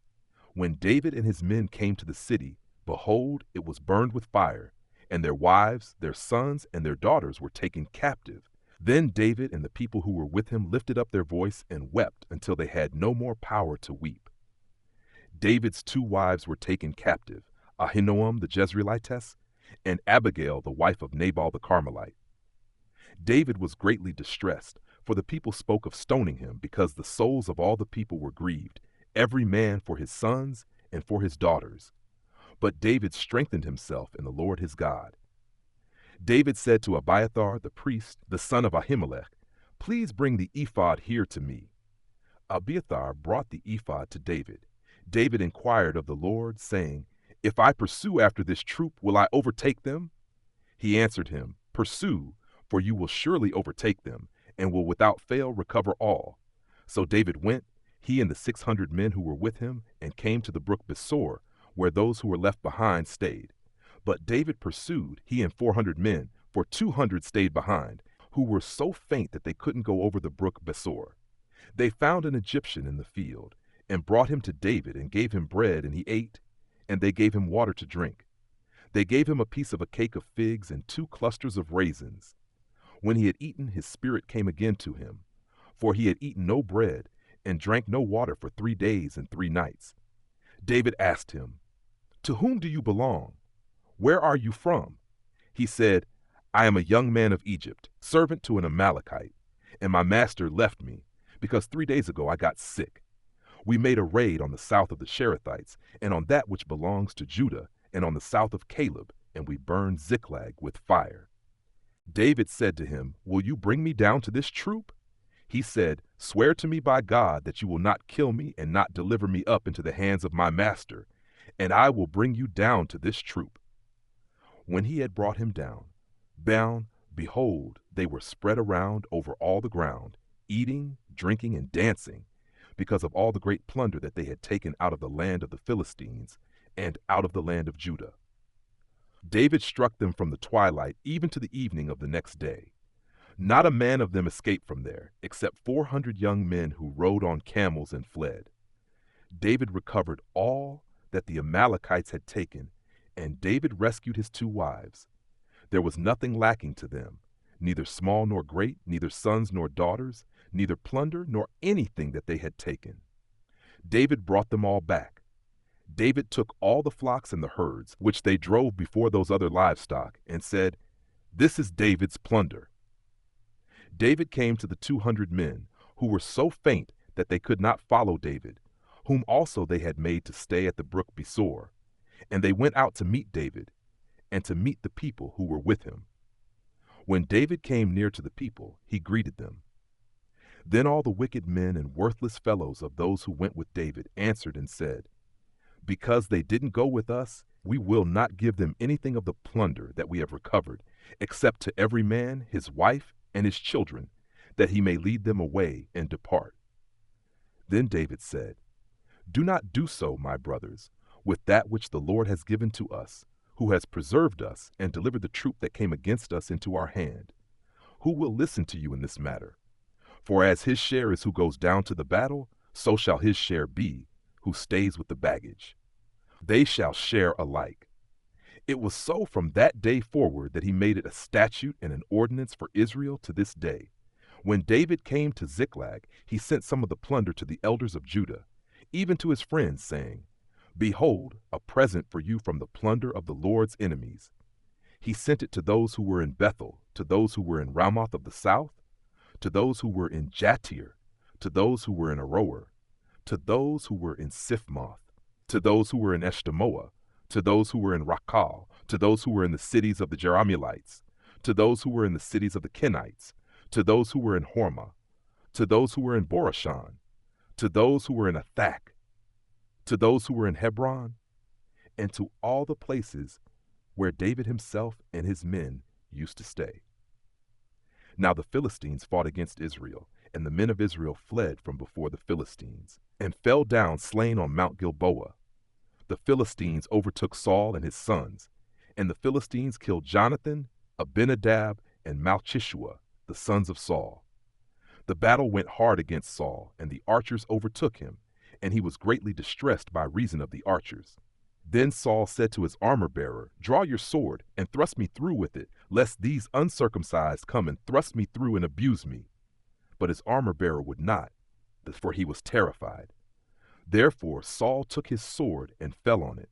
When David and his men came to the city, behold, it was burned with fire, and their wives, their sons, and their daughters were taken captive. Then David and the people who were with him lifted up their voice and wept until they had no more power to weep. David's 2 wives were taken captive, Ahinoam the Jezreelitess, and Abigail the wife of Nabal the Carmelite. David was greatly distressed, for the people spoke of stoning him, because the souls of all the people were grieved, every man for his sons and for his daughters. But David strengthened himself in the Lord his God. David said to Abiathar the priest, the son of Ahimelech, "Please bring the ephod here to me." Abiathar brought the ephod to David. David inquired of the Lord, saying, "If I pursue after this troop, will I overtake them?" He answered him, "Pursue, for you will surely overtake them, and will without fail recover all." So David went, he and the 600 men who were with him, and came to the brook Besor, where those who were left behind stayed. But David pursued, he and 400 men, for 200 stayed behind, who were so faint that they couldn't go over the brook Besor. They found an Egyptian in the field, and brought him to David, and gave him bread, and he ate, and they gave him water to drink. They gave him a piece of a cake of figs and 2 clusters of raisins. When he had eaten, his spirit came again to him, for he had eaten no bread, and drank no water for 3 days and 3 nights. David asked him, "To whom do you belong? Where are you from?" He said, "I am a young man of Egypt, servant to an Amalekite, and my master left me, because 3 days ago I got sick. We made a raid on the south of the Sherethites, and on that which belongs to Judah, and on the south of Caleb, and we burned Ziklag with fire." David said to him, "Will you bring me down to this troop?" He said, "Swear to me by God that you will not kill me and not deliver me up into the hands of my master, and I will bring you down to this troop." When he had brought him down, behold, they were spread around over all the ground, eating, drinking, and dancing, because of all the great plunder that they had taken out of the land of the Philistines and out of the land of Judah. David struck them from the twilight even to the evening of the next day. Not a man of them escaped from there, except 400 young men who rode on camels and fled. David recovered all that the Amalekites had taken, and David rescued his 2 wives. There was nothing lacking to them, neither small nor great, neither sons nor daughters, neither plunder nor anything that they had taken. David brought them all back. David took all the flocks and the herds, which they drove before those other livestock, and said, "This is David's plunder." David came to the 200 men, who were so faint that they could not follow David, whom also they had made to stay at the brook Besor, and they went out to meet David, and to meet the people who were with him. When David came near to the people, he greeted them. Then all the wicked men and worthless fellows of those who went with David answered and said, "Because they didn't go with us, we will not give them anything of the plunder that we have recovered, except to every man his wife and his children, that he may lead them away and depart." Then David said, "Do not do so, my brothers, with that which the Lord has given to us, who has preserved us and delivered the troop that came against us into our hand. Who will listen to you in this matter? For as his share is who goes down to the battle, so shall his share be who stays with the baggage. They shall share alike." It was so from that day forward that he made it a statute and an ordinance for Israel to this day. When David came to Ziklag, he sent some of the plunder to the elders of Judah, even to his friends, saying, "Behold, a present for you from the plunder of the Lord's enemies." He sent it to those who were in Bethel, to those who were in Ramoth of the south, to those who were in Jattir, to those who were in Aroer, to those who were in Siphmoth, to those who were in Eshtemoa, to those who were in Rakal, to those who were in the cities of the Jerahmeelites, to those who were in the cities of the Kenites, to those who were in Hormah, to those who were in Borashan, to those who were in Athak, to those who were in Hebron, and to all the places where David himself and his men used to stay. Now the Philistines fought against Israel, and the men of Israel fled from before the Philistines, and fell down slain on Mount Gilboa. The Philistines overtook Saul and his sons, and the Philistines killed Jonathan, Abinadab and Malchishua, the sons of Saul. The battle went hard against Saul, and the archers overtook him, and he was greatly distressed by reason of the archers. Then Saul said to his armor-bearer, "Draw your sword, and thrust me through with it, lest these uncircumcised come and thrust me through and abuse me." But his armor-bearer would not, for he was terrified. Therefore Saul took his sword and fell on it.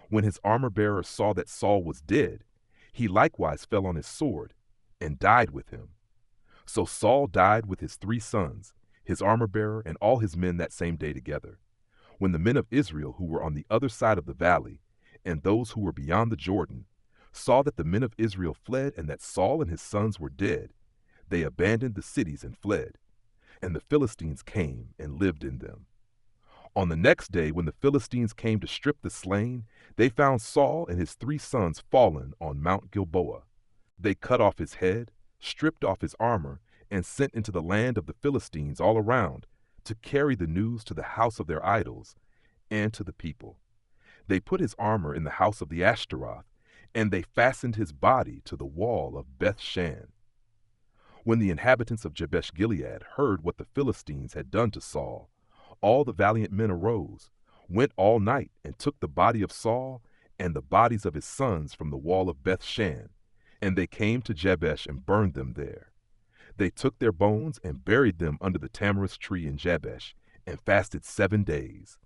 When his armor-bearer saw that Saul was dead, he likewise fell on his sword, and died with him. So Saul died with his 3 sons, his armor-bearer, and all his men that same day together. When the men of Israel who were on the other side of the valley, and those who were beyond the Jordan, saw that the men of Israel fled and that Saul and his sons were dead, they abandoned the cities and fled, and the Philistines came and lived in them. On the next day, when the Philistines came to strip the slain, they found Saul and his 3 sons fallen on Mount Gilboa. They cut off his head, stripped off his armor, and sent into the land of the Philistines all around to carry the news to the house of their idols and to the people. They put his armor in the house of the Ashtaroth, and they fastened his body to the wall of Beth-shan. When the inhabitants of Jabesh-Gilead heard what the Philistines had done to Saul, all the valiant men arose, went all night, and took the body of Saul and the bodies of his sons from the wall of Beth-shan, and they came to Jabesh and burned them there. They took their bones and buried them under the tamarisk tree in Jabesh, and fasted 7 days.